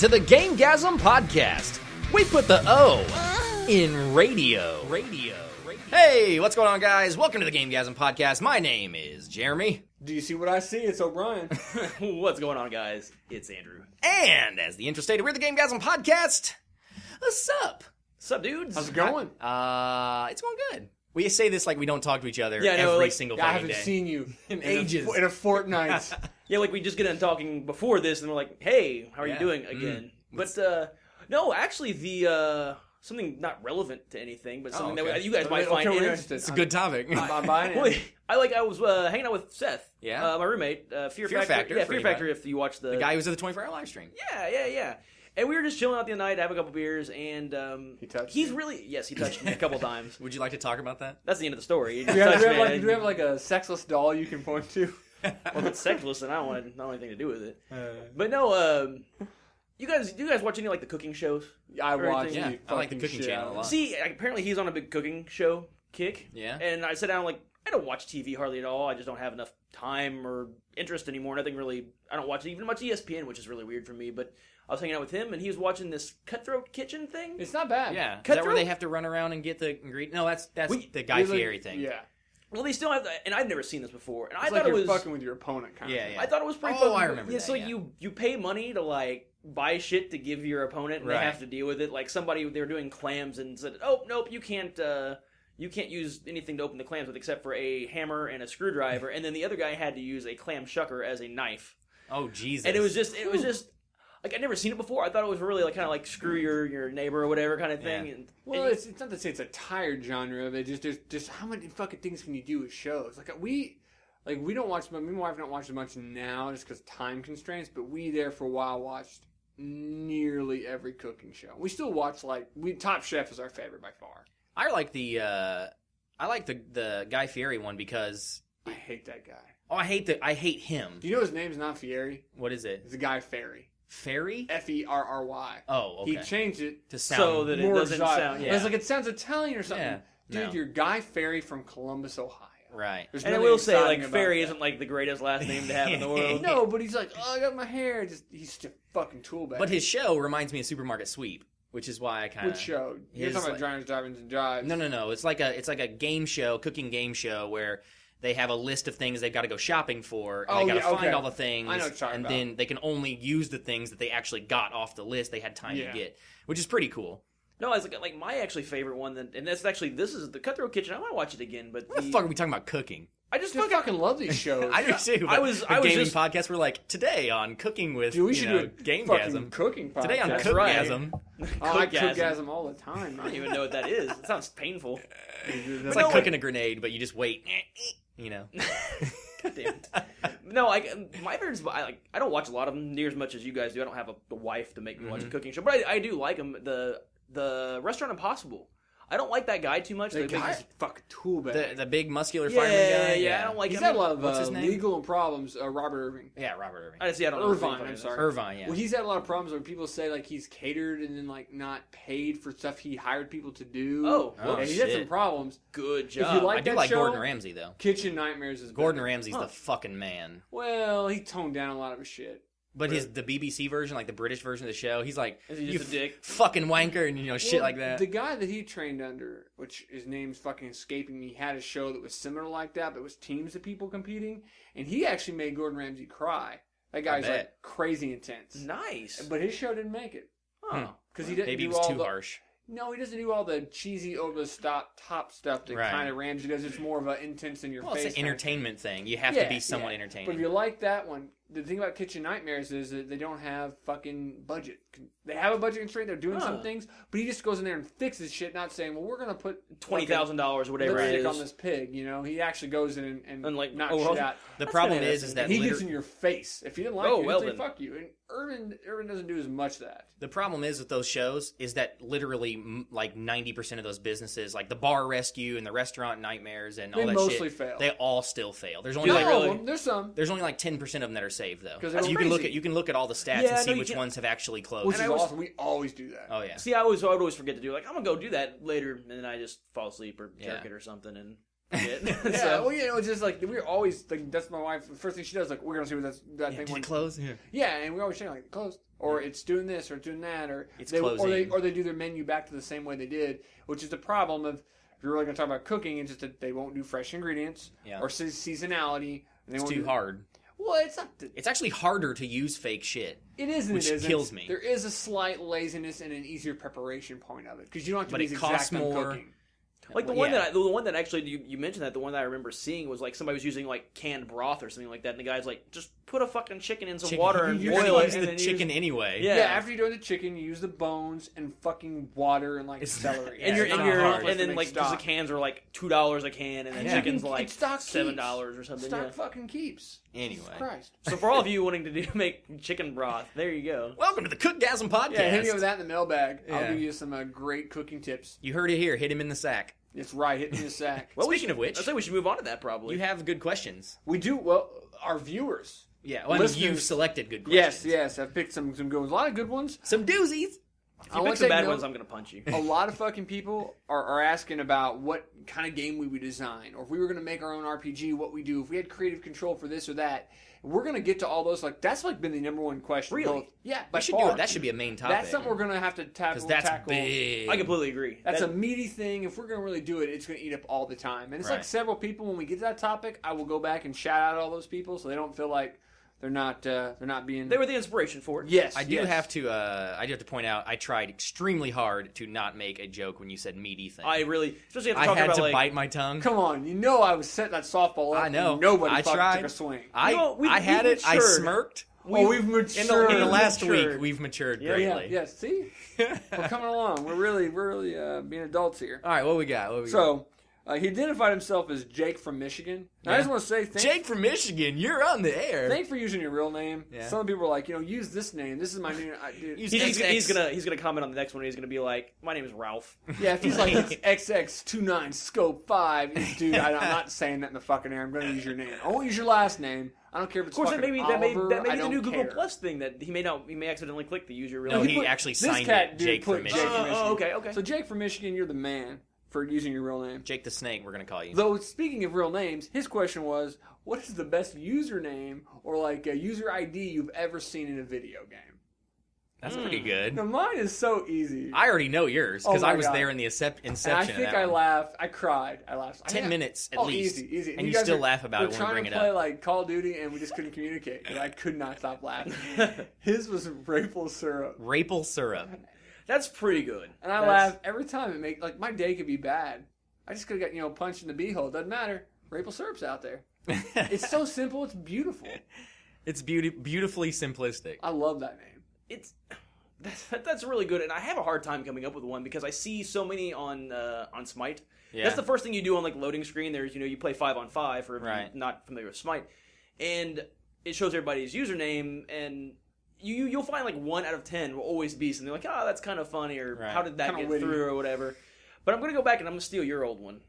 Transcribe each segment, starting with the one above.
to the Gamegasm podcast. We put the O in radio. Hey, what's going on, guys? Welcome to the Gamegasm podcast. My name is Jeremy. Do you see what I see? It's O'Brien. What's going on, guys? It's Andrew. And as the intro stated, we're the Gamegasm podcast. What's up? What's up, dudes? How's it going? It's going good. We say this like we don't talk to each other Yeah, I know, every like, single I fucking haven't day. seen you In ages. In a fortnight. Yeah, like we just get done talking before this, and we're like, "Hey, how are you Yeah. doing again?" But no, actually, the something not relevant to anything, but something okay. that you guys might find we're interesting. interested. It's a good topic. I'm buying Well, it. I was hanging out with Seth, Yeah? my roommate, Fear Factor. for Fear anybody. Factor. If you watch The guy who was at the 24-hour live stream. Yeah. And we were just chilling out the other night, have a couple beers, and He touched he's you? really he touched me a couple times. Would you like to talk about that? That's the end of the story. He Do just touched me, do we have like a sexless doll you can point to? Well, if it's sexless, then I don't want anything to do with it. But no, do you guys watch any like the cooking shows? I watch anything? Yeah, you I like the fucking cooking shit channel out a of lot. it. See, apparently he's on a big cooking show kick. Yeah. And I sat down like I don't watch TV hardly at all. I just don't have enough time or interest anymore. Nothing really. I don't watch even much ESPN, which is really weird for me. But I was hanging out with him, and he was watching this Cutthroat Kitchen thing. It's not bad. Yeah. Is that Cutthroat? where they have to run around and get the ingredients? No, that's the Guy You're like- Fieri thing. Yeah. Well, they still have that, and I've never seen this before. And I It's thought like it you're was fucking with your opponent kind Yeah, of. yeah. I thought it was pretty. Oh, fucking I cool. remember Yeah, that, so yeah. you pay money to like buy shit to give your opponent, and Right. they have to deal with it. Like somebody they were doing clams and said, "Oh nope, you can't use anything to open the clams with except for a hammer and a screwdriver." And then the other guy had to use a clam shucker as a knife. Oh, Jesus. And it was just like I'd never seen it before. I thought it was really like kind of like screw your neighbor or whatever kind of thing. Yeah. Well, it's not to say it's a tired genre, but just how many fucking things can you do with shows? Like we don't watch. Me and my wife don't watch as much now just because time constraints. But we there for a while watched nearly every cooking show. We still watch Top Chef is our favorite by far. I like the Guy Fieri one because I hate that guy. I hate him. Do you know his name's not Fieri? What is it? It's a Guy Ferry. Ferry? Ferry. Oh, okay. He changed it To sound so that it more doesn't exotic. sound. Yeah. It's like it sounds Italian or something. Yeah. Dude, No. you're Guy Ferry from Columbus, Ohio. Right. There's And I nothing will say, exciting like, about Ferry that. isn't like the greatest last name to have in the world. No, but he's like, oh, I got my hair. He's just a fucking tool bag. But his show reminds me of Supermarket Sweep, which is why I kind of Which show? You're his, talking about like- Diners, Drive-Ins, and Jives. No. It's like a game show, cooking game show where they have a list of things they've got to go shopping for, and Oh, they got to yeah, find okay. all the things, I know what you're talking and about. then they can only use the things that they actually got off the list they had time Yeah. to get, which is pretty cool. No, it's like my actually favorite one, and this is the Cutthroat Kitchen. I want to watch it again, but What the fuck are we talking about cooking? I just I fucking love these shows. I do too. I but was the just- gaming podcast. We're like today on cooking with Dude, we should do a Gamegasm. fucking cooking podcast. Today on That's Cookgasm. I Cookgasm. cookgasm all the time. I don't even know what that is. It sounds painful. It's like cooking a grenade, but you just wait. You know. God damn it. No, my parents. I don't watch a lot of them near as much as you guys do. I don't have a wife to make me watch a cooking show, but I do like them. The Restaurant Impossible. I don't like that guy too much. That guy's a fucking tool bag. The big muscular yeah, fireman guy. yeah, I don't like He's him. had a lot of What's his name? legal problems. Robert Irving. Yeah, Robert Irving. I don't know. Irvine, I'm sorry. Irvine, yeah. Well, he's had a lot of problems where people say like he's catered and then like not paid for stuff he hired people to do. Oh, yeah, he's had shit. some problems. Good If you job. like I do that like show, Gordon Ramsay though. Kitchen Nightmares is Gordon better. Ramsay's the fucking man. Well, he toned down a lot of his shit. But the BBC version, like the British version of the show, he's like, Is he you just a dick? fucking wanker, and shit Well, like that. The guy that he trained under, which his name's fucking escaping me, had a show that was similar like that, but it was teams of people competing, and he actually made Gordon Ramsay cry. That guy's bet. like crazy intense. Nice. But his show didn't make it. Oh. Because he didn't Maybe do it was all too the, harsh. No, he doesn't do all the cheesy, over-the-top stuff that Right. kind of Ramsay does. It's more of an intense in your Well, face. it's an kind of entertainment thing. You have thing. to be somewhat entertaining. But if you like that one, the thing about Kitchen Nightmares is that they don't have fucking budget. They have a budget constraint. They're doing some things, but he just goes in there and fixes shit, not saying, well, we're going to put $20,000 or whatever it lipstick is. on this pig. He actually goes in and like, knocks oh, shit out. the That's problem kinda is that He gets in your face. If you didn't like Oh, it, well he'd say then. fuck you. And Irvin doesn't do as much of that. the problem is with those shows is that literally like 90% of those businesses, like the Bar Rescue and the Restaurant Nightmares and all They that mostly shit, fail. they all still fail. There's only Do like they really? Of them, there's some. There's only like 10% of them that are saved though. 'Cause they're You crazy. can look at all the stats Yeah, and see no, you which can- ones have actually closed. Which is I was- awesome. We always do that. Oh yeah. See, I would always forget to do I'm going to go do that later, and then I just fall asleep or jerk Yeah. it or something. And shit. Yeah, So, well, it's just like we're always like that's my wife. The first thing she does, like we're gonna see what that thing Did it went. close? Yeah. Yeah, and we always say like closed, or it's doing this, or it's doing that, or It's they, closing. or they do their menu back to the same way they did, which is the problem of if you're really gonna talk about cooking, it's just that they won't do fresh ingredients or seasonality. And they It's won't too hard. Well, it's not. It's actually harder to use fake shit. It is, and which it isn't. kills me. There is a slight laziness and an easier preparation point of it because you don't have to But be it as costs exact on more. cooking. like the one that actually you mentioned that the one that I remember seeing was like somebody was using like canned broth or something like that, and the guy's like, just put a fucking chicken in some water and you boil it. use And the then chicken anyway. Yeah. After you're doing the chicken, you use the bones and fucking water and like celery. And It's not hard and to then make like because the stock. cans are like $2 a can, and then chicken's like stock $7 keeps. or something. Stock Yeah. fucking keeps. Anyway. Jesus Christ. So for all of you wanting to make chicken broth, there you go. Welcome to the Cookgasm Podcast. Yeah, hit me with that in the mailbag. I'll Yeah. give you some great cooking tips. You heard it here. Hit him in the sack. It's right, hit me in the sack. Well, Speaking of which, I say we should move on to that probably. you have good questions. We do, well, our viewers. Yeah, well, I mean, Listeners- you've selected good Yes, questions. yes, I've picked some good ones. A lot of good ones. Some doozies. If you pick some bad ones, I'm going to punch you. A lot of fucking people are asking about what kind of game we would design, or if we were going to make our own RPG, what we do, if we had creative control for this or that. We're going to get to all those. Like that's like been the number one question. Really? Both, yeah, by We should far. do it. That should be a main topic. That's something we're going to have to because that's tackle. big. I completely agree. That's a meaty thing. If we're going to really do it, it's going to eat up all the time. And it's like Right. several people. When we get to that topic, I will go back and shout out all those people so they don't feel like they're not being. They were the inspiration for it. Yes, I do yes. have to. I do have to point out. I tried extremely hard to not make a joke when you said meaty thing. I really, especially after I talking had about to like, bite my tongue. Come on, you know I was setting that softball up. I know. And nobody I fucking tried. took a swing. I You know, we've had it. I matured. smirked. We've matured. In the last matured. week, we've matured Yeah, greatly. Yeah, see, we're coming along. We're really being adults here. All right, what we got? So he identified himself as Jake from Michigan. And I just want to say Jake from Michigan, you're on the air. Thanks for using your real name. Yeah. Some people are like, use this name. This is my new. Use he's gonna comment on the next one. He's gonna be like, my name is Ralph. Yeah, if he's like it's XX29 Scope 5, dude, I'm not saying that in the fucking air. I'm going to use your name. I won't use your last name. I don't care if it's Of course, fucking that may Oliver. be I the don't new Google care. Plus thing that he may accidentally click the use your real No, name. he actually this signed cat it. dude Jake put from Jake Michigan. from Michigan. okay. So Jake from Michigan, you're the man for using your real name. Jake the Snake, we're gonna call you. Though speaking of real names, his question was, what is the best username or like a user ID you've ever seen in a video game? That's pretty good. Now mine is so easy. I already know yours because Oh my I was God. there in the inception. And I think of that I one. laughed. I cried. I laughed. 10 minutes at oh, least. Easy. And you guys still are- laugh about we're it when we trying bring to it play up. like Call of Duty, and we just couldn't communicate. And I could not stop laughing. His was maple syrup, Maple syrup. That's pretty good. and I laugh every time. It make like my day could be bad. I just could have got punched in the beehole. Doesn't matter. Maple syrup's out there. It's so simple. It's beautiful. It's beautifully simplistic. I love that name. That's really good, and I have a hard time coming up with one because I see so many on Smite. Yeah. That's the first thing you do on like loading screen. There's you play 5-on-5 for if Right. you're not familiar with Smite, and it shows everybody's username, and you'll find like 1 out of 10 will always be something like, oh, that's kind of funny, or Right. how did that Kinda get witty. through, or whatever. But I'm gonna go back and I'm gonna steal your old one.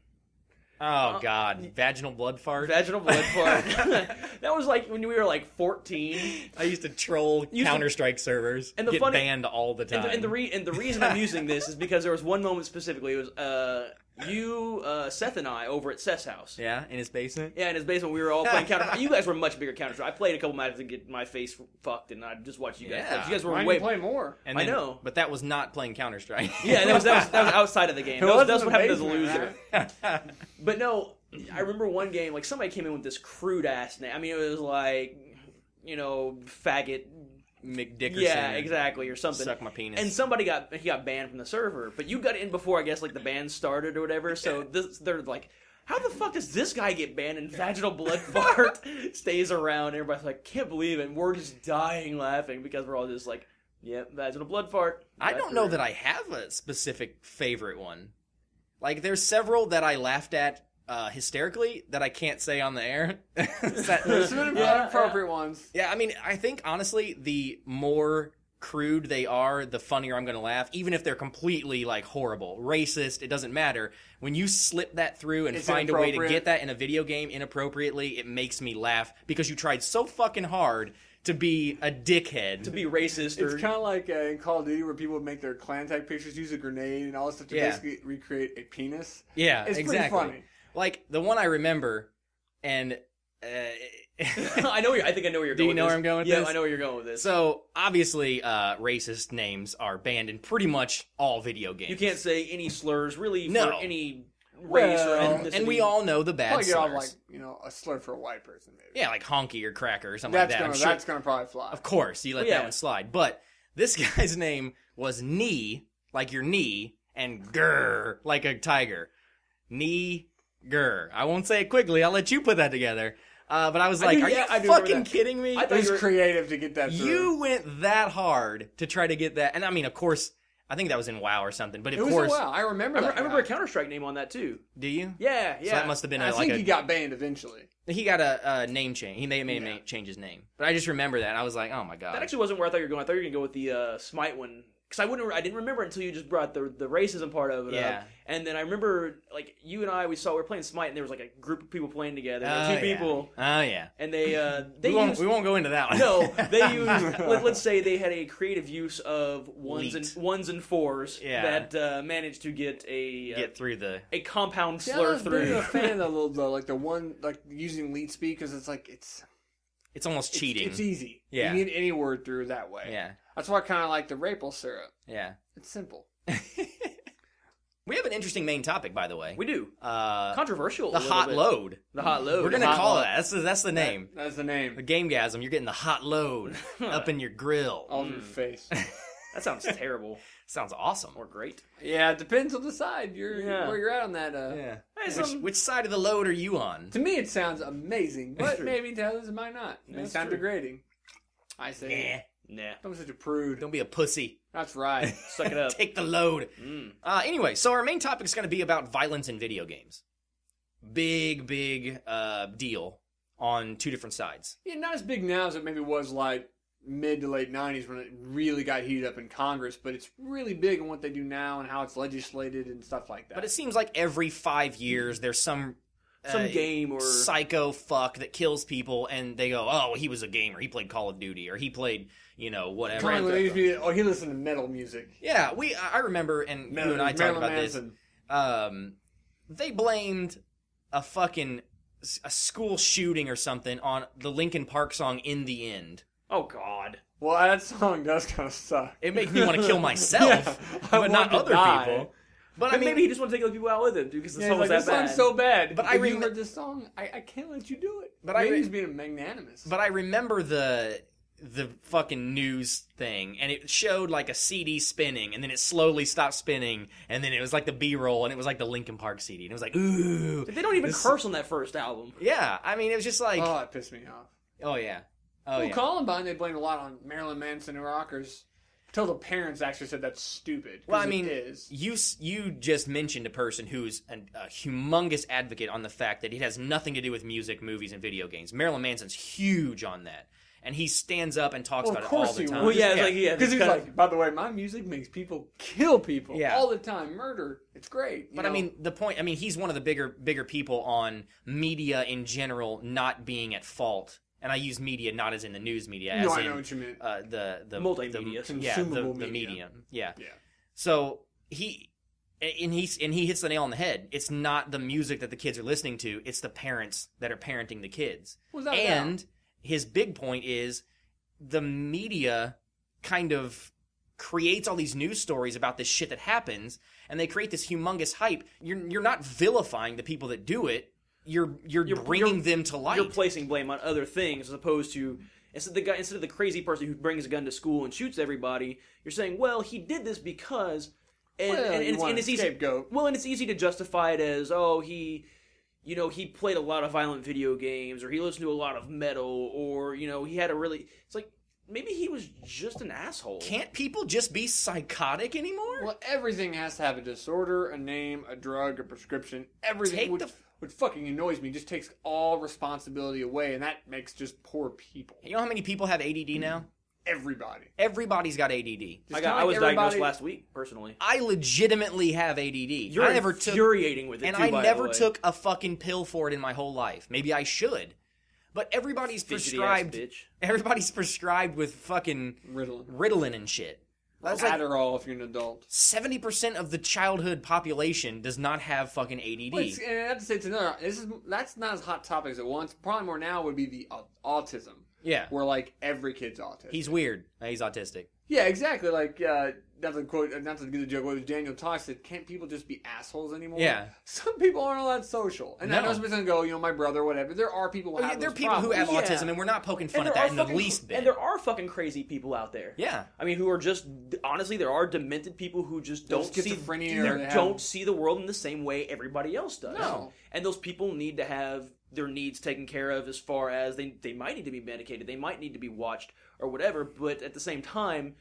Oh, God. Vaginal blood fart. Vaginal blood fart. That was like when we were like 14. I used to troll Used to- Counter-Strike servers. And the get funny- banned all the time. And the reason I'm using this is because there was one moment specifically. It was Seth and I over at Seth's house. Yeah, in his basement. Yeah, in his basement, we were all playing Counter. You guys were much bigger Counter Strike. I played a couple matches to get my face fucked, and I just watched you guys play. Yeah. You guys were Why way. didn't you play more? And I know. But that was not playing Counter-Strike. Yeah, that was outside of the game. It That's wasn't what the happened as a basement, loser. But no, I remember one game, like somebody came in with this crude ass name. I mean, it was like, faggot. McDickerson. Yeah, exactly, or something. Suck my penis. And somebody got banned from the server, but you got in before, I guess, like the ban started or whatever. So they're like, how the fuck does this guy get banned and vaginal blood fart stays around? Everybody's like, can't believe it. And we're just dying laughing because we're all just like, yeah, vaginal blood fart. I don't know that I have a specific favorite one. Like, there's several that I laughed at hysterically that I can't say on the air. There's some inappropriate ones. Yeah, I mean, I think, honestly, the more crude they are, the funnier I'm going to laugh, even if they're completely, like, horrible. Racist, it doesn't matter. When you slip that through and It's find a way to inappropriate. get that in a video game inappropriately, it makes me laugh because you tried so fucking hard to be a dickhead. To be racist It's or... kind of like in Call of Duty where people would make their clan tag pictures use a grenade and all this stuff to Yeah. basically recreate a penis. Yeah, It's exactly. pretty funny. Like, the one I remember, and... I think I know where you're going with this. Do you know where I'm going with this? Yeah, I know where you're going with this. So, obviously, racist names are banned in pretty much all video games. You can't say any slurs, really, No. for any race or ethnicity. And we all know the bad Probably get slurs. off, like, a slur for a white person, maybe. Yeah, like honky or cracker or something like that. That's gonna probably fly. Of course, you let that one slide. But this guy's name was Knee, like your knee, and Grr, like a tiger. Knee, Grr. I won't say it quickly. I'll let you put that together. But I was like, are you fucking kidding me? It was creative to get that through. You went that hard to try to get that. And I mean, of course, I think that was in WoW or something. But of it course. was in WoW. I remember that. I remember a Counter-Strike name on that, too. Do you? Yeah. So that must have been I think he got banned eventually. He got a name change. He may have change his name. But I just remember that. And I was like, oh my god. That actually wasn't where I thought you were going. I thought you were going to go with the Smite one. Because I didn't remember it until you just brought the racism part of it up. And then I remember, like, you and I, we were playing Smite, and there was, like, a group of people playing together. Two people. Oh, yeah. And they we won't go into that one. No, they used, let's say they had a creative use of ones and fours that managed to get through a compound slur I was through. a fan of the one, like, using leet speak, because it's like, it's almost cheating. It's easy. Yeah. You get any word through that way. Yeah. That's why I kind of like the maple syrup. Yeah. It's simple. We have an interesting main topic, by the way. We do. Controversial. The hot load. The hot load. We're going to call it that. That's the name. That's the name. The Gamegasm. You're getting the hot load up in your grill. All over your face. That sounds terrible. Sounds awesome. Or great. Yeah, it depends on the side where you're at on that. Which side of the load are you on? To me, it sounds amazing, but maybe to others it might not. It may sound degrading. I say, nah. Don't be such a prude. Don't be a pussy. That's right. Suck it up. Take the load. Anyway, so our main topic is going to be about violence in video games. Big deal on two different sides. Yeah, not as big now as it maybe was like mid to late 90s when it really got heated up in Congress, but it's really big in what they do now and how it's legislated and stuff like that. But it seems like every 5 years there's some game or psycho fuck that kills people, and they go, oh, he was a gamer. He played Call of Duty, or he played, whatever. He listened to metal music. Yeah, I remember, and you and I talked about Manson. this. They blamed a school shooting or something on the Linkin Park song "In the End." Oh God. Well, that song does kind of suck. It makes me want to kill myself, but not other people. But I mean, maybe he just want to take other people out with him, because the song was that bad. This song's so bad. But if you heard this song, I can't let you do it. But maybe he's being magnanimous. But I remember the fucking news thing, and it showed like a CD spinning, and then it slowly stopped spinning, and then it was like the B-roll, and it was like the Linkin Park CD, and it was like, ooh. They don't even curse on that first album. Yeah, I mean, it was just like... Oh, it pissed me off. Oh, yeah. Columbine, they blamed a lot on Marilyn Manson and rockers. Until the parents actually said that's stupid. Well, I mean, you just mentioned a person who's a humongous advocate on the fact that it has nothing to do with music, movies, and video games. Marilyn Manson's huge on that. And he stands up and talks about it all the time. Well, yeah, because he's like, by the way, my music makes people kill people all the time. Murder, it's great. But I mean, he's one of the bigger people on media in general not being at fault. And I use media not as in the news media, as I know what you mean. The multimedia, consumable the media. medium. Yeah. So he hits the nail on the head. It's not the music that the kids are listening to; it's the parents that are parenting the kids. And his big point is the media kind of creates all these news stories about this shit that happens, and they create this humongous hype. You're not vilifying the people that do it. You're bringing them to light. You're placing blame on other things as opposed to instead of the crazy person who brings a gun to school and shoots everybody. You're saying, well, he did this because, and it's easy. Scapegoat. Well, and it's easy to justify it as, oh, he played a lot of violent video games, or he listened to a lot of metal, or he had a really. It's like maybe he was just an asshole. Can't people just be psychotic anymore? Well, everything has to have a disorder, a name, a drug, a prescription. Everything. Which fucking annoys me, just takes all responsibility away, and that makes just poor people. You know how many people have ADD now? Everybody. Everybody's got ADD. I was diagnosed last week, personally. I legitimately have ADD. You're infuriating with it, and too, I never took a fucking pill for it in my whole life. Maybe I should. But everybody's prescribed. Everybody's prescribed with fucking Ritalin and shit. That's Adderall if you're an adult. 70% of the childhood population does not have fucking ADD. Well, and I have to say, that's not as hot topic as it once. Probably more now would be the autism. Yeah. Where, like, every kid's autistic. He's weird. He's autistic. Yeah, exactly. Like, not to get the joke, what was Daniel Tosh said, can't people just be assholes anymore? Yeah. Some people aren't all that social. And I know somebody's going to go, my brother, whatever. There are people who have there are those people who have problems. autism, and we're not poking fun at that in the least bit. And there are fucking crazy people out there. Yeah. I mean, who are just, honestly, there are demented people who just don't see the world in the same way everybody else does. No. And those people need to have their needs taken care of as far as they might need to be medicated, they might need to be watched or whatever, but at the same time,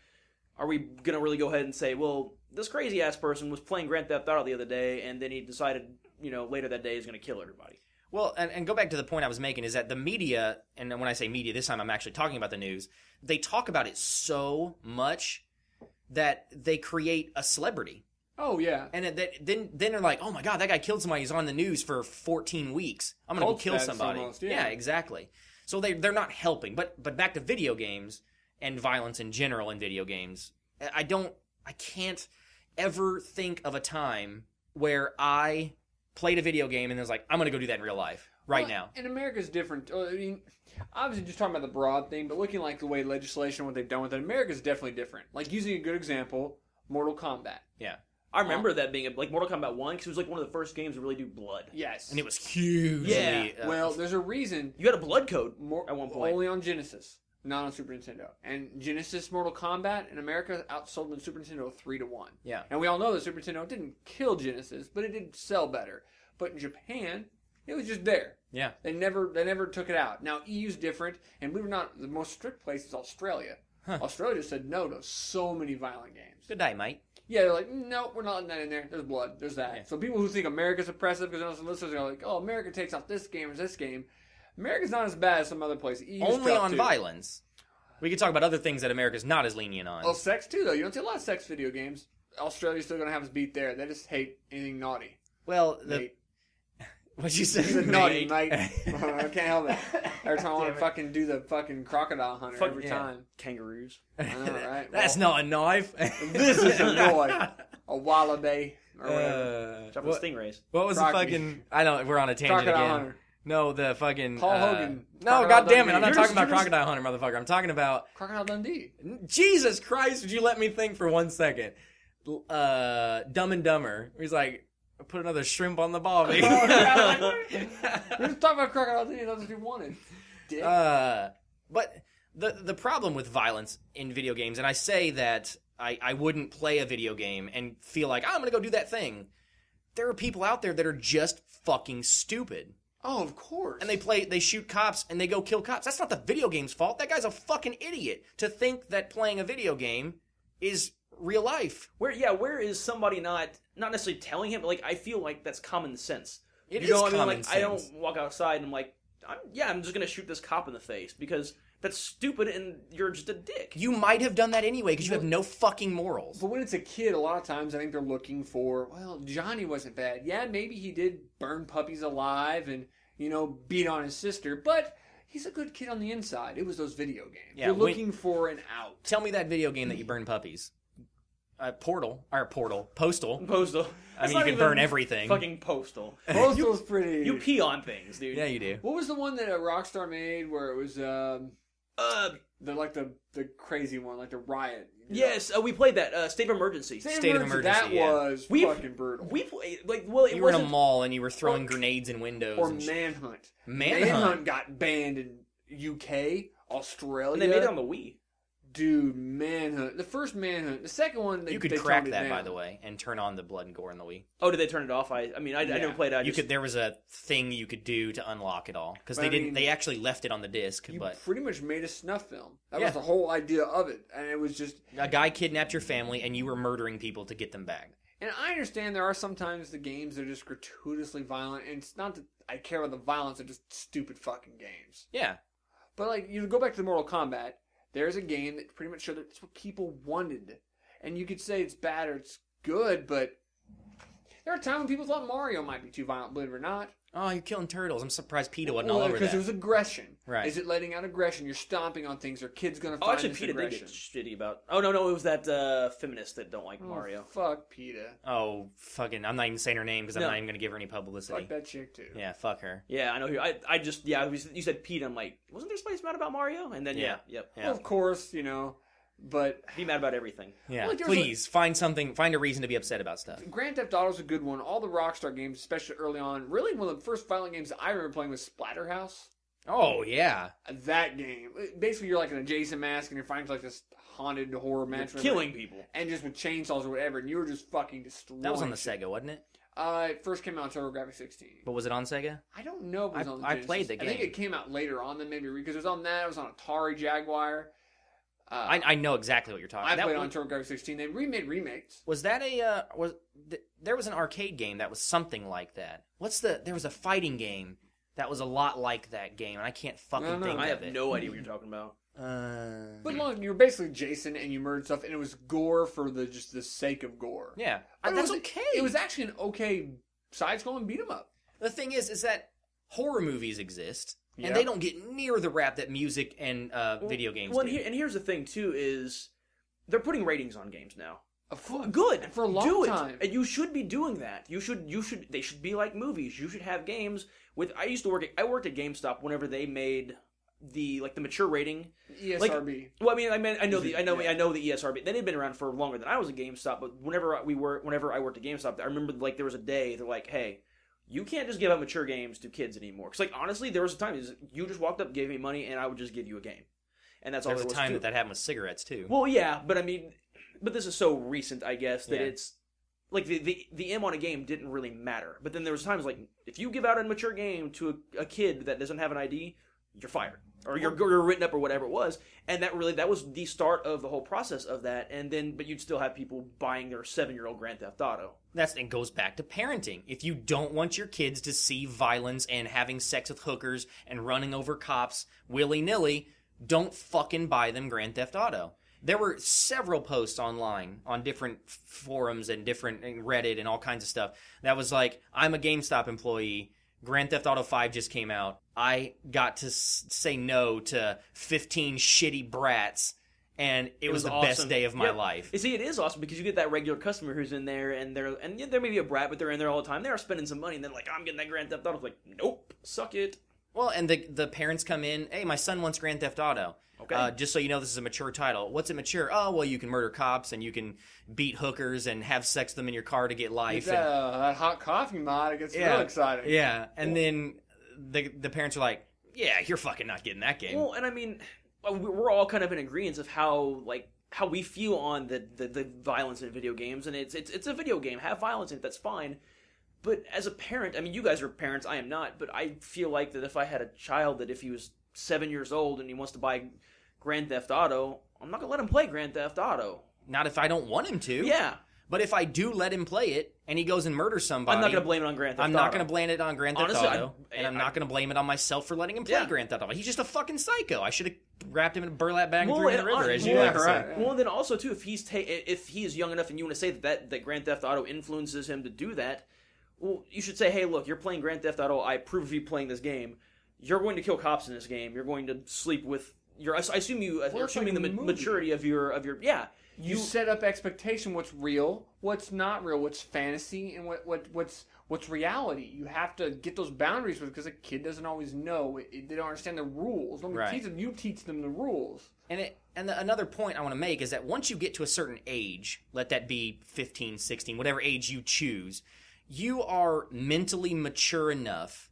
are we going to really go ahead and say, well, this crazy-ass person was playing Grand Theft Auto the other day, and then he decided, later that day he's going to kill everybody? Well, and go back to the point I was making, is that the media, and when I say media, this time I'm actually talking about the news, they talk about it so much that they create a celebrity. Oh, yeah. And then they're like, oh my God, that guy killed somebody. He's on the news for 14 weeks. I'm going to go kill somebody. Almost, yeah, exactly. So they're not helping. But back to video games and violence in general in video games, I can't ever think of a time where I played a video game and was like, I'm going to go do that in real life now. And America's different. I mean, obviously just talking about the broad thing, but looking like the way legislation, what they've done with it, America's definitely different. Like, using a good example, Mortal Kombat. Yeah. I remember that being like Mortal Kombat 1 because it was like one of the first games to really do blood. Yes. And it was huge. Yeah. Well, there's a reason. You had a blood code at one point. Only on Genesis, not on Super Nintendo. And Genesis Mortal Kombat in America outsold the Super Nintendo 3-1. Yeah. And we all know the Super Nintendo didn't kill Genesis, but it did sell better. But in Japan, it was just there. Yeah. They never took it out. Now, EU's different, and believe it or not, the most strict place is Australia. Huh. Australia just said no to so many violent games. Good day, mate. Yeah, they're like, no, we're not letting that in there. There's blood. There's that. Yeah. So people who think America's oppressive, because I know some listeners are like, oh, America takes out this game or this game. America's not as bad as some other places. EU's only on too. Violence. We could talk about other things that America's not as lenient on. Well, sex too, though. You don't see a lot of sex video games. Australia's still going to have us beat there. They just hate anything naughty. Well, what'd you say? Naughty, mate. I can't help it. Every time I want to fucking do the fucking crocodile hunter every time. Kangaroos. I know, right? That's not a knife. This is a knife. A wallaby or whatever. Jumping stingrays. What was the fucking... I know, we're on a tangent Crocodile again. Hunter. No, the fucking... Paul Hogan. No, goddamn it. I'm not talking about Crocodile Hunter, motherfucker. I'm talking about... Crocodile Dundee. Jesus Christ, would you let me think for 1 second? Dumb and Dumber. He's like... Put another shrimp on the barbie. We just talking about Crocodile Dundee. That's what you wanted. Dick. But the problem with violence in video games, and I say that I wouldn't play a video game and feel like, I'm going to go do that thing. There are people out there that are just fucking stupid. Oh, of course. And they shoot cops and they go kill cops. That's not the video game's fault. That guy's a fucking idiot to think that playing a video game is real life. Where is somebody not necessarily telling him, but like I feel like that's common sense. It is common sense. I don't walk outside and I'm like, I'm just gonna shoot this cop in the face because that's stupid and you're just a dick. You might have done that anyway because you have no fucking morals. But when it's a kid, a lot of times I think they're looking for, well, Johnny wasn't bad. Yeah, maybe he did burn puppies alive and, beat on his sister, but he's a good kid on the inside. It was those video games. Yeah, you're looking for an out. Tell me that video game that you burn puppies. Postal. I mean, you can burn everything. Fucking Postal. Postal's pretty... You pee on things, dude. Yeah, you do. What was the one that Rockstar made where it was, the crazy one, like the riot? Yes, we played that, State of Emergency. State of Emergency, that was fucking brutal. We played, you were in a mall and you were throwing grenades in windows. Or Manhunt. Manhunt. Manhunt got banned in UK, Australia. And they made it on the Wii. Dude, Manhunt. The first Manhunt. The second one, you could crack that, by the way, and turn on the blood and gore in the Wii. Oh, did they turn it off? I never played it. There was a thing you could do to unlock it all because they actually left it on the disc. You pretty much made a snuff film. That was the whole idea of it, and it was just a guy kidnapped your family, and you were murdering people to get them back. And I understand there are sometimes the games that are just gratuitously violent, and it's not that I care about the violence; they're just stupid fucking games. Yeah, but like you go back to the Mortal Kombat. There's a game that pretty much showed that's what people wanted. And you could say it's bad or it's good, but There are times when people thought Mario might be too violent, believe it or not. Oh, you're killing turtles. I'm surprised PETA wasn't all over that. Because it was aggression. Right. Is it letting out aggression? You're stomping on things. Are kids going to find actually, this PETA did aggression? get shitty about... Oh, no, it was that feminist that don't like Mario. Fuck PETA. Oh, fucking... I'm not even saying her name because I'm not even going to give her any publicity. Fuck that chick, too. Yeah, fuck her. Yeah, I know who... I just... Yeah, you said PETA. I'm like, wasn't there somebody mad about Mario? And then, Yeah. Yep. Yeah. Well, of course, but... Be mad about everything. Yeah, Well, please, find a reason to be upset about stuff. Grand Theft Auto's a good one. All the Rockstar games, especially early on. Really, one of the first violent games that I remember playing was Splatterhouse. Oh, yeah. That game. Basically, you're like in a Jason mask and you're fighting like this haunted horror mansion. Killing people. And just with chainsaws or whatever, and you were just fucking destroying That was on the shit. Sega, wasn't it? It first came out on TurboGrafx 16. But was it on Sega? I don't know if it was on the I Genesis. played the I think game. it came out later on than maybe, because it was on that, it was on Atari Jaguar. I know exactly what you're talking I about. played on TurboGrafx 16. They remade remakes. Was that there was an arcade game that was something like that. There was a fighting game that was a lot like that game, and I can't fucking think I of have it. no idea what you're talking about. But you were basically Jason and you murdered stuff, and it was gore for just the sake of gore. Yeah, But that's okay. It was actually an okay side-scrolling beat 'em up. The thing is that horror movies exist, Yeah. and they don't get near the rap that music and video games Well, do. and here's the thing, too, is they're putting ratings on games now. Of course. Good. For a long Do it. time. And you should be doing that. They should be like movies. You should have games with... I worked at GameStop whenever they made the mature rating. ESRB. Well, I know the ESRB. They had been around for longer than I was at GameStop, but whenever I worked at GameStop, I remember there was a day they're like, hey, you can't just give out mature games to kids anymore. Because honestly, there was a time you just walked up, gave me money, and I would just give you a game, and that's all. There was there a was time to that happened with cigarettes too. Well, yeah, but but this is so recent, I guess, that Yeah. it's like the M on a game didn't really matter. But then there was times like if you give out a mature game to a kid that doesn't have an ID, you're fired. Or you're written up or whatever it was, and that was the start of the whole process of that. But you'd still have people buying their 7-year-old Grand Theft Auto. It goes back to parenting. If you don't want your kids to see violence and having sex with hookers and running over cops willy-nilly, don't fucking buy them Grand Theft Auto. There were several posts online on different forums and Reddit and all kinds of stuff that was like, I'm a GameStop employee. Grand Theft Auto 5 just came out. I got to say no to 15 shitty brats, and it was the awesome. best day of my life. You see, it is awesome because you get that regular customer who's in there, and there may be a brat, but they're in there all the time. They are spending some money, and they're like, I'm getting that Grand Theft Auto. It's like, nope, suck it. Well, and the parents come in, hey, my son wants Grand Theft Auto. Okay. Just so you know, this is a mature title. What's it mature? Oh, well, you can murder cops, and you can beat hookers and have sex with them in your car to get life. That hot coffee mod, it gets real exciting. Yeah, and then the parents are like, yeah, you're fucking not getting that game. Well, and we're all kind of in agreement of how we feel on the violence in video games, and it's a video game. Have violence in it, that's fine. But as a parent, you guys are parents, I am not, but I feel like that if I had a child that if he was 7 years old and he wants to buy Grand Theft Auto, I'm not going to let him play Grand Theft Auto. Not if I don't want him to. Yeah. But if I do let him play it, and he goes and murders somebody... I'm not going to blame it on Grand Theft Auto. I'm not going to blame it on Grand Theft Honestly, Auto, and I'm not going to blame it on myself for letting him play Grand Theft Auto. He's just a fucking psycho. I should have wrapped him in a burlap bag and threw him in the river, as you like to say. Well, then also, too, if he is young enough and you want to say that Grand Theft Auto influences him to do that, well, you should say, hey, look, you're playing Grand Theft Auto. I approve of you playing this game. You're going to kill cops in this game. You're going to sleep with... I assume you're assuming the maturity of your... Yeah. You set up expectation, what's real, what's not real, what's fantasy, and what's reality. You have to get those boundaries because a kid doesn't always know. They don't understand the rules. Let me teach them. You teach them the rules. Another point I want to make is that once you get to a certain age, let that be 15, 16, whatever age you choose, you are mentally mature enough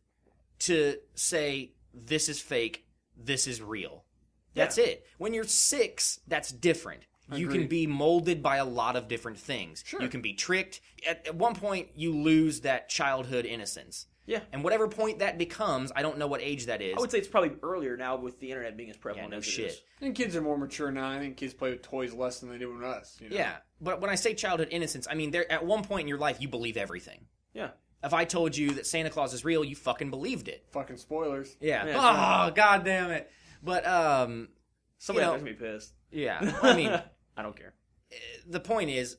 to say, this is fake, this is real. That's it. When you're 6, that's different. You can be molded by a lot of different things. Sure. You can be tricked. At one point, you lose that childhood innocence. Yeah. And whatever point that becomes, I don't know what age that is. I would say it's probably earlier now with the internet being as prevalent as it is. I think kids are more mature now. I think kids play with toys less than they do with us. Yeah. But when I say childhood innocence, I mean, at one point in your life, you believe everything. Yeah. If I told you that Santa Claus is real, you fucking believed it. Fucking spoilers. Yeah. Oh, god damn it. But, somebody makes me pissed. Yeah. I mean... I don't care. The point is,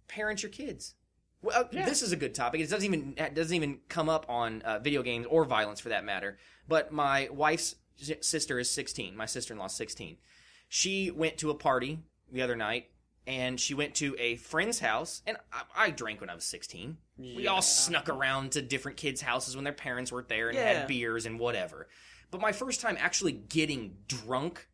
parent your kids. Well, this is a good topic. It doesn't even come up on video games or violence for that matter. But my wife's sister is 16. My sister-in-law's 16. She went to a party the other night, and she went to a friend's house. And I drank when I was 16. Yeah. We all snuck around to different kids' houses when their parents weren't there and had beers and whatever. But my first time actually getting drunk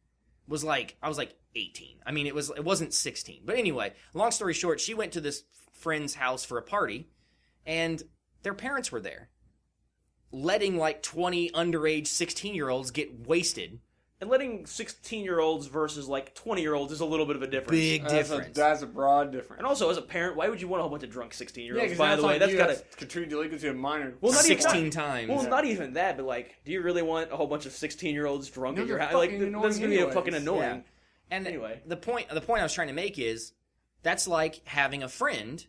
was I was 18. I mean, it wasn't 16. But anyway, long story short, she went to this friend's house for a party, and their parents were there, letting 20 underage 16-year-olds get wasted. And letting 16-year-olds versus 20-year-olds is a little bit of a difference. Big difference. That's a broad difference. And also, as a parent, why would you want a whole bunch of drunk 16-year-olds? Yeah, by the way, that's gotta contribute delinquency of minor. Well, not 16 times. Well, not even that, but do you really want a whole bunch of 16-year-olds drunk at your house? That's gonna be fucking annoying. Yeah. And anyway, the point I was trying to make is that's like having a friend.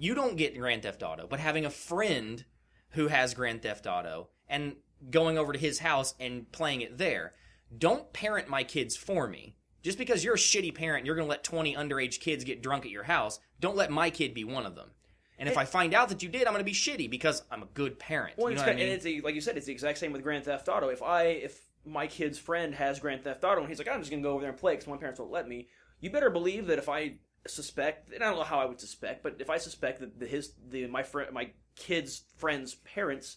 You don't get Grand Theft Auto, but having a friend who has Grand Theft Auto and going over to his house and playing it there. Don't parent my kids for me. Just because you're a shitty parent, you're going to let 20 underage kids get drunk at your house, don't let my kid be one of them. And if I find out that you did, I'm going to be shitty because I'm a good parent. Well, you know what I mean? And like you said, it's the exact same with Grand Theft Auto. If my kid's friend has Grand Theft Auto and he's like, I'm just going to go over there and play because my parents won't let me, you better believe that if I suspect, and I don't know how I would suspect, but if I suspect that my kid's friend's parents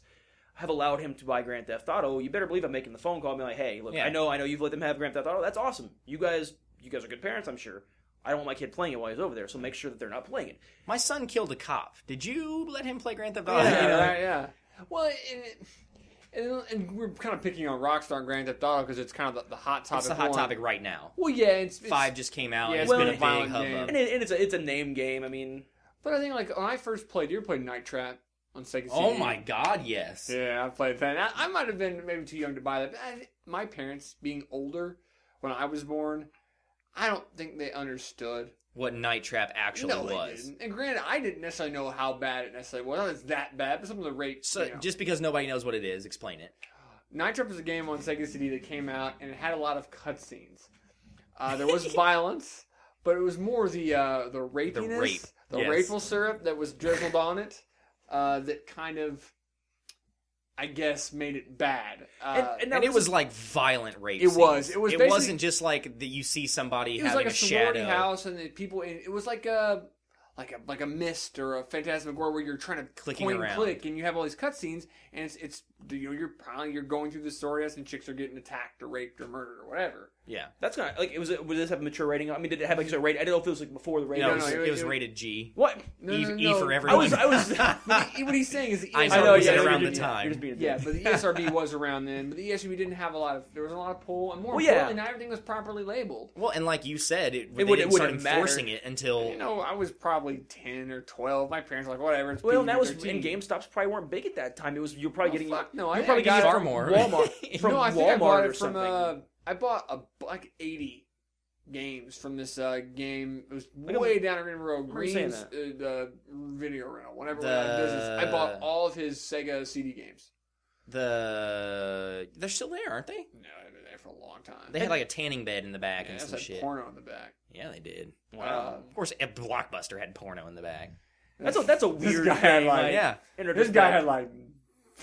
have allowed him to buy Grand Theft Auto, you better believe I'm making the phone call and be like, hey, look, I know you've let them have Grand Theft Auto. That's awesome. You guys are good parents, I'm sure. I don't want my kid playing it while he's over there, so make sure that they're not playing it. My son killed a cop. Did you let him play Grand Theft Auto? Yeah. Well, and we're kind of picking on Rockstar and Grand Theft Auto because it's kind of the hot topic. It's the hot topic right now. Well, yeah, it's 5 just came out. Yeah, It's been a been a big violent hubbub. game. And it's a name game. I mean, but I think when I first played, you ever played Night Trap on Sega CD? Oh my God, yes. Yeah, I played that. I might have been maybe too young to buy that. But my parents, being older when I was born, I don't think they understood what Night Trap actually was. They didn't. And granted, I didn't necessarily know how bad it necessarily was. Not that it's that bad, but some of the rape. So just because nobody knows what it is, explain it. Night Trap was a game on Sega CD that came out, and it had a lot of cutscenes. There was violence, but it was more the rapiness, the rapeful syrup that was drizzled on it, that kind of, I guess, made it bad. And it was like violent rape. It was. It was. It wasn't just like that. You see somebody having a shadow. It was like a sorority house, and the people. It was like a Myst or a Phantasmagoria where you're trying to clicking point around, and click, and you have all these cutscenes, and it's you're going through the sorority house, and chicks are getting attacked or raped or murdered or whatever. Yeah, that's kind of would this have a mature rating? I mean, did it have a rating? I don't know if it was before the rating. No, it was rated G. What? E for everyone. I was. What he's saying is the ESRB. I know, around the time. Yeah, but the ESRB was around then. But the ESRB didn't have there was a lot of pull, and more importantly, not everything was properly labeled. Well, and like you said, they wouldn't start enforcing it until I was probably 10 or 12. My parents were like, whatever. It's well, that was and GameStops probably weren't big at that time. It was you're probably getting I got far more Walmart from I think Walmart I bought it or from something. I bought like 80 games from this game. It was way down in River Road. Green's the video rental. Whenever we had business, I bought all of his Sega CD games. They're still there, aren't they? No, they've been there for a long time. They had like a tanning bed in the back and some shit. Porno in the back. Yeah, they did. Wow. Of course, a Blockbuster had porno in the back. That's a weird guy thing. Had this guy had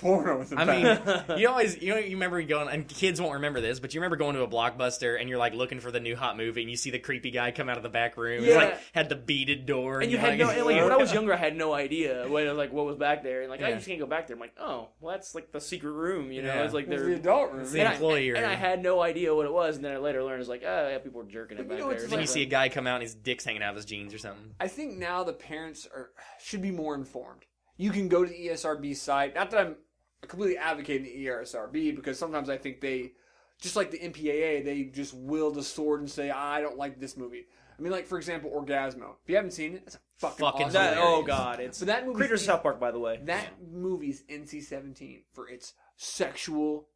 porno in the back. Mean, you remember going, and kids won't remember this, but you remember going to a Blockbuster and you're like looking for the new hot movie and you see the creepy guy come out of the back room. Yeah. He's had the beaded door. And you had when I was younger, I had no idea what was back there. And I just can't go back there. I'm like, oh, well, that's like the secret room, you know? Yeah. It's like the adult room. It's the employee room. And I had no idea what it was. And then I later learned, it's like, oh, yeah, people were jerking it back there. Then you see a guy come out and his dick's hanging out of his jeans or something. I think now the parents should be more informed. You can go to the ESRB site. Not that I'm completely advocating the ESRB, because sometimes I think they, just like the MPAA, they just wield a sword and say, I don't like this movie. I mean, like, for example, Orgasmo. If you haven't seen it, it's a fucking awesome movie. Oh, God. It's that movie. Creatures of South Park, by the way. That movie's NC-17 for its sexual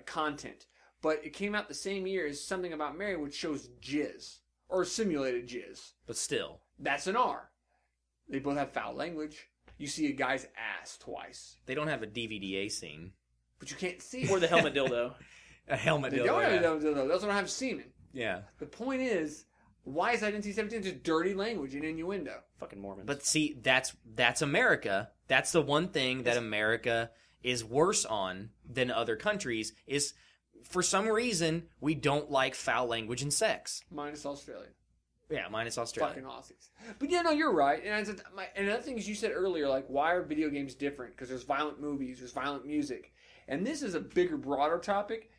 content. But it came out the same year as Something About Mary, which shows jizz. Or simulated jizz. But still. That's an R. They both have foul language. You see a guy's ass twice. They don't have a DVDA scene. But you can't see it. Or the helmet dildo. A helmet dildo. They don't have a dildo. They also don't have semen. Yeah. The point is, Why is that NC-17? Just dirty language and innuendo. Fucking Mormons. But see, that's America. That's the one thing that America is worse on than other countries is, for some reason, we don't like foul language and sex. Minus Australia. Yeah, minus Australia. Fucking Aussies. But yeah, no, you're right. And another thing is you said earlier, like, why are video games different? Because there's violent movies, there's violent music. And this is a bigger, broader topic.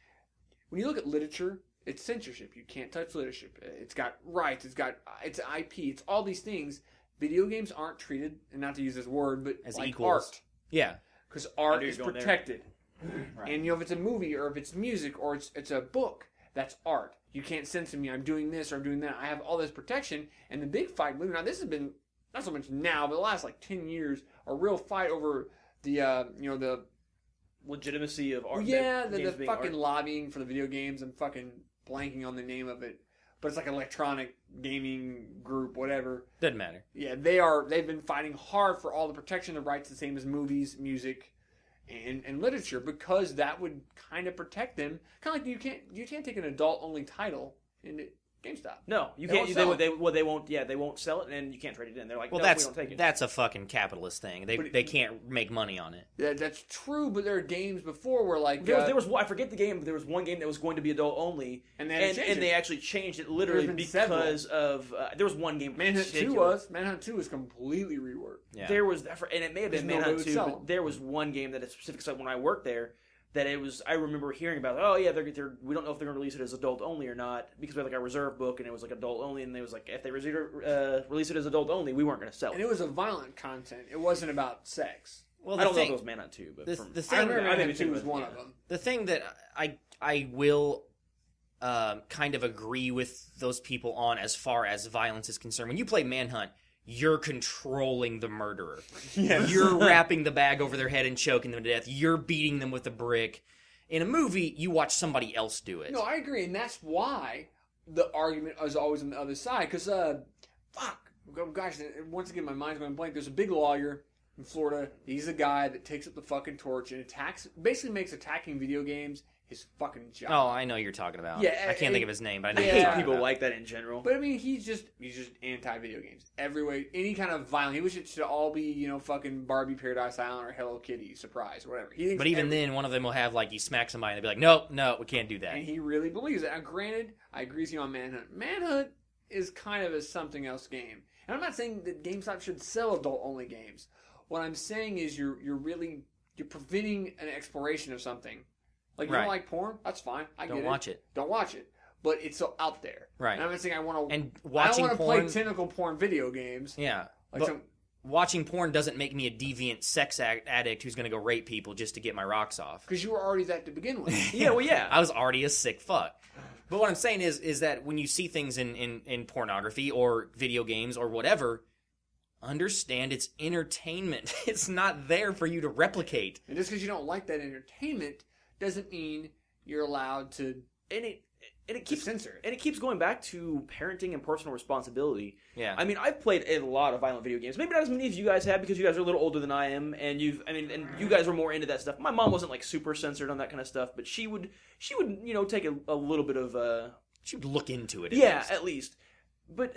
When you look at literature, it's censorship. You can't touch literature. It's got rights. It's IP. It's all these things. Video games aren't treated, and not to use this word, but as like equals. art. Yeah. Because art is protected. Right. And, if it's a movie or if it's music or it's a book, that's art. You can't censor me. I'm doing this or I'm doing that. I have all this protection. And the big fight, now this has been, not so much now, but the last 10 years, a real fight over the legitimacy of art. Yeah, the fucking lobbying for the video games. I'm fucking blanking on the name of it. But it's like an electronic gaming group, whatever. Doesn't matter. Yeah, they've been fighting hard for all the protection of rights, the same as movies, music, and literature, because that would kind of protect them. Kind of like you can't take an adult only title into GameStop. No, you can't. They won't. Yeah, they won't sell it, and you can't trade it in. They're like, well, no, we don't take it. That's a fucking capitalist thing. They can't make money on it. Yeah, that's true. But there are games before where there was I forget the game, but there was one game that was going to be adult only, and they actually changed it literally because of there was one game. Manhunt 2 was completely reworked. Yeah. There was, and it may have been Manhunt 2, but there was one game that is specific. So when I worked there, that it was, I remember hearing about, oh yeah, we don't know if they're going to release it as adult only or not, because we had like a reserve book and it was like adult only, and they was like, if they release it as adult only, we weren't going to sell it. And it was a violent content. It wasn't about sex. Well, I don't know if it was Manhunt 2, but the thing, I remember Manhunt 2 was one of them. The thing that I will kind of agree with those people on as far as violence is concerned, when you play Manhunt, you're controlling the murderer. Yes. You're wrapping the bag over their head and choking them to death. You're beating them with a brick. In a movie, you watch somebody else do it. No, I agree, and that's why the argument is always on the other side. Because, gosh, once again, my mind's going blank. There's a big lawyer in Florida. He's the guy that takes up the fucking torch and basically makes attacking video games his fucking job. Oh, I know you're talking about. Yeah, I can't think of his name, but I know I you're hate talking people about. like that in general. But I mean, he's just anti-video games. Every way, any kind of violence. He wishes it should all be, fucking Barbie Paradise Island or Hello Kitty Surprise or whatever. But even then, one of them will have, you smack somebody and they'll be like, no, we can't do that. And he really believes it. Now, granted, I agree with you on Manhunt. Manhunt is kind of a something else game. And I'm not saying that GameStop should sell adult-only games. What I'm saying is you're preventing an exploration of something. Like, you don't like porn? That's fine. I get it. Don't watch it. Don't watch it. But it's so out there. Right. And I'm not saying I want to... And I watching don't want to porn... play tentacle porn video games. Yeah. Watching porn doesn't make me a deviant sex addict who's going to go rape people just to get my rocks off. Because you were already that to begin with. Yeah, well, yeah. I was already a sick fuck. But what I'm saying is that when you see things in pornography or video games or whatever, understand it's entertainment. It's not there for you to replicate. And just because you don't like that entertainment doesn't mean you're allowed to it keeps censor it. And it keeps going back to parenting and personal responsibility. Yeah. I mean, I've played a lot of violent video games. Maybe not as many as you guys have, because you guys are a little older than I am, and you guys were more into that stuff. My mom wasn't super censored on that kind of stuff, but she would take a little bit of she would look into it. At least. But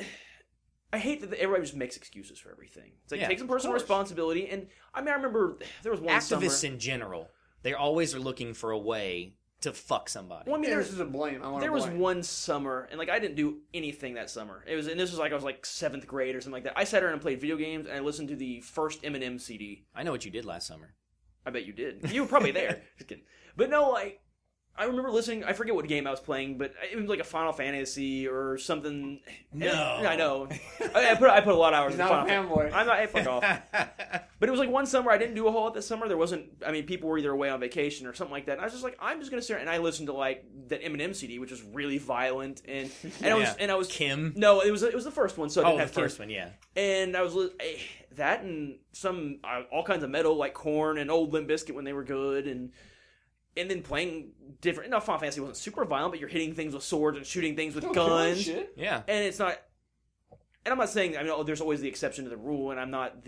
I hate that everybody just makes excuses for everything. It's like, take some personal responsibility. And I mean, I remember there was one activists summer, in general, they always are looking for a way to fuck somebody. Well, I mean, this is a blame. There was one summer, and I didn't do anything that summer. This was I was 7th grade or something like that. I sat around and played video games, and I listened to the first Eminem CD. I know what you did last summer. I bet you did. You were probably there. Just kidding. But no, I remember listening. I forget what game I was playing, but it was like a Final Fantasy or something. No, I know. I put a lot of hours. He's in not Final a fanboy. I'm not. Hey, fuck off. But it was one summer I didn't do a whole lot this summer. There wasn't. I mean, people were either away on vacation or something like that. And I was just I'm just gonna sit there, and I listened to that Eminem CD, which was really violent, and I was Kim. No, it was the first one. So I didn't have the first one, yeah. And I was that and some all kinds of metal like Korn and old Limp Bizkit when they were good, and then playing different... No, Final Fantasy wasn't super violent, but you're hitting things with swords and shooting things with guns. Shit. Yeah. And it's not... And I'm not saying, I mean, there's always the exception to the rule, and I'm not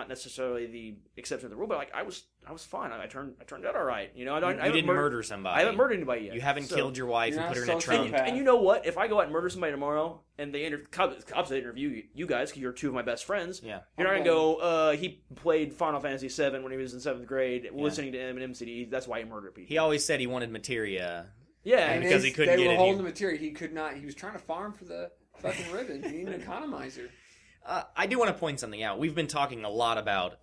necessarily the exception to the rule, but like I was fine. I turned out all right. You know, You didn't murder somebody. I haven't murdered anybody yet. You haven't killed your wife and put her in a trunk. And you know what? If I go out and murder somebody tomorrow, and they cops interview you guys because you're two of my best friends, you're not gonna go. He played Final Fantasy VII when he was in 7th grade, listening to Eminem CDs. That's why he murdered people. He always said he wanted materia. Yeah, and because he couldn't get it. They were holding the material. He could not. He was trying to farm for the fucking ribbon. He needed an economizer. I do want to point something out. We've been talking a lot about,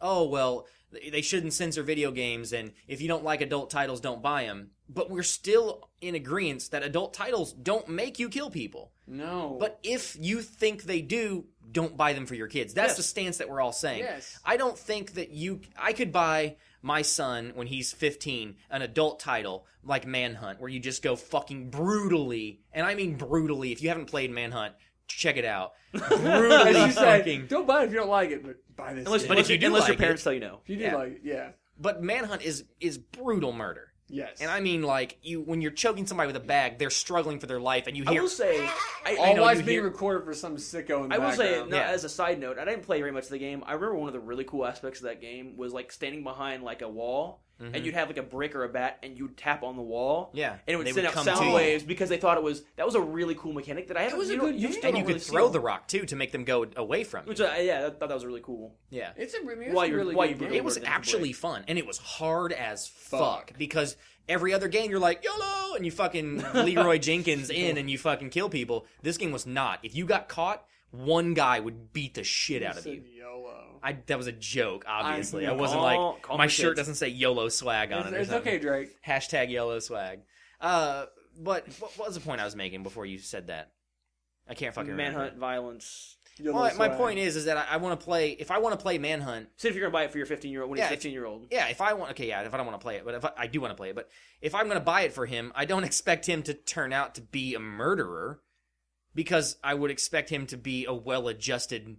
they shouldn't censor video games, and if you don't like adult titles, don't buy them. But we're still in agreement that adult titles don't make you kill people. No. But if you think they do, don't buy them for your kids. That's the stance that we're all saying. Yes. I don't think that I could buy my son, when he's 15, an adult title like Manhunt, where you just go fucking brutally, and I mean brutally. If you haven't played Manhunt, check it out. Brutally fucking. Don't buy it if you don't like it, but buy this. Unless your parents tell you no. If you do like it, yeah. But Manhunt is brutal murder. Yes. And I mean, like, when you're choking somebody with a bag, they're struggling for their life, and you hear... I will say... I know it's being recorded for some sicko in the background. I will say, as a side note, I didn't play very much of the game. I remember one of the really cool aspects of that game was, like, standing behind, like, a wall, and you'd have, like, a brick or a bat, and you'd tap on the wall. Yeah. And it would send out sound waves because they thought that was a really cool mechanic that I haven't... And you could throw the rock, too, to make them go away from you. Which, I thought that was really cool. Yeah. It's a really good game. It was actually fun, and it was hard as fuck. Because... every other game, you're like, YOLO! And you fucking Leroy Jenkins in and you fucking kill people. This game was not. If you got caught, one guy would beat the shit out of you. YOLO. That was a joke, obviously. I wasn't like, my shirt doesn't say YOLO swag on it or something. It's okay, Drake. Hashtag YOLO swag. But what was the point I was making before you said that? I can't fucking remember. Manhunt, violence... Well, my point is that I want to play. If I want to play Manhunt, say if you're gonna buy it for your 15-year-old when he's 15-year-old. Yeah, if I want. Okay, yeah, if I don't want to play it, but if I do want to play it, but if I'm gonna buy it for him, I don't expect him to turn out to be a murderer, because I would expect him to be a well-adjusted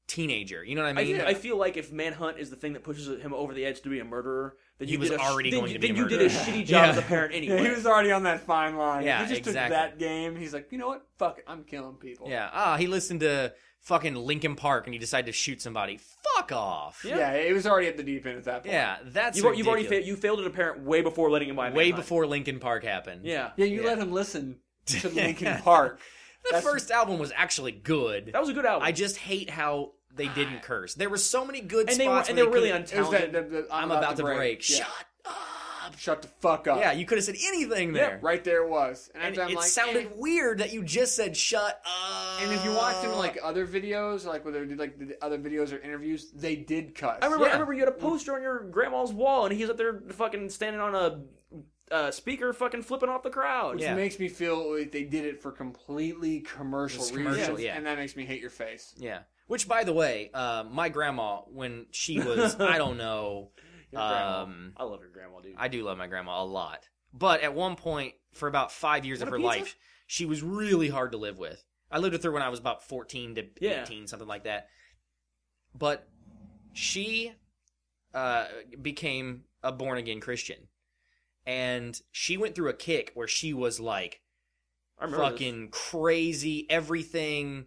teenager. You know what I mean? I feel like if Manhunt is the thing that pushes him over the edge to be a murderer, then he was already going to be a murderer. Then you did a shitty job as a parent anyway. Yeah, he was already on that fine line. Yeah, he just took that game. He's like, you know what? Fuck it. I'm killing people. Yeah. He listened to fucking Linkin Park and he decided to shoot somebody. Fuck off. Yeah, it was already at the deep end at that point. Yeah, that's you've already failed as a parent way before letting him buy Manhunt. Way before Linkin Park happened. Yeah. Yeah, you let him listen to Linkin Park. The first album was actually good. That was a good album. I just hate how they didn't curse. There were so many good and spots. They were really untalented. I'm about to break. Yeah. Shut up. Shut the fuck up. Yeah, you could have said anything there. Yeah, right there it was. And it sounded weird that you just said shut up. And if you watched him like other videos, like whether they did like the other videos or interviews, they did cuss. I remember you had a poster on your grandma's wall and he's up there fucking standing on a speaker fucking flipping off the crowd. Which makes me feel like they did it for completely commercial reasons. Yeah. And that makes me hate your face. Yeah. Which, by the way, my grandma, when she was, I don't know... I love your grandma, dude. I do love my grandma a lot. But at one point, for about 5 years of her life, she was really hard to live with. I lived with her when I was about 14 to 18, something like that. But she became a born-again Christian. And she went through a kick where she was like fucking crazy. Everything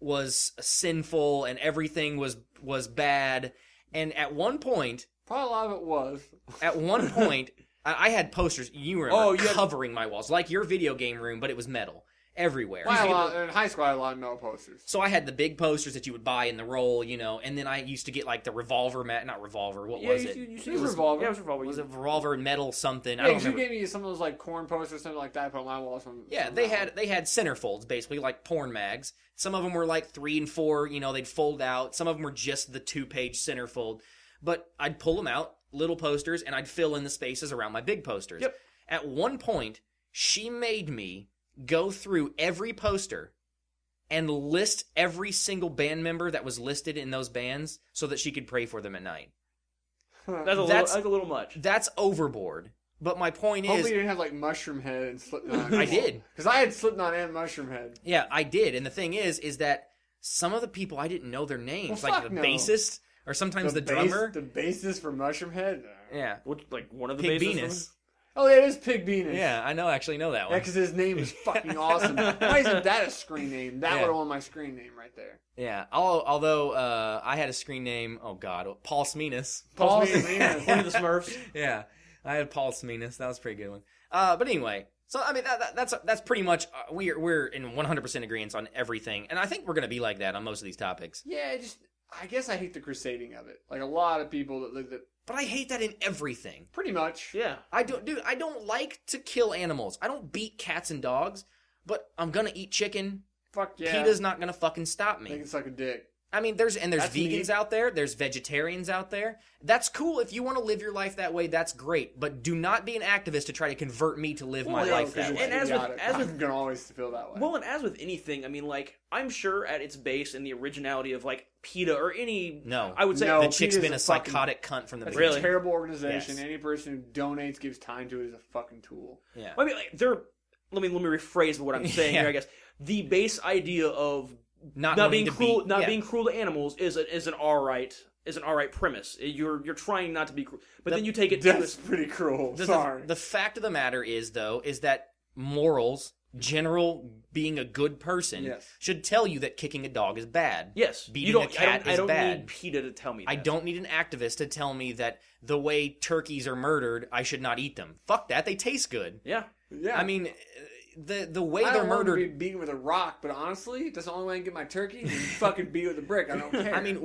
was sinful and everything was bad. And at one point... probably a lot of it was. At one point, I had posters, you remember, covering my walls. Like your video game room, but it was metal. Everywhere. In high school, I had a lot of metal posters. So I had the big posters that you would buy in the roll, and then I used to get like the revolver not revolver, what was it? It was revolver. Yeah, it was revolver. Was it revolver metal something? Yeah, I don't remember. You gave me some of those like corn posters, something like that, I put on my walls. They had centerfolds, basically, like porn mags. Some of them were like 3 and 4, they'd fold out. Some of them were just the 2-page centerfold. But I'd pull them out, little posters, and I'd fill in the spaces around my big posters. Yep. At one point, she made me go through every poster and list every single band member that was listed in those bands so that she could pray for them at night. That's a little much. That's overboard. But my point is... hopefully you didn't have like Mushroom Head and Slipknot. I did. Because I had Slipknot and Mushroom Head. Yeah, I did. And the thing is that some of the people, I didn't know their names. Well, like the bassist or sometimes the drummer. The bassist for Mushroom Head? Yeah. Like one of the Pig bassists? Venus. Oh, it is Pig Venus. Yeah, I actually know that one. Yeah, because his name is fucking awesome. Why isn't that a screen name? That would have won my screen name right there. Yeah, although I had a screen name, Paul Smenis. Paul Smenis. One of the Smurfs. Yeah, I had Paul Smenis. That was a pretty good one. But anyway, so I mean that's pretty much we're in 100% agreement on everything, and I think we're gonna be like that on most of these topics. Yeah, I guess I hate the crusading of it. Like a lot of people that But I hate that in everything. pretty much. Yeah. I don't like to kill animals. I don't beat cats and dogs, but I'm gonna eat chicken. Fuck yeah. PETA's not gonna fucking stop They me. can suck a dick. I mean, there's That's vegans neat. out there, there's vegetarians out there. That's cool if you want to live your life that way. That's great, but do not be an activist to try to convert me to live my Yeah, life 'cause that it's way. And as with- I'm gonna always feel that way. Well, and as with anything, I mean, like, I'm sure at its base in the originality of, like, PETA or any... No. I would say... No. The chick's PETA's been a a fucking- psychotic cunt from the That's beginning. Really? a terrible organization. Yes. Any person who donates, gives time to it is a fucking tool. Yeah. I mean, like, let me rephrase what I'm saying Yeah. here, I guess. The base idea of Not not wanting being to cruel, be- yeah. being cruel to animals is an all right premise. You're trying not to be cruel, but then you take it to That's pretty cruel. The Sorry. fact of the matter is, though, is that morals, general being a good person, Yes. should tell you that kicking a dog is bad. yes. Beating a cat I is don't bad. need PETA to tell me that. I don't need an activist to tell me that the way turkeys are murdered, I should not eat them. Fuck that. They taste good. Yeah. yeah. I mean, the way I they're don't want to be murdered. beaten with a rock, but honestly, that's the only way I can get my turkey. You fucking beat it with a brick. I don't care. I mean,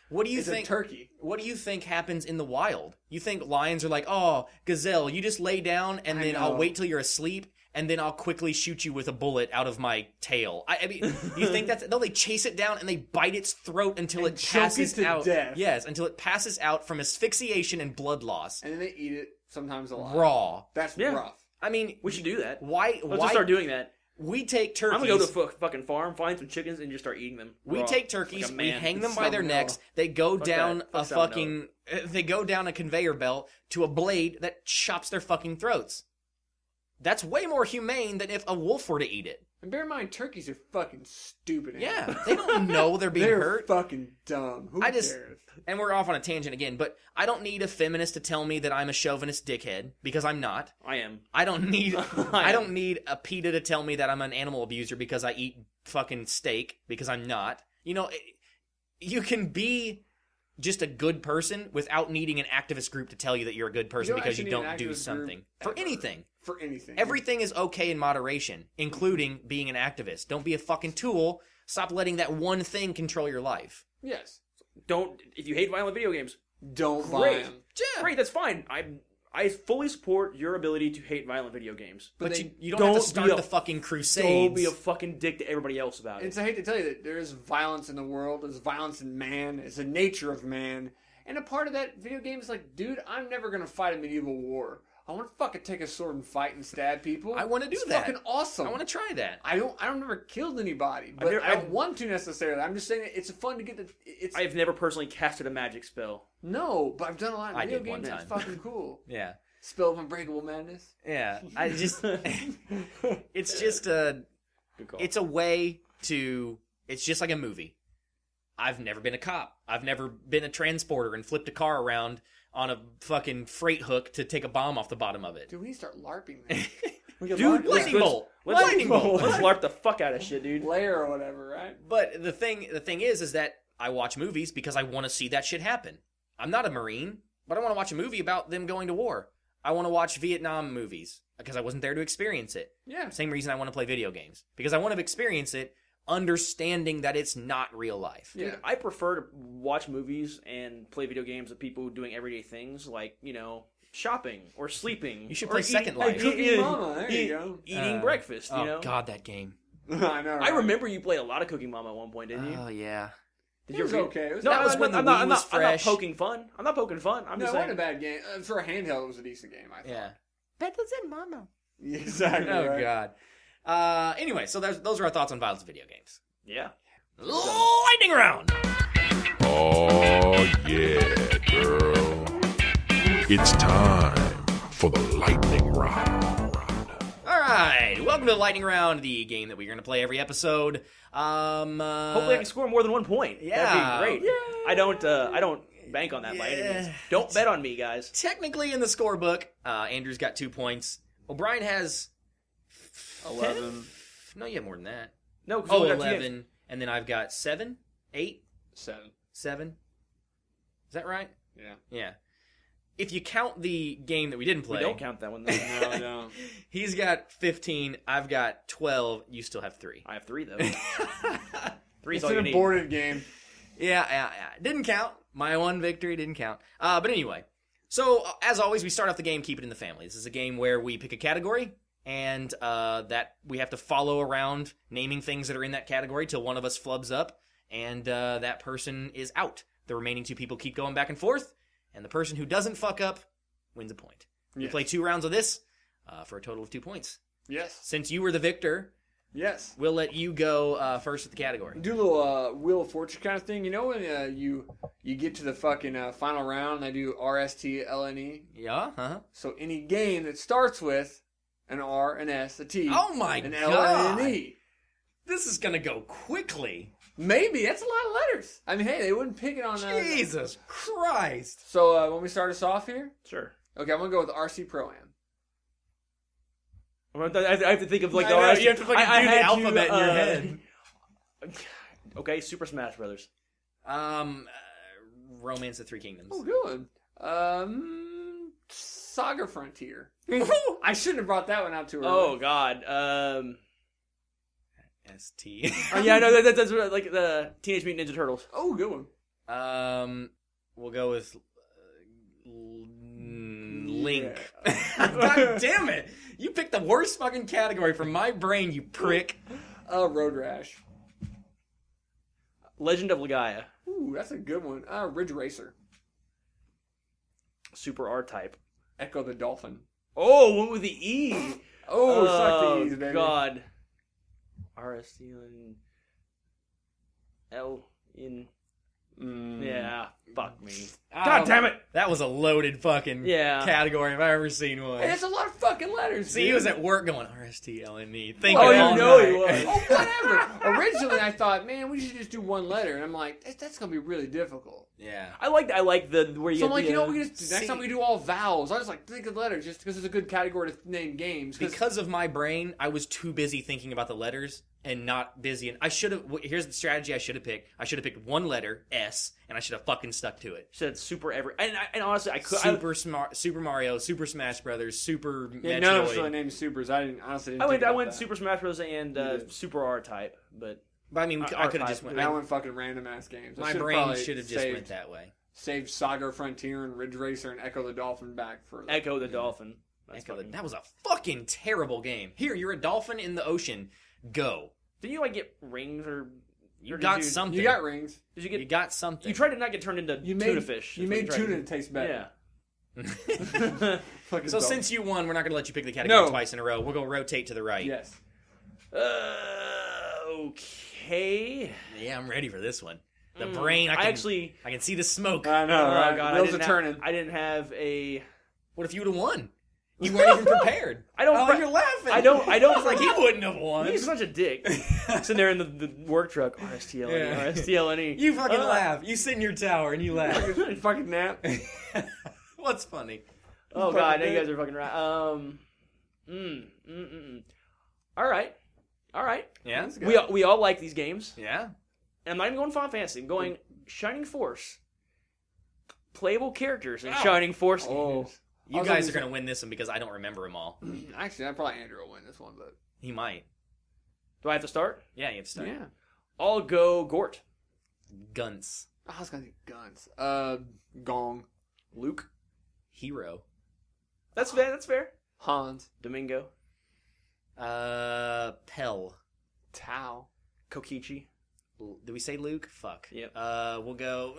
what do you it's think? a turkey. What do you think happens in the wild? You think lions are like, oh, gazelle, you just lay down and I then I'll know. wait till you're asleep and then I'll quickly shoot you with a bullet out of my tail. I mean, you think that's... No, they chase it down and they bite its throat until And it choke passes it to out. death. Yes, until it passes out from asphyxiation and blood loss. And then they eat it sometimes alive. Raw. That's Yeah. rough. I mean, We should do that. why... Let's just start doing that. We take turkeys... I'm gonna go to a fucking farm, find some chickens, and just start eating them. We raw, take turkeys, like a we man. hang them by their Salmonella. necks. They go Fuck down that. a Fuck fucking. They go down a conveyor belt to a blade that chops their fucking throats. That's way more humane than if a wolf were to eat it. And bear in mind, turkeys are fucking stupid. Yeah, animals. they don't know they're being They're hurt. fucking dumb. Who I just- cares? And we're off on a tangent again, but I don't need a feminist to tell me that I'm a chauvinist dickhead because I'm not. I am. I don't need I I don't need a PETA to tell me that I'm an animal abuser because I eat fucking steak because I'm not. You know, you can be just a good person without needing an activist group to tell you that you're a good person don't because you actually need don't an do activist something. group For ever. anything. For anything. Everything is okay in moderation, including being an activist. Don't be a fucking tool. Stop letting that one thing control your life. Yes. Don't. If you hate violent video games, Don't buy Great. them. Yeah. great. That's fine. I fully support your ability to hate violent video games. But they you don't have to don't start be a- the fucking Don't crusades. be a fucking dick to everybody else about it. It's, I hate to tell you that there is violence in the world. There's violence in man. It's the nature of man. And a part of that video game is like, dude, I'm never going to fight a medieval war. I want to fucking take a sword and fight and stab people. I want to do it's that. fucking awesome. I want to try that. I don't never killed anybody, but never- I don't want to necessarily. I'm just saying that it's fun to get the. It's I've never personally casted a magic spell. no, but I've done a lot of I video did one games. It's time. fucking cool. Yeah. Spell of Unbreakable Madness. Yeah. I just it's just a Good call. it's a way to it's just like a movie. I've never been a cop. I've never been a transporter and flipped a car around on a fucking freight hook to take a bomb off the bottom of it. Dude, we need to start LARPing that. Dude, lightning bolt. Lightning bolt. Let's LARP the fuck out of shit, dude. Layer or whatever, right? But the thing is that I watch movies because I want to see that shit happen. I'm not a Marine, but I want to watch a movie about them going to war. I want to watch Vietnam movies because I wasn't there to experience it. Yeah. Same reason I want to play video games. Because I want to experience it understanding that it's not real life. Yeah. Dude, I prefer to watch movies and play video games with people doing everyday things like, you know, shopping or sleeping. You should or play Second Life. Cooking Mama, there you go. Eating breakfast, you Oh, know? God, that game. I know. I Right? remember you played a lot of Cooking Mama at one point, didn't you? Oh, yeah. Did It you was ever- okay. It was No, That was when the I'm not, Wii I'm was not, I'm not fresh. poking fun. I'm not poking fun. I'm No, just it wasn't saying. a bad game. For a handheld, it was a decent game, I thought. Yeah. Mama. Exactly. Oh, right. God. Anyway, so those are our thoughts on violence in video games. Yeah. Lightning round! Oh, yeah, girl. It's time for the lightning round. All right, welcome to the lightning round, the game that we're going to play every episode. Hopefully I can score more than 1 point. yeah. That'd be great. I don't bank on that by any means. Don't bet on me, guys. Technically, in the scorebook, Andrew's got 2 points. O'Brien has 11. No, you have more than that. No, Oh, 11. And then I've got 7, 8, 7. Is that right? Yeah. Yeah. If you count the game that we didn't play. We don't count that one, though. No, no. He's got 15. I've got 12. You still have 3. I have 3, though. 3 is It's all you an need. aborted game. Yeah. Didn't count. My one victory didn't count. But anyway. So, as always, we start off the game, keep it in the family. This is a game where we pick a category, and that we have to follow around naming things that are in that category till one of us flubs up, and that person is out. The remaining 2 people keep going back and forth, and the person who doesn't fuck up wins a point. We play 2 rounds of this for a total of 2 points. Yes. Since you were the victor, Yes. we'll let you go first with the category. Do a little Wheel of Fortune kind of thing. You know when you get to the fucking final round and they do RSTLNE? Yeah? Uh-huh. So any game that starts with an R, an S, a T, Oh my an God. L, and an E. This is going to go quickly. Maybe. That's a lot of letters. I mean, hey, they wouldn't pick it on... Jesus Christ. So when we start us off here? Sure. Okay, I'm going to go with RC Pro-Am. I have to think of, like, I the know, rest. you have to fucking do the alphabet in your head. Okay, Super Smash Brothers. Romance of 3 Kingdoms. Oh, good one. Saga Frontier. I shouldn't have brought that one out too early. Oh, God. ST. Oh, yeah, no, that's like the Teenage Mutant Ninja Turtles. Oh, good one. We'll go with Link. Yeah. God damn it! You picked the worst fucking category from my brain, you prick. Road Rash. Legend of Legaia. Ooh, that's a good one. Ridge Racer. Super R-Type. Echo the Dolphin. Oh, what with the E? Oh, suck the E's, baby. God. RST and L in. Yeah, fuck me. God damn it! That was a loaded fucking Yeah. category if I ever seen one. Hey, that's a lot of fucking letters. See, he dude. was at work going RSTLNE. Thinking Oh, all you know night. he was. Oh, whatever. Originally, I thought, man, we should just do one letter, and I'm like, that's gonna be really difficult. Yeah. I like the where you. So I'm get like, the, you know, we can just next see- time we do all vowels. I was like, think of letters, just because it's a good category to name games. Because of my brain, I was too busy thinking about the letters and not busy. And I should have. Here's the strategy I should have picked. I should have picked one letter S, and I should have fucking stuck to it. said super every and honestly I could Super Mario, Super Smash Brothers, Super yeah, Metroid. none of us really named supers. I didn't honestly. Didn't think I about went that. Super Smash Bros. And did. Super R-Type, but But I mean, I could have just went. And I went fucking random ass games. I My should've brain probably should have just went that way. Saved Saga Frontier and Ridge Racer and Echo the Dolphin back for Echo the Dolphin. That's Echo, fucking- that was a fucking terrible game. Here, you're a dolphin in the ocean. Go. Didn't you like get rings or You or did got something. You got rings. Did you get? You got something. You tried to not get turned into You made tuna fish. You is what made tried to tuna do. taste better. Yeah. Fucking So dumb. since you won, we're not going to let you pick the category No. twice in a row. We'll go rotate to the right. Yes. Okay. Yeah, I'm ready for this one. The brain. I can see the smoke. I know, Oh right? god, Wheels are turning. I didn't have a. What if you would have won? You weren't even prepared. I don't. Oh, you're laughing. I don't. It's like he wouldn't have won. He's such a dick. Sitting there in the work truck. RSTLNE. Yeah. RSTLNE. You fucking laugh. You sit in your tower and you laugh. Fucking nap. What's funny? Oh Fucking god, now you dick. guys are fucking right. All right. All right. Yeah. We all like these games. Yeah. And I'm not even going Final Fantasy. I'm going Shining Force. Playable characters in Oh. Shining Force Oh. games. You I was guys gonna are going to win this one because I don't remember them all. Actually, I probably Andrew will win this one, but He might. Do I have to start? Yeah, you have to start. yeah. I'll go Gort. Gunts. I was gonna do guns. Gong. Luke. Hero. That's fair. That's fair. Hans. Domingo. Pell. Tao. Kokichi. Did we say Luke? Fuck. Yep. We'll go.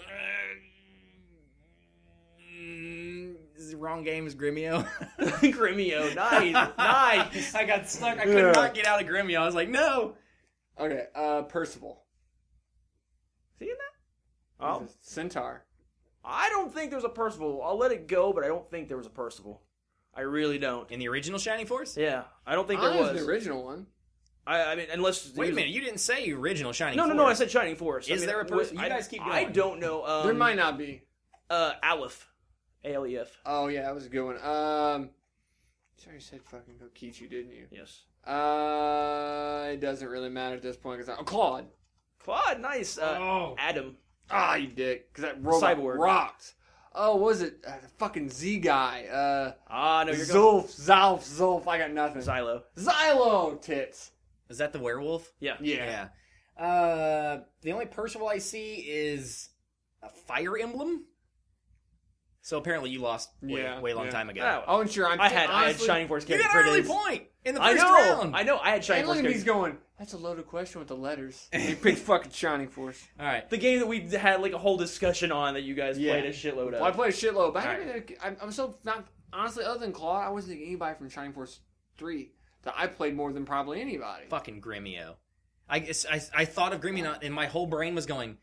The wrong game is Gremio. Gremio. Nice. Nice. I got stuck. I could not get out of Gremio. I was like, no. Okay. Percival. See that? Oh. Centaur. I don't think there's a Percival. I'll let it go, but I don't think there was a Percival. I really don't. In the original Shining Force? Yeah, I don't think there was was. the original one. I mean, unless Wait a minute. You didn't say original Shining No, Force. no, no. I said Shining Force. Is there a Percival? You I guys keep going. I don't know. There might not be. Aleph. ALEF. Oh yeah, that was a good one. You already said fucking Kokichi, didn't you? Yes. It doesn't really matter at this point because Claude. Claude, nice. Adam. Ah, you dick. Because that robot Cyborg. rocked. Oh, what was it? The fucking Z guy. No, you're going. Zolf. I got nothing. Xylo tits. Is that the werewolf? Yeah. Yeah. The only Percival I see is a Fire Emblem. So apparently you lost way long time ago. Oh, and sure, I had Shining Force You character got an early critters. point in the I first know. round. I know. I had Shining And Force look at me, characters. he's going, that's a loaded question with the letters. He picked fucking Shining Force. All right. The game that we had like a whole discussion on that you guys played a shitload of. Well, I played a shitload, but Right. I'm so not honestly. Other than Claude, I wasn't thinking anybody from Shining Force 3 that I played more than probably anybody. Fucking Gremio. I thought of Gremio and my whole brain was going,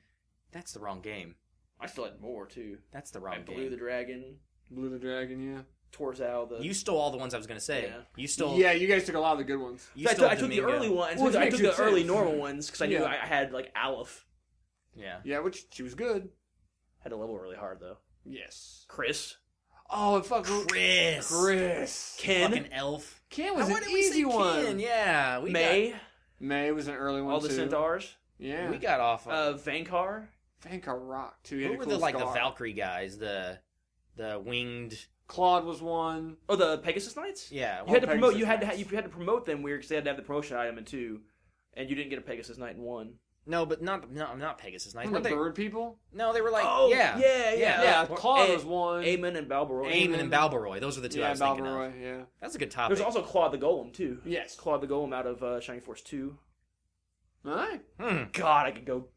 that's the wrong game. I still had more too. That's the I wrong Blue game. the Dragon, Blue the Dragon, yeah. Torzao. You stole all the ones I was going to say. Yeah. You stole. Yeah, you guys took a lot of the good ones. You I stole took the Domingo. early ones. Well, it I makes took the good early sense. normal ones because I knew Yeah. I had like Aleph. Yeah. Yeah, which she was good. Had to level really hard though. Yes. Chris, Oh, and fuck Chris. Ken, Fucking elf. Ken was Why an did we say easy one. Ken? Yeah. May, May was an early one all the too. Centaurs, Yeah. We got off of. Vankar. Vankar rocked too. He had Who a were cool the scar. Valkyrie guys? The winged. Claude was one. Oh, the Pegasus Knights. Yeah. You had to Pegasus promote. You had Knights. to promote them weird because they had to have the promotion item in 2, and you didn't get a Pegasus Knight in 1. No, but not Pegasus Knights. From Weren't the they? bird people. No, they were like. Oh, yeah. Yeah, Claude A- was one. Eamon and Balbaroy. Eamon and Balbaroy. Those are the two I Yeah, was thinking of. Balbaroy, yeah. That's a good topic. There's also Claude the Golem too. Yes. Claude the Golem out of Shining Force 2. Alright. God, I could go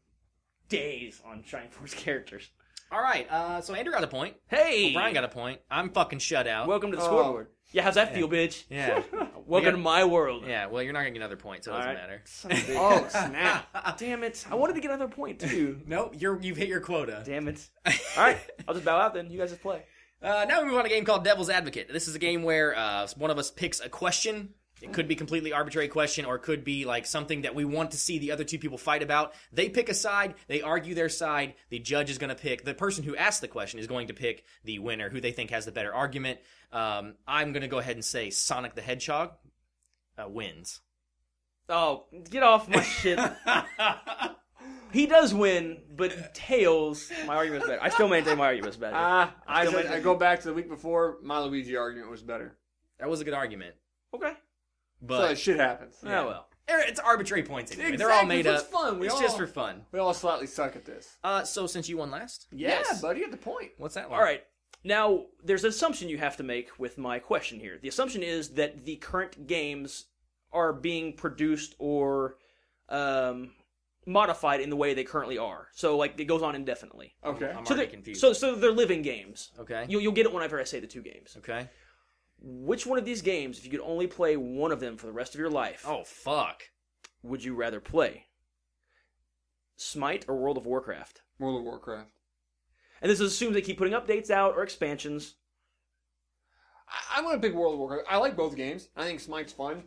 days on Shining Force characters. All right. So Andrew got a point. Hey, Brian got a point. I'm fucking shut out. welcome to the Oh. scoreboard. Yeah, how's that feel, bitch? Yeah. Welcome got- to my world. Yeah. Well, you're not gonna get another point, so it doesn't All right. matter. Oh, snap. Damn it! I wanted to get another point too. Nope. You've hit your quota. Damn it! All right, I'll just bow out then. You guys just play. Now we move on to a game called Devil's Advocate. This is a game where one of us picks a question. It could be completely arbitrary question, or it could be like something that we want to see the other two people fight about. They pick a side, they argue their side. The judge is going to pick, the person who asked the question is going to pick the winner, who they think has the better argument. I'm going to go ahead and say Sonic the Hedgehog wins. Oh, get off my shit. He does win, but Tails, my argument's better. I still maintain my argument's better. I go back to the week before. My Luigi argument was better. That was a good argument, Okay. So but shit happens. Yeah, well. it's arbitrary points anyway. They're Exactly, all made it's up. fun. It's just for fun. We all slightly suck at this. So since you won last, Yeah, buddy, you have the point. what's that one? All right. Now, there's an assumption you have to make with my question here. The assumption is that the current games are being produced or modified in the way they currently are. So, like, it goes on indefinitely. Okay. I'm So already they're, confused. so they're living games. Okay. You'll get it whenever I say the 2 games. Okay. Which one of these games, if you could only play one of them for the rest of your life, Oh fuck. would you rather play? Smite or World of Warcraft? World of Warcraft. And this assumes they keep putting updates out or expansions. I'm going to pick World of Warcraft. I like both games. I think Smite's fun.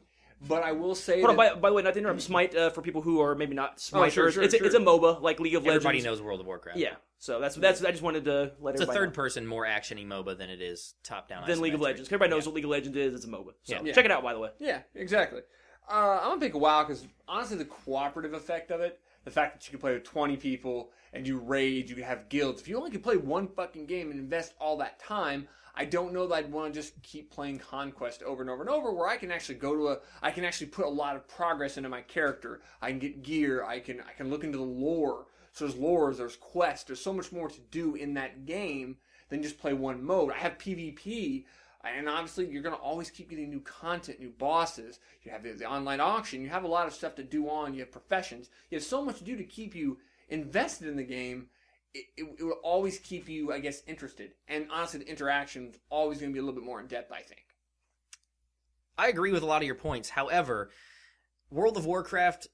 But I will say Hold on, that... by the way, not to interrupt, Smite, for people who are maybe not Smiters, sure, it's a MOBA, like League of Legends. Everybody knows World of Warcraft. Yeah, so that's. I just wanted to let It's a everybody know. third-person, more actiony MOBA than it is top-down. Than League of isometric. Legends. Everybody knows what League of Legends is. It's a MOBA. So Yeah. check it out, by the way. Yeah, exactly. I'm going to pick WoW because, honestly, the cooperative effect of it, the fact that you can play with 20 people and you raid, you can have guilds. If you only can play one fucking game and invest all that time, I don't know that I'd want to just keep playing Conquest over and over and over, where I can actually I can actually put a lot of progress into my character. I can get gear. I can look into the lore. So there's lores, there's quests. There's so much more to do in that game than just play one mode. I have PvP, and obviously you're going to always keep getting new content, new bosses. You have the online auction. You have a lot of stuff to do on. You have professions. You have so much to do to keep you invested in the game. It will always keep you, I guess, interested. And honestly, the interaction is always going to be a little bit more in depth, I think. I agree with a lot of your points. However, World of Warcraft,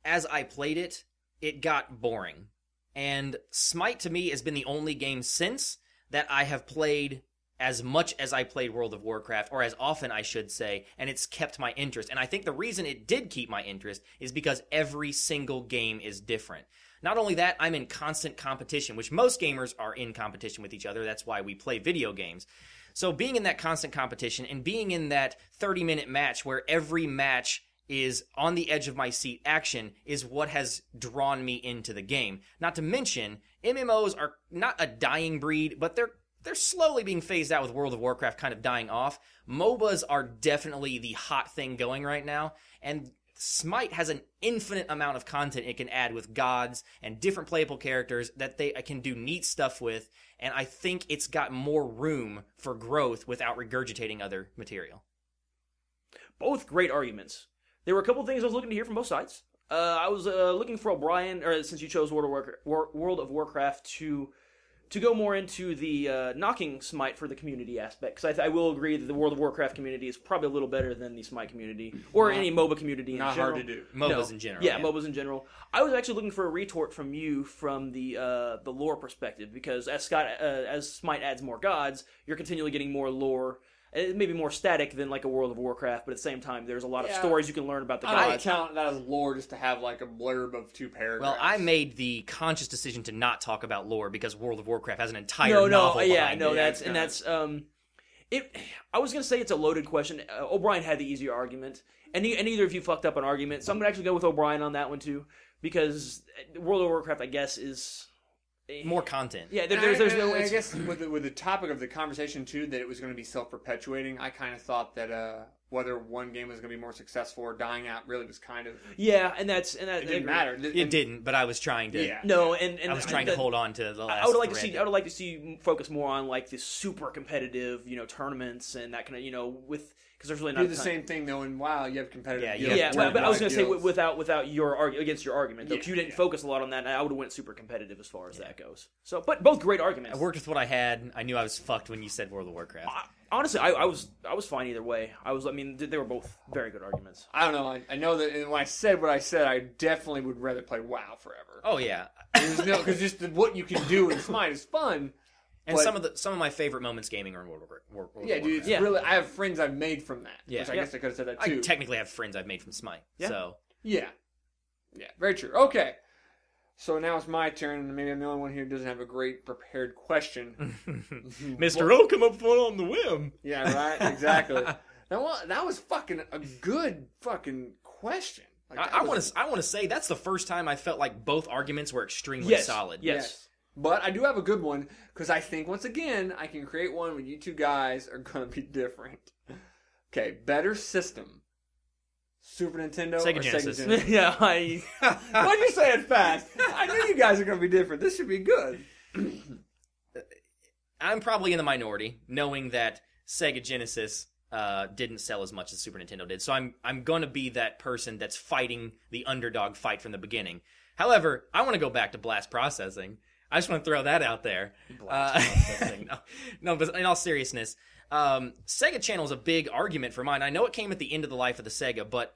as I played it, it got boring. And Smite, to me, has been the only game since that I have played as much as I played World of Warcraft, or as often, I should say, and it's kept my interest. And I think the reason it did keep my interest is because every single game is different. Not only that, I'm in constant competition, which most gamers are in competition with each other. That's why we play video games. So being in that constant competition and being in that 30-minute match where every match is on the edge of my seat action is what has drawn me into the game. Not to mention, MMOs are not a dying breed, but they're slowly being phased out with World of Warcraft kind of dying off. MOBAs are definitely the hot thing going right now, and Smite has an infinite amount of content it can add with gods and different playable characters that they can do neat stuff with, and I think it's got more room for growth without regurgitating other material. Both great arguments. There were a couple of things I was looking to hear from both sides. I was looking for O'Brien, or since you chose World of Warcraft, to go more into the knocking Smite for the community aspect, because I will agree that the World of Warcraft community is probably a little better than the Smite community, or any MOBA community in general. Not hard to do. MOBAs in general. Yeah, MOBAs in general. I was actually looking for a retort from you from the lore perspective, because as Smite adds more gods, you're continually getting more lore. It may be more static than like a World of Warcraft, but at the same time, there's a lot of stories you can learn about the gods. I count that as lore just to have like a blurb of 2 paragraphs. Well, I made the conscious decision to not talk about lore because World of Warcraft has an entire novel behind it. I was gonna say it's a loaded question. O'Brien had the easier argument, and neither of you fucked up an argument, so I'm gonna actually go with O'Brien on that one too, because World of Warcraft, I guess, is more content. Yeah, there's no. I guess with the topic of the conversation too, that it was going to be self-perpetuating. I kind of thought that whether one game was going to be more successful or dying out really was kind of and it didn't matter. It didn't, but I was trying to. Yeah. No, and I was trying to hold on to the last. I would like to see you focus more on like the super competitive, tournaments and that kind of, with. Because there's really not do the same thing though in WoW. You have competitive. But I was going to say without your against your argument, though, if you didn't focus a lot on that, I would have went super competitive as far as that goes. So, but both great arguments. I worked with what I had. I knew I was fucked when you said World of Warcraft. Honestly, I was fine either way. They were both very good arguments. I don't know. I know that when I said what I said, I definitely would rather play WoW forever. Oh yeah, because just what you can do in Smite is fun. And some of my favorite moments gaming are in World of Warcraft. Yeah, dude, it's really. I have friends I've made from that. Yeah. Which I guess I could have said that too. I technically have friends I've made from Smite. Yeah. So yeah, very true. Okay, so now it's my turn, and maybe I'm the only one here who doesn't have a great prepared question. Mr. O come up with one on the whim. Yeah, right. Exactly. That was fucking a good fucking question. Like, I want to say that's the first time I felt like both arguments were extremely solid. Yes. But I do have a good one, because I think, once again, I can create one where you two guys are going to be different. Okay, better system. Super Nintendo Sega or Genesis. Sega Genesis? Yeah, Why'd you say it fast? I knew you guys are going to be different. This should be good. I'm probably in the minority, knowing that Sega Genesis didn't sell as much as Super Nintendo did. So I'm going to be that person that's fighting the underdog fight from the beginning. However, I want to go back to blast processing. I just want to throw that out there. No, but in all seriousness, Sega Channel is a big argument for mine. I know it came at the end of the life of the Sega, but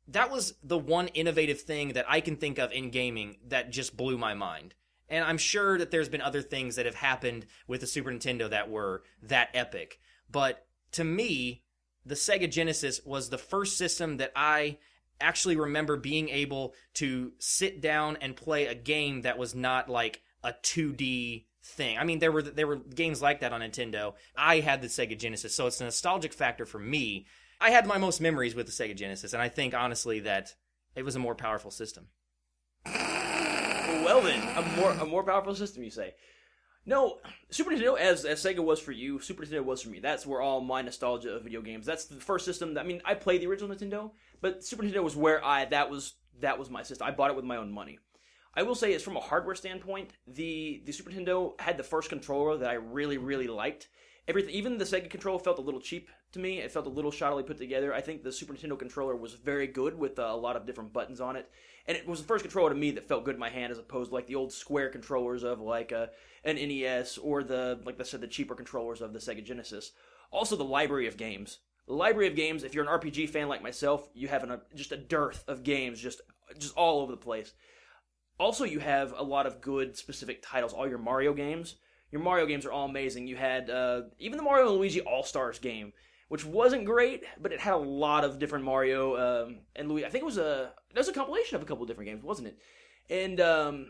that was the one innovative thing that I can think of in gaming that just blew my mind. And I'm sure that there's been other things that have happened with the Super Nintendo that were that epic. But to me, the Sega Genesis was the first system that I actually remember being able to sit down and play a game that was not like a 2D thing. I mean, there were games like that on Nintendo. I had the Sega Genesis, so it's a nostalgic factor for me. I had my most memories with the Sega Genesis, and I think, honestly, that it was a more powerful system. Well then, a more powerful system, you say? No, Super Nintendo, as Sega was for you, Super Nintendo was for me. That's where all my nostalgia of video games. That's the first system. I played the original Nintendo, but Super Nintendo was where that was my system. I bought it with my own money. I will say, is from a hardware standpoint, the Super Nintendo had the first controller that I really, really liked. Everything, even the Sega controller felt a little cheap to me. It felt a little shoddily put together. I think the Super Nintendo controller was very good with a lot of different buttons on it. And it was the first controller to me that felt good in my hand, as opposed to like the old square controllers of like an NES or like I said, the cheaper controllers of the Sega Genesis. Also, the library of games. The library of games, if you're an RPG fan like myself, you have just a dearth of games just all over the place. Also, you have a lot of good specific titles. All your Mario games. Your Mario games are all amazing. You had even the Mario and Luigi All-Stars game, which wasn't great, but it had a lot of different Mario and Luigi. I think it was a compilation of a couple of different games, wasn't it? And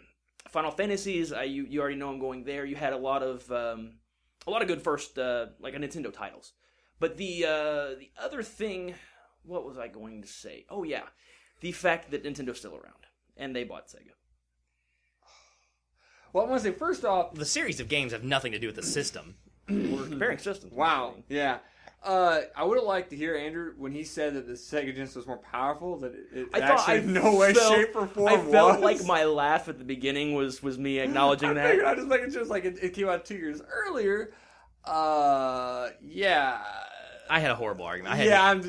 Final Fantasies, you already know I'm going there. You had a lot of good first like a Nintendo titles. But the other thing, what was I going to say? Oh yeah, the fact that Nintendo's still around and they bought Sega. Well, I want to say first off, The series of games have nothing to do with the system. We're comparing systems. wow, yeah. I would have liked to hear Andrew when he said that the Sega Genesis was more powerful. That it actually in no way, shape, or form. I felt like my laugh at the beginning was me acknowledging that. I just making sure like it came out 2 years earlier. Yeah. I had a horrible argument. I had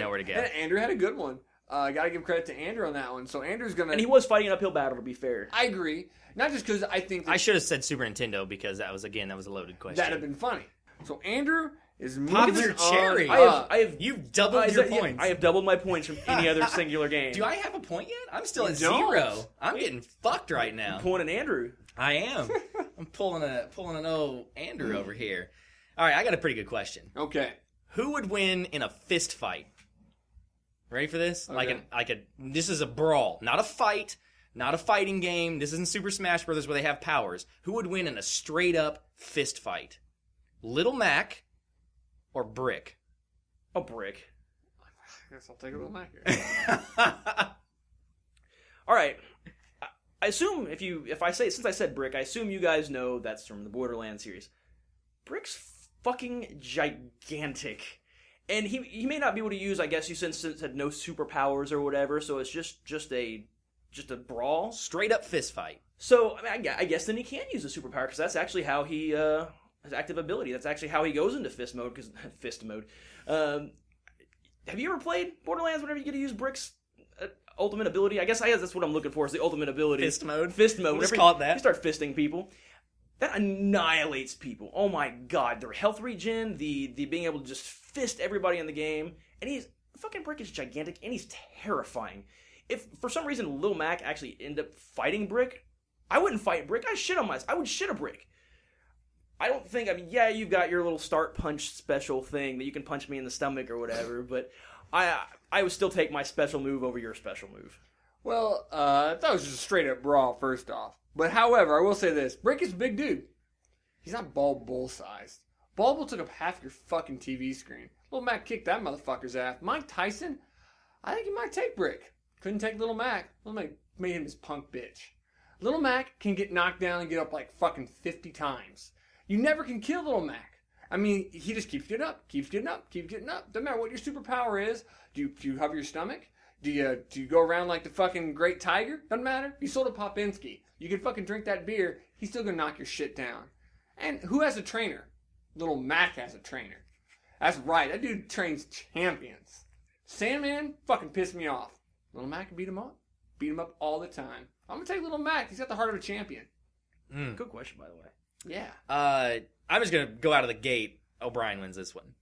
nowhere to go. And Andrew had a good one. Got to give credit to Andrew on that one. So Andrew's gonna. And he was fighting an uphill battle, to be fair. I agree. Not just because I think I should have said Super Nintendo because that was a loaded question. that'd have been funny. So Andrew is Pop moving your cherry. on. You've doubled your points. I have doubled my points from any other singular game. Do I have a point yet? I'm still at don't. 0. I'm getting fucked right now. Pointing Andrew. I am. I'm pulling an old Andrew over here. All right, I got a pretty good question. Okay. Who would win in a fist fight? Ready for this? Okay. This is a brawl, not a fight, not a fighting game. This isn't Super Smash Brothers where they have powers. Who would win in a straight up fist fight? Little Mac or Brick? Oh, Brick. I guess I'll take a little Mac here. All right. I assume since I said Brick, I assume you guys know that's from the Borderlands series. Brick's fucking gigantic. And he may not be able to use, I guess you since had no superpowers or whatever, so it's just a brawl. Straight up fist fight. So I guess then he can use a superpower because that's actually how he his active ability. That's actually how he goes into fist mode. Because fist mode. Have you ever played Borderlands? Whenever you get to use Brick's ultimate ability, I guess that's what I'm looking for is the ultimate ability. Fist mode. Fist mode. We'll just call it that. You start fisting people. That annihilates people. Oh my god, their health regen, the being able to just fist everybody in the game, and fucking Brick is gigantic and he's terrifying. If for some reason Lil Mac actually ended up fighting Brick, I wouldn't fight Brick. I would shit a Brick. I don't think. Yeah, you've got your little start punch special thing that you can punch me in the stomach or whatever, but I would still take my special move over your special move. Well, that was just a straight up brawl. First off. But however, I will say this. Brick is a big dude. He's not Bald Bull sized. Bald Bull took up half your fucking TV screen. Little Mac kicked that motherfucker's ass. Mike Tyson, I think he might take Brick. Couldn't take Little Mac. Little Mac made him his punk bitch. Little Mac can get knocked down and get up like fucking 50 times. You never can kill Little Mac. I mean, he just keeps getting up, keeps getting up, keeps getting up. Doesn't matter what your superpower is. Do you hover your stomach? Do you go around like the fucking Great Tiger? Doesn't matter. You sold a Popinski. You can fucking drink that beer. He's still gonna knock your shit down. And who has a trainer? Little Mac has a trainer. That's right. That dude trains champions. Sandman fucking pissed me off. Little Mac can beat him up. Beat him up all the time. I'm gonna take Little Mac. He's got the heart of a champion. Good question, by the way. Yeah. I'm just gonna go out of the gate. O'Brien wins this one.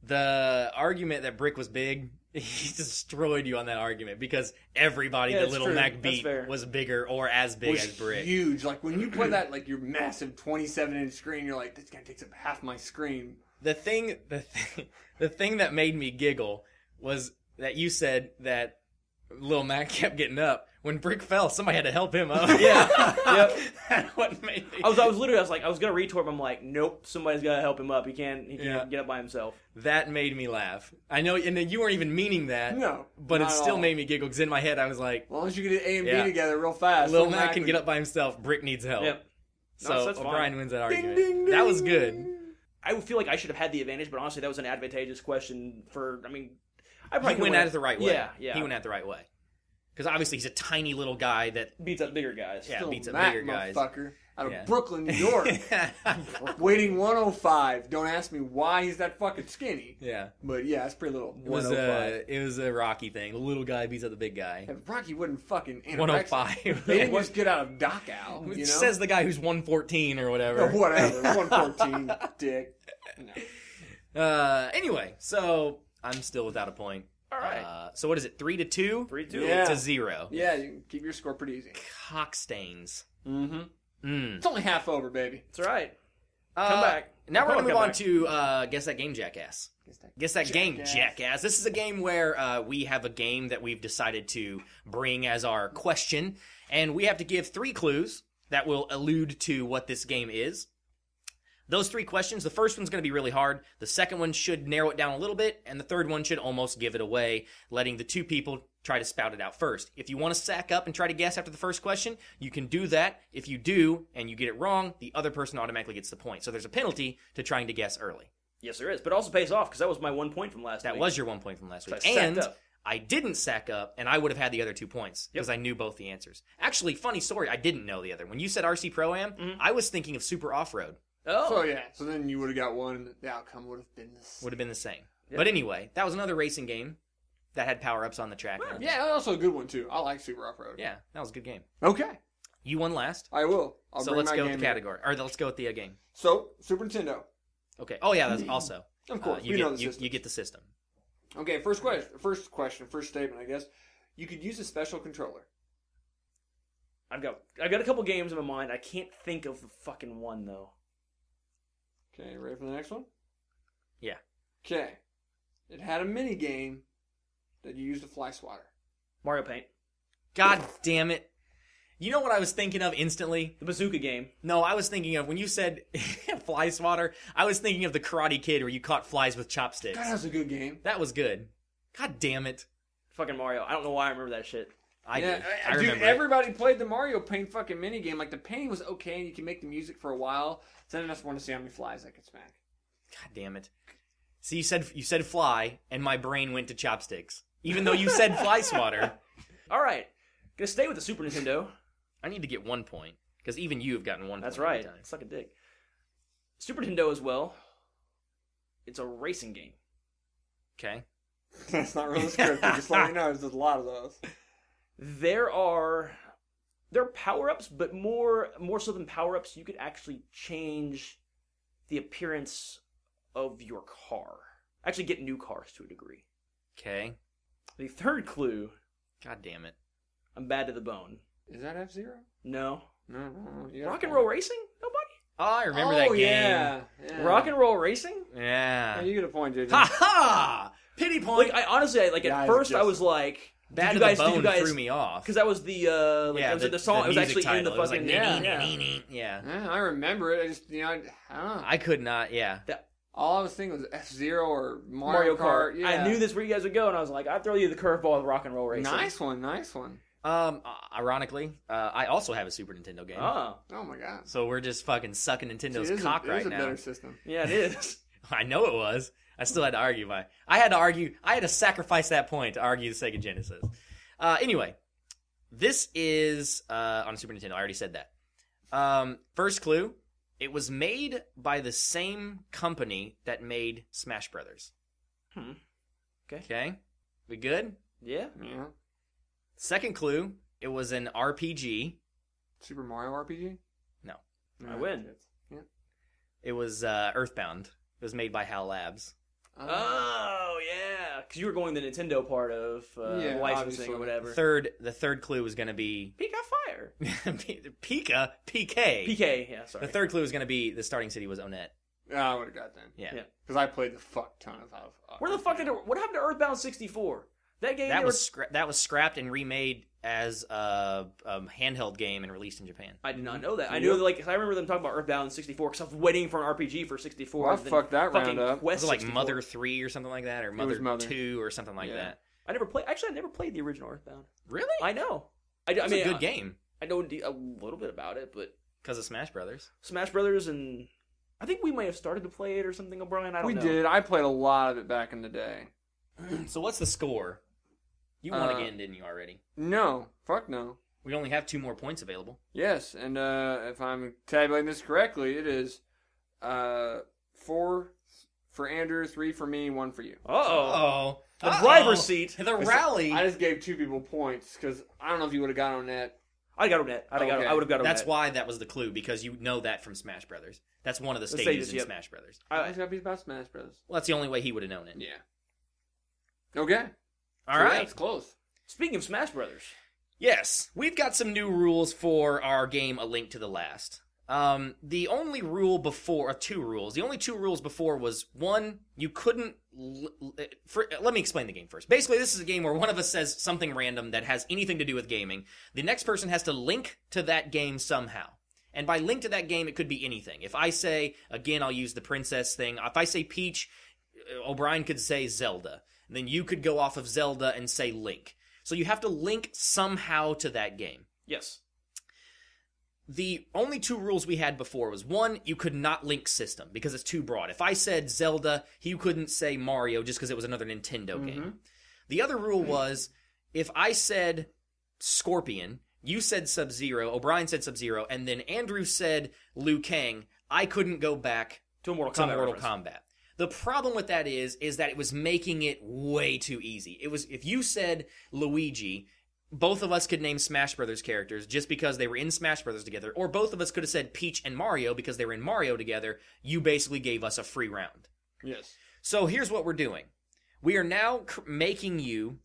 The argument that Brick was big, he destroyed you on that argument because everybody that Little Mac beat was bigger or as big as Brick. Huge. Like when you play that, like your massive 27-inch screen, you're like, this guy takes up half my screen. The thing that made me giggle was that you said that Lil Mac kept getting up. When Brick fell, somebody had to help him up. Yeah. Yep. That's what made me. I was gonna retort, but I'm like, nope, somebody's gotta help him up. He can't get up by himself. That made me laugh. I know, and then you weren't even meaning that. No. But it still made me giggle because in my head I was like, as long as you get A and B together real fast. Lil Mac can get up by himself. Brick needs help. Yep. So that's O'Brien wins that argument. Ding, ding, that was ding. good. I feel like I should have had the advantage, but honestly, that was an advantageous question for. I mean, I He probably went at it the right way. Yeah. He went at it the right way. Because obviously he's a tiny little guy that beats up bigger guys. Yeah, Little beats up Mac, bigger guys. Motherfucker, out of Brooklyn, New York. Waiting 105. Don't ask me why he's that fucking skinny. Yeah. But yeah, it's pretty little. It was 105. it was a Rocky thing. The little guy beats up the big guy. If Rocky wouldn't fucking anorexic. 105. They didn't just get out of Dachau, you know? Says the guy who's 114 or whatever. Or whatever. 114, dick. No. Anyway, so I'm still without a point. All right. So what is it? 3-2? 3-2. Yeah. To 0. Yeah, you can keep your score pretty easy. Cock stains. Mm-hmm. It's only half over, baby. That's all right. Come back. Now we're going to move Come on back. to Guess That Game, Jackass. Guess that game, Jackass. This is a game where we have a game that we've decided to bring as our question, and we have to give 3 clues, that will allude to what this game is. Those 3 questions, the first one's going to be really hard. The second one should narrow it down a little bit. And the third one should almost give it away, letting the 2 people try to spout it out first. If you want to sack up and try to guess after the first question, you can do that. If you do, and you get it wrong, the other person automatically gets the point. So there's a penalty to trying to guess early. Yes, there is. But it also pays off, because that was my 1 point from last week. That was your 1 point from last week. So I sacked and up. I didn't sack up, and I would have had the other 2 points because I knew both the answers. Actually, funny story, I didn't know the other. When you said RC Pro-Am, I was thinking of Super Off-Road. Oh. So yeah, so then you would have got one, and the outcome would have been this. Would have been the same. Yeah. But anyway, that was another racing game that had power-ups on the track. Wow. Yeah, also a good one too. I like Super Off Road. Yeah, that was a good game. Okay, You won last, I will. I'll so bring let's my go with game the in. category. Or let's go with the game. So Super Nintendo. Okay. Oh, yeah, that's also. Of course, you we get, know the you, system. you get the system. Okay, first statement, I guess. You could use a special controller. I've got a couple games in my mind. I can't think of the fucking one, though. Okay, ready for the next one? Yeah. Okay. It had a mini game that you used a fly swatter. Mario Paint. God damn it. You know what I was thinking of instantly? The bazooka game. No, I was thinking of, when you said fly swatter, I was thinking of the Karate Kid where you caught flies with chopsticks. God, that was a good game. That was good. God damn it. Fucking Mario. I don't know why I remember that shit. I Yeah, did. I dude, remember it. everybody played the Mario Paint fucking mini game. Like the painting was okay, and you can make the music for a while. So then I just want to see how many flies I could smack. God damn it. See, you said fly, and my brain went to chopsticks. Even though you said fly swatter. All right. Gonna stay with the Super Nintendo. I need to get 1 point, because even you have gotten 1 That's point. right. every time. Suck a dick. Super Nintendo as well. It's a racing game. Okay. That's not really scripted. Just let you know, there's a lot of those. There are power-ups, but more so than power-ups, you could actually change the appearance of your car. Actually get new cars to a degree. Okay. The third clue, God damn it. I'm bad to the bone. Is that F-Zero? No. No. You got Rock a and point. roll racing? Nobody? Oh, I remember that game. Yeah. Rock and roll racing? Yeah. Yeah, you get a point, JJ. Ha ha! Pity point. Like, I honestly, at Guys, first I just- was like, Bad did to you the guys, bone threw me off. because that was the, Yeah, the song, it was music actually in the title. It was fucking, like, yeah. yeah. Yeah, I remember it. I just, I don't know. I could not, yeah. All I was thinking was F-Zero or Mario Kart. Yeah. I knew this where you guys would go, and I was like, I'd throw you the curveball with rock and roll racing. Nice one. Ironically, I also have a Super Nintendo game. Oh. Oh my god. So we're just fucking sucking Nintendo's See, it is cock it right is a now. better system. Yeah, it is. I know it was. I still had to argue I had to sacrifice that point to argue the Sega Genesis. Anyway, this is on Super Nintendo. I already said that. First clue, it was made by the same company that made Smash Brothers. Okay. We good? Yeah. Yeah. Second clue, it was an RPG. Super Mario RPG? No. I win. Yeah. It was Earthbound. It was made by HAL Labs. Oh, yeah. Because you were going the Nintendo part of Yeah, licensing obviously. or whatever. The third clue was going to be Pika Fire. PK. PK, yeah, sorry. The third clue was going to be the starting city was Onett. Yeah, I would have got that. Yeah. Yeah. Because I played the fuck ton of Where the fuck what happened to Earthbound 64? That game That was scrapped and remade as a handheld game and released in Japan. I did not know that. I knew, like, I remember them talking about Earthbound 64 because I was waiting for an RPG for 64. Well, I then fucked that fucking round up. Quest Was it like 64. Mother 3 or something like that, or was Mother. 2 or something like Yeah. that? I never played the original Earthbound. Really? I know. It's I mean, a good game I know a little bit about it, but because of Smash Brothers. Smash Brothers, and I think we might have started to play it or something, O'Brien. I don't We know. did. I played a lot of it back in the day. So what's the score? You won again, didn't you already? No. Fuck no. We only have 2 more points available. Yes, and if I'm tabulating this correctly, it is 4 for Andrew, 3 for me, 1 for you. Uh-oh. The driver's seat. The rally. I just gave 2 people points because I don't know if you would have got on that. I got O'Net. I would have got O'Net. That's why that was the clue, because you know that from Smash Brothers. That's one of the stages stages, in yep. Smash Brothers. It's got to be about Smash Brothers. Well, that's the only way he would have known it. Yeah. Okay. All So right. That's close. Speaking of Smash Brothers. Yes, we've got some new rules for our game A Link to the Last. The only rule before, or 2 rules, the only 2 rules before was, 1, you couldn't, let me explain the game first. Basically, this is a game where one of us says something random that has anything to do with gaming. The next person has to link to that game somehow. And by link to that game, it could be anything. If I say, again, I'll use the princess thing. If I say Peach, O'Brien could say Zelda. And then you could go off of Zelda and say Link. So you have to link somehow to that game. Yes. The only 2 rules we had before was, 1, you could not link system because it's too broad. If I said Zelda, you couldn't say Mario just because it was another Nintendo game. The other rule was, if I said Scorpion, you said Sub-Zero, O'Brien said Sub-Zero, and then Andrew said Liu Kang, I couldn't go back to a Mortal Kombat. The problem with that is that it was making it way too easy. It was, if you said Luigi, both of us could name Smash Brothers characters just because they were in Smash Brothers together, or both of us could have said Peach and Mario because they were in Mario together. You basically gave us a free round. Yes. So here's what we're doing. We are now making you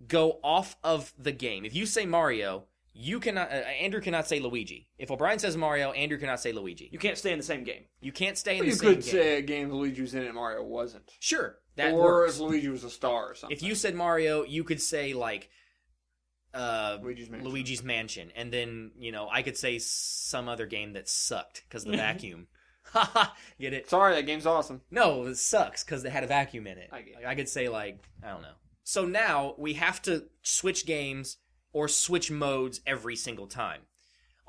go off of the game. If you say Mario, you cannot. Andrew cannot say Luigi. If O'Brien says Mario, Andrew cannot say Luigi. You can't stay in the same game. You can't stay in the same game. You could say a game Luigi was in and Mario wasn't. Sure, that or works. if Luigi was a star or something. If you said Mario, you could say like Luigi's Mansion, and then I could say some other game that sucked because of the vacuum. Haha, get it? Sorry, that game's awesome. No, it sucks because they had a vacuum in it. I get it. I could say I don't know. So now we have to switch games or switch modes every single time.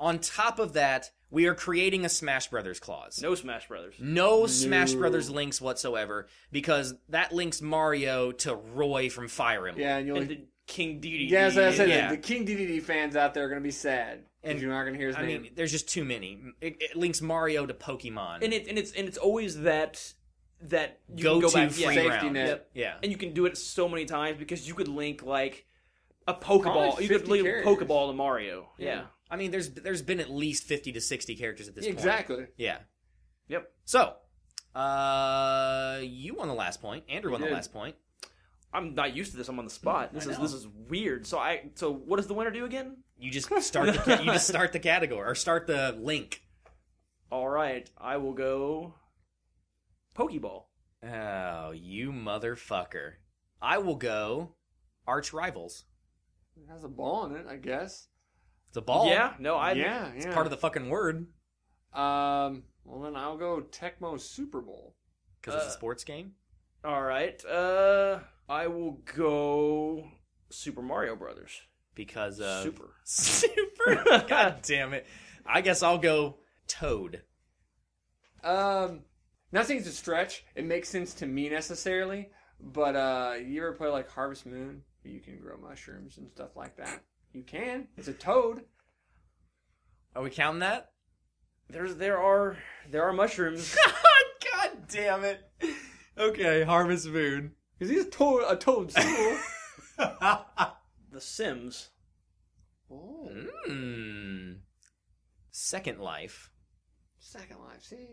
On top of that, we are creating a Smash Brothers clause. No Smash Brothers. No Smash Brothers links whatsoever because that links Mario to Roy from Fire Emblem. Yeah, and you'll... And the King Dedede. Yeah, as I said, Yeah. the King Dedede fans out there are going to be sad. And And you're not going to hear his I name. mean, there's just too many. It links Mario to Pokemon. And it's always that you Go can go to back free safety round. net. Yep. Yeah. And you can do it so many times because you could link like a Pokeball. Probably You could 50 link a characters. Pokeball to Mario. Yeah. I mean, there's been at least 50 to 60 characters at this point. Exactly. Yeah. Yep. So, you won the last point. Andrew won the did. last point. I'm not used to this. I'm on the spot. This I know. is weird. So what does the winner do again? You just start you just start the category or start the link. All right, I will go Pokeball. Oh, you motherfucker! I will go arch rivals. It has a ball in it, I guess. It's a ball. Yeah, no, I Yeah. It's part of the fucking word Well, then I'll go Tecmo Super Bowl. because it's a sports game. All right, I will go Super Mario Brothers. Because of Super. God damn it! I guess I'll go Toad. Not saying it's a stretch. It makes sense to me necessarily, but you ever play like Harvest Moon? You can grow mushrooms and stuff like that. You can. It's a toad. Are we counting that? There are mushrooms. God damn it! Okay, Harvest Moon. Because he's a toad stool. The Sims. Oh, Second Life. Second Life. See,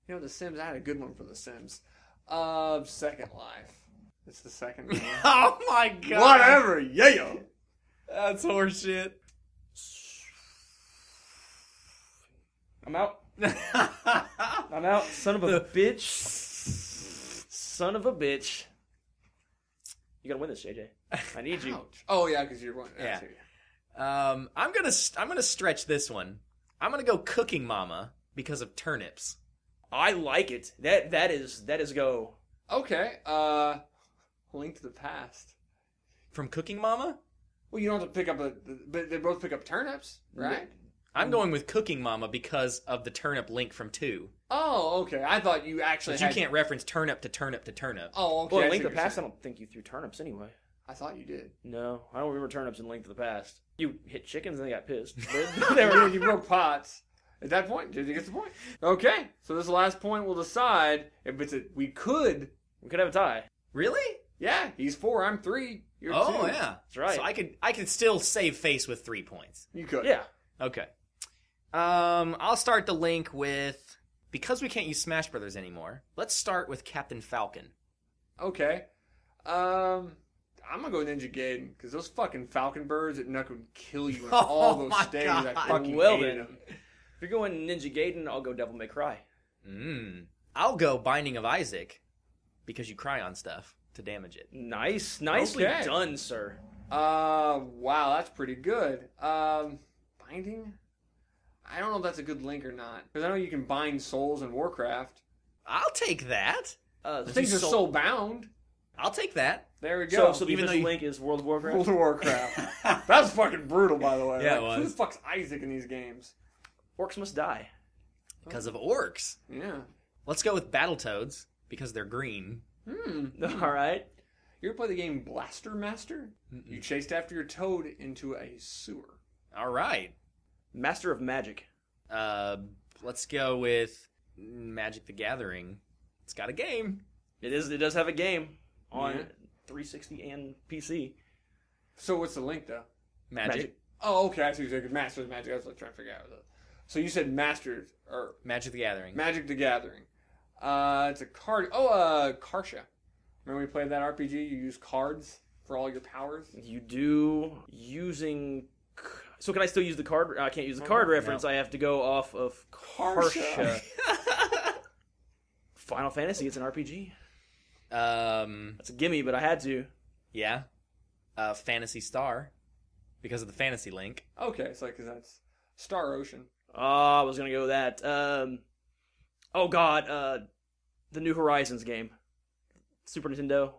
The Sims. I had a good one for The Sims. Second Life. It's the second game. Oh my god! Whatever. Yeah. That's horseshit. I'm out. I'm out. Son of a bitch. Son of a bitch. You gotta win this, JJ. I need you. Ouch. Oh yeah, because you're one. Yeah. I'm gonna stretch this one. I'm gonna go Cooking Mama because of turnips. I like it. That is go. Okay. Link to the Past. From Cooking Mama? Well, you don't have to pick up but they both pick up turnips, right? I'm going with Cooking Mama because of the turnip link from 2. Oh, okay. I thought you actually But you can't reference turnip to turnip to turnip. Oh, okay. Well, I in see Link to what the you're Past, I saying. don't think you threw turnips anyway. I thought you did. No, I don't remember turnips in Link to the Past. You hit chickens and they got pissed. You broke pots. At that point, did you get the point? Okay, so this last point will decide if it's we could. We could have a tie. Really? Yeah, he's 4, I'm 3. You're 2. Oh yeah, That's right. So I could still save face with 3 points. You could. Yeah. Okay. I'll start the link with, because we can't use Smash Brothers anymore, let's start with Captain Falcon. Okay. I'm gonna go Ninja Gaiden because those fucking Falcon birds at Nook would kill you in all those my stages. God. I fucking Well hated then. them. If you're going Ninja Gaiden, I'll go Devil May Cry. I'll go Binding of Isaac because you cry on stuff to damage it. Nicely Okay. done, sir. Wow, that's pretty good. Binding. I don't know if that's a good link or not. Because I know you can bind souls in Warcraft. I'll take that. Things are soul bound. I'll take that. There we go. So the official link is World of Warcraft? World of Warcraft. That's fucking brutal, by the way. Yeah, like, it was. Who the fuck's Isaac in these games? Orcs must die. Because of orcs. Yeah. Let's go with Battletoads, because they're green. All right. You ever play the game Blaster Master? Mm-mm. You chased after your toad into a sewer. All right. Master of Magic. Let's go with Magic the Gathering. It's got a game. It does have a game on 360 and PC. So what's the link, though? Magic. Oh, okay. I see what you're saying. Master of Magic. I was like, trying to figure out. So you said Masters, or... Magic the Gathering. Magic the Gathering. It's a card... Oh, Karsha. Remember we played that RPG? You use cards for all your powers? You do using... So can I still use the card? I can't use the card reference. No. I have to go off of Karsha. Final Fantasy, it's an RPG. That's a gimme, but I had to. Yeah. Phantasy Star. Because of the fantasy link. Okay, so because that's Star Ocean. Oh, I was going to go with that. The New Horizons game. Super Nintendo.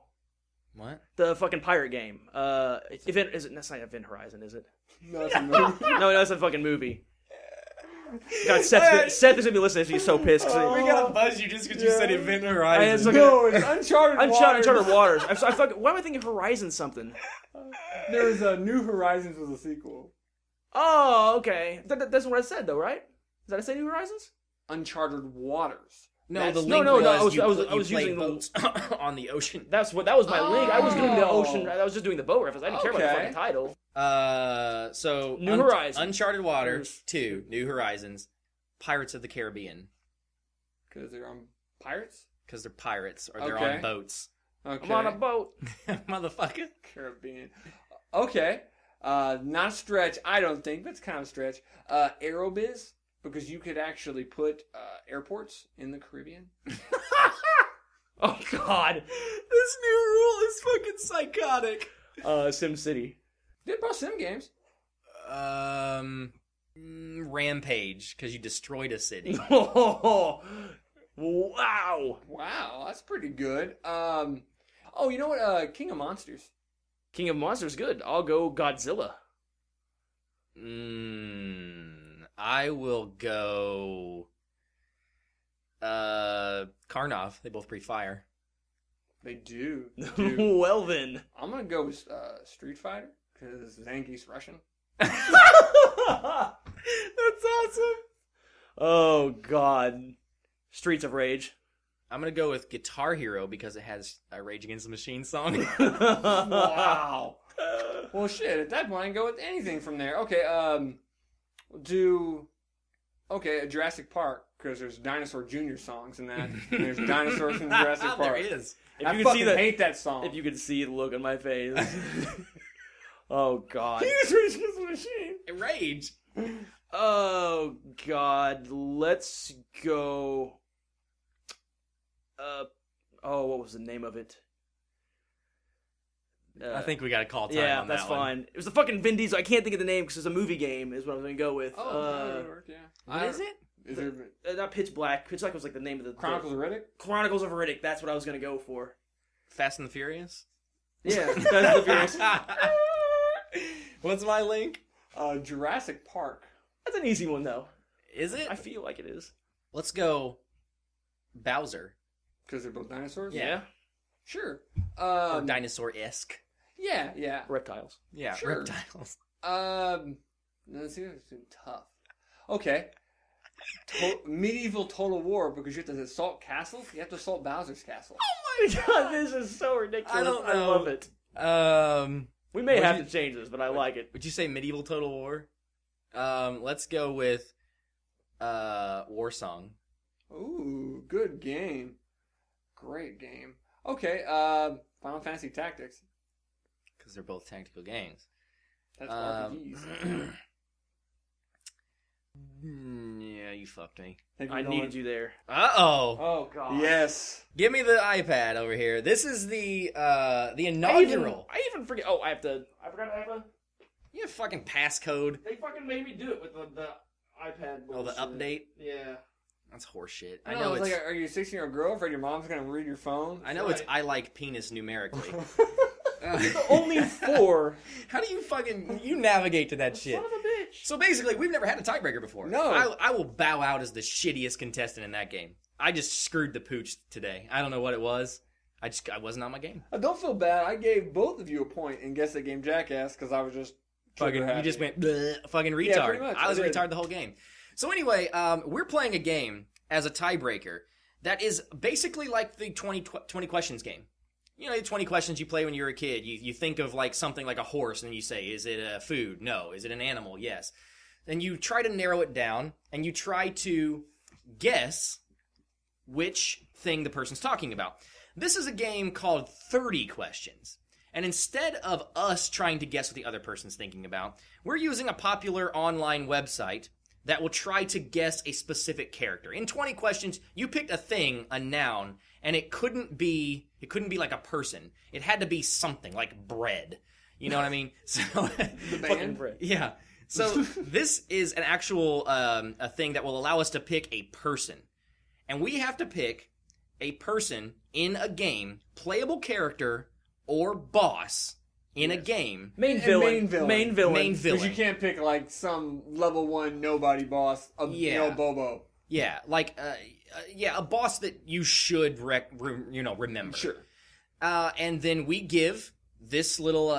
What? The fucking pirate game. That's not Event Horizon, is it? No, it's a movie. No, that's a fucking movie. God, Seth is going to be listening. He's so pissed. We got to buzz you just because you said Event Horizon. No, it's Uncharted Waters. Uncharted Waters. Why am I thinking Horizon something? There was a New Horizons was a sequel. Oh, okay. That's what I said, though, right? Did I say New Horizons? Uncharted Waters. No, That's- the link no, was I was you using played boats on the ocean. That was my link. I was doing the Oh. ocean. I was just doing the boat reference. I didn't care about the Okay. fucking title. So New Horizons. Uncharted Waters 2, New Horizons, Pirates of the Caribbean. Because they're on pirates? Because they're pirates, or they're Okay. on boats. Okay. I'm on a boat. Motherfucker. Caribbean. Okay. Not a stretch, I don't think, but it's kind of a stretch. Aerobiz, because you could actually put airports in the Caribbean. Oh, God. This new rule is fucking psychotic. SimCity. They brought sim games. Rampage, because you destroyed a city. Wow. Wow, that's pretty good. Oh, you know what? King of Monsters. King of Monsters, good. I'll go Godzilla. I will go... Karnov. They both breathe fire. They do. They do. Well, then. I'm going to go with Street Fighter, because Zangief's Russian. That's awesome. Oh, God. Streets of Rage. I'm going to go with Guitar Hero because it has a Rage Against the Machine song. Wow. Well, shit, at that point, I can go with anything from there. Okay, Jurassic Park, because there's Dinosaur Jr. songs in that. And there's dinosaurs in Jurassic Park. There is. I fucking hate that song. If you could see the look on my face. Oh, God. He's Rage Against the Machine. Rage. Oh, God. Let's go... what was the name of it? I think we got to call time yeah, on that's that one. fine. It was the fucking Vin Diesel. I can't think of the name because it's a movie game. Is what I'm going to go with. That would work, yeah. What is it? Is there Not Pitch Black. Pitch Black was like the name of the Chronicles of Riddick? Chronicles of Riddick. That's what I was going to go for. Fast and the Furious? Yeah, Fast and the Furious. What's my link? Jurassic Park. That's an easy one though. Is it? I feel like it is. Let's go Bowser. Because they're both dinosaurs? Yeah. Sure. Or dinosaur-esque. Yeah. Reptiles. Yeah, Sure. reptiles. Let's see, it's too tough. Okay. Medieval Total War, because you have to assault castles, you have to assault Bowser's castle. Oh my God, this is so ridiculous. I don't know. I love it. We may have to change this, but I like it. Would you say Medieval Total War? Let's go with War Song. Ooh, good game. Great game. Okay, Final Fantasy Tactics. Because they're both tactical games. That's RPGs. Yeah, you fucked me. I needed you there. Uh-oh. Oh, God. Yes. Give me the iPad over here. This is the inaugural. I even forget. Oh, I forgot I have a... You have fucking passcode. They fucking made me do it with the iPad. Oh, the update. Yeah. That's horseshit. I know. It's like, are you a 16-year-old girl afraid your mom's gonna read your phone? I know it's I like penis numerically. Only 4. How do you navigate to that shit? Son of a bitch. So basically, we've never had a tiebreaker before. No. I will bow out as the shittiest contestant in that game. I just screwed the pooch today. I don't know what it was. I wasn't on my game. Don't feel bad. I gave both of you a point and guessed that game Jackass because I was just You just went fucking retard. Yeah, pretty much. I was I did. retard the whole game. So anyway, we're playing a game as a tiebreaker that is basically like the 20 questions game. You know, the 20 questions you play when you're a kid. You think of like something like a horse, and then you say, is it a food? No. Is it an animal? Yes. Then you try to narrow it down, and you try to guess which thing the person's talking about. This is a game called 30 questions. And instead of us trying to guess what the other person's thinking about, we're using a popular online website that will try to guess a specific character. In 20 questions, you picked a thing, a noun, and it couldn't be like a person. It had to be something like bread. You know what I mean? So the band. bread. Yeah. So this is an actual a thing that will allow us to pick a person. And we have to pick a person in a game, playable character or boss in a game. Main And villain. main villain. Main villain. Main Because villain. you can't pick like some level 1 nobody boss, Yeah. Bobo. Yeah, like a boss that you should remember. Sure. And then we give this little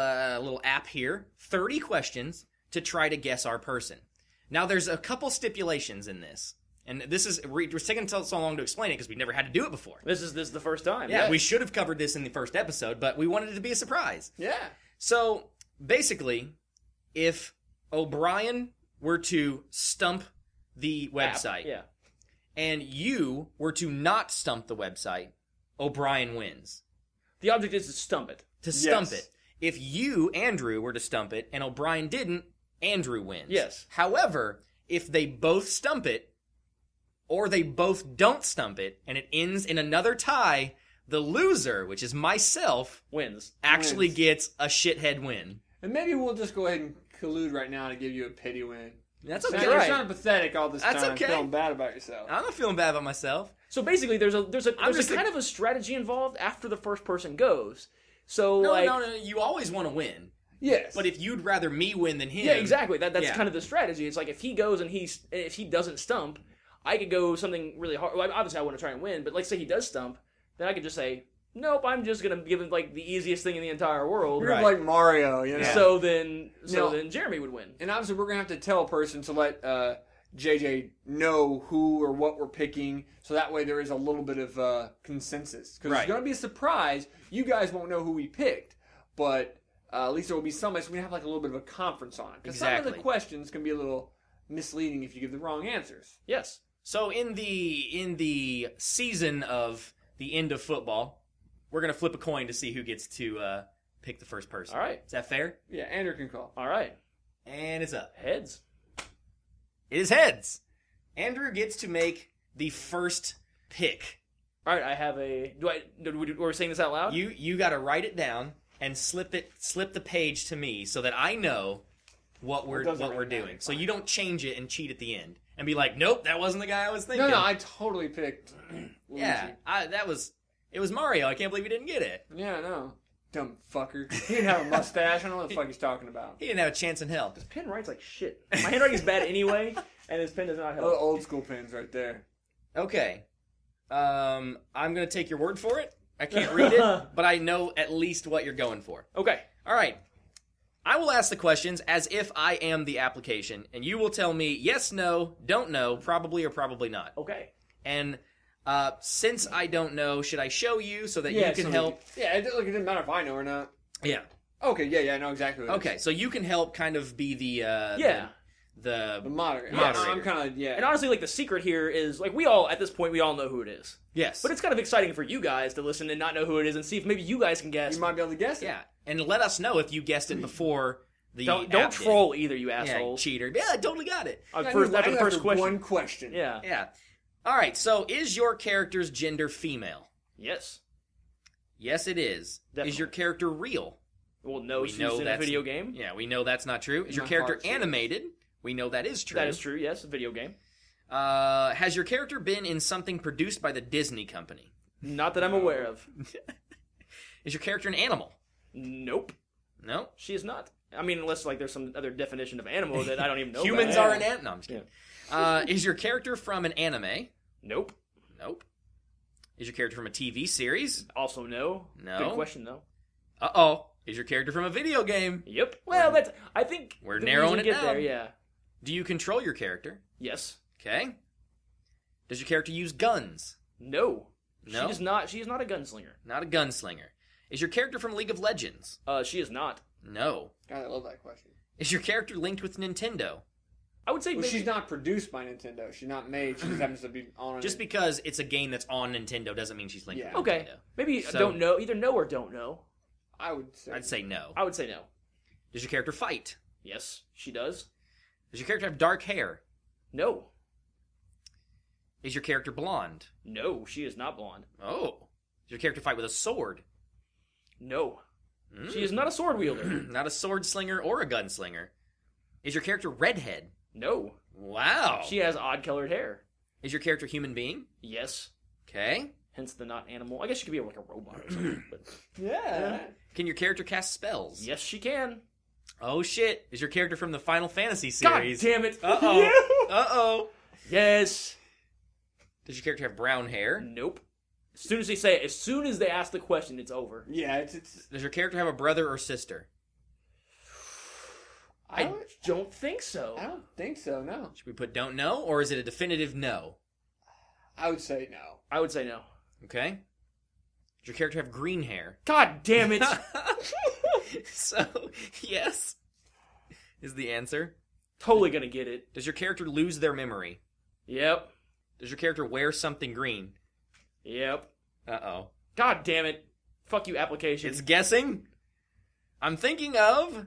app here 30 questions to try to guess our person. Now there's a couple stipulations in this. And this is we're taking so long to explain it because we've never had to do it before. This is the first time. Yeah, we should have covered this in the first episode, but we wanted it to be a surprise. Yeah. So basically, if O'Brien were to stump the website, Yeah. and you were to not stump the website, O'Brien wins. The object is to stump it. To stump Yes. it. If you, Andrew, were to stump it and O'Brien didn't, Andrew wins. Yes. However, if they both stump it, or they both don't stump it, and it ends in another tie, the loser, which is myself, Wins. actually Wins. gets a shithead win. And maybe we'll just go ahead and collude right now to give you a pity win. That's Sound- okay. You're right. sounding pathetic all this That's time, okay. feeling bad about yourself. I'm not feeling bad about myself. So basically, there's a just kind of a strategy involved after the first person goes. So No, like, no, you always want to win. Yes. But if you'd rather me win than him... yeah, exactly. That's Yeah. kind of the strategy. It's like if he goes and if he doesn't stump, I could go something really hard. Well, obviously, I want to try and win, but like say he does stump, then I could just say, nope, I'm just gonna give him like the easiest thing in the entire world. You're Right. like Mario, you know? Yeah. So then No. Jeremy would win. And obviously, we're going to have to tell a person to let JJ know who or what we're picking, so that way there is a little bit of consensus. Because Right. it's going to be a surprise. You guys won't know who we picked, but at least there will be somebody, so we have like a little bit of a conference on it. Because some of Exactly. the questions can be a little misleading if you give the wrong answers. Yes. So in the season of the end of football, we're gonna flip a coin to see who gets to pick the first person. All right. Is that fair? Yeah, Andrew can call. All right. And it's up. Heads. It is heads. Andrew gets to make the first pick. All right. I have a. We're saying this out loud? You got to write it down and slip the page to me so that I know what we're doesn't what we're really matter. doing. So you don't change it and cheat at the end and be like, nope, that wasn't the guy I was thinking. No, I totally picked Luigi. Yeah, it was Mario. I can't believe you didn't get it. Yeah, I know. Dumb fucker. He didn't have a mustache. I don't know what the fuck he's talking about. He didn't have a chance in hell. This pen writes like shit. My handwriting is bad anyway, and this pen does not Oh, help. old school pins right there. Okay. I'm going to take your word for it. I can't read it, but I know at least what you're going for. Okay. All right. I will ask the questions as if I am the application, and you will tell me yes, no, don't know, probably or probably not. Okay. And since I don't know, should I show you so that Yeah, you can so help? Yeah, it doesn't matter if I know or not. Yeah. Okay, yeah, I know exactly what it is. Okay, so you can help kind of be the Yeah. the The moderator. Moderator. Yeah, I'm kind of, yeah. And honestly, like the secret here is like we all at this point we all know who it is, yes, but it's kind of exciting for you guys to listen and not know who it is and see if maybe you guys can guess. you might be able to guess it. yeah, and let us know if you guessed it before the Don't app did. troll either, you Yeah, assholes. cheater. Yeah, I totally got it. After the first question. One question. Yeah. Yeah. All right. So, is your character's gender female? Yes. Yes, it is. Definitely. Is your character real? Well, no, We she's know in a that's- video game. Yeah, we know that's not true. Is your My character heart's yours. animated? We know that is true. That is true, yes. A video game. Has your character been in something produced by the Disney company? Not that I'm aware of. Is your character an animal? Nope. No? She is not. I mean, unless like there's some other definition of animal that I don't even know Humans about. are an animal. No, I'm just kidding. Is your character from an anime? Nope. Nope. Is your character from a TV series? Also no. No. Good question, though. Uh-oh. Is your character from a video game? Yep. Well, that's... I think... We're the narrowing reason it get down. there, yeah. Do you control your character? Yes. Okay. Does your character use guns? No. No? She is not. She is not a gunslinger. Not a gunslinger. Is your character from League of Legends? She is not. No. God, I love that question. Is your character linked with Nintendo? I would say Well, maybe... she's not produced by Nintendo. She's not made. She just happens to be on it. Just because it's a game that's on Nintendo doesn't mean she's linked Yeah. with Okay. Nintendo. Maybe So- don't know. Either know or don't know. I would say. I'd say no. I would say no. Does your character fight? Yes, she does. Does your character have dark hair? No. Is your character blonde? No, she is not blonde. Oh. Does your character fight with a sword? No. Mm. She is not a sword wielder. Not a sword slinger or a gunslinger. Is your character redhead? No. Wow. She has odd colored hair. Is your character human being? Yes. Okay. Hence the not animal. I guess she could be like a robot or something. But Yeah. Can your character cast spells? yes, she can. Oh shit. Is your character from the Final Fantasy God series? damn it. Uh-oh. Uh-oh. Yes. Does your character have brown hair? Nope. As soon as they say it, as soon as they ask the question, it's over. Yeah, it's Does your character have a brother or sister? I don't think so. I don't think so, no. Should we put don't know, or is it a definitive no? I would say no. I would say no. Okay. Does your character have green hair? God damn it. So, yes, is the answer. Totally gonna get it. Does your character lose their memory? Yep. Does your character wear something green? Yep. Uh-oh. God damn it. Fuck you, application. It's guessing? I'm thinking of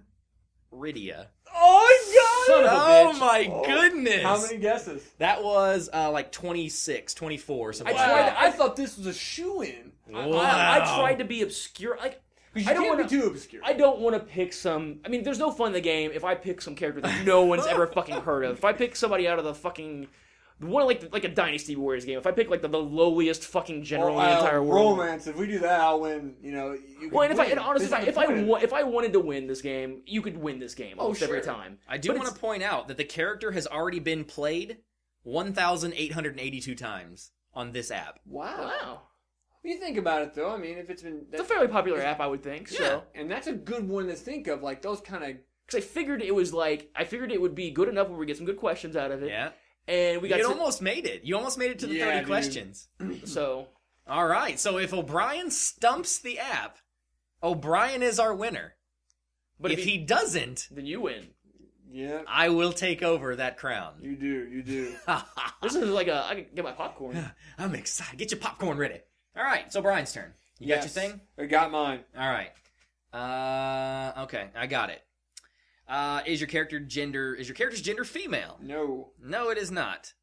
Rydia. Oh, Son of a Oh bitch. my goodness! How many guesses? That was like 26, 24, something I like tried that. to- I thought this was a shoe-in. I tried to be obscure. Like, Because I you don't can't wanna- be too obscure. I don't want to pick some... I mean, there's no fun in the game if I pick some character that no one's ever fucking heard of. If I pick somebody out of the fucking... One like a Dynasty Warriors game. If I pick like the lowliest fucking general in the entire world. Romance. If we do that, I'll win. You know, you Well, and can honestly, win. if I wanted to win this game, you could win this game almost every sure. time. I do But want to point out that the character has already been played 1,882 times on this app. Wow. Wow. When you think about it, though, I mean, if it's been... It's a fairly popular app, I would think. Yeah. So, And that's a good one to think of, like, those kind of... because I figured it would be good enough where we get some good questions out of it. Yeah. And we got You to, almost made it. You almost made it to the Yeah, 30 dude. questions. so All right. So if O'Brien stumps the app, O'Brien is our winner. but if he doesn't, then you win. Yeah, I will take over that crown. you do. This is like I can get my popcorn. I'm excited. Get your popcorn ready. All right. So Brian's turn. You got your Yes. thing? I got mine. All right. Okay. I got it. Is your character's gender female? No. No, it is not.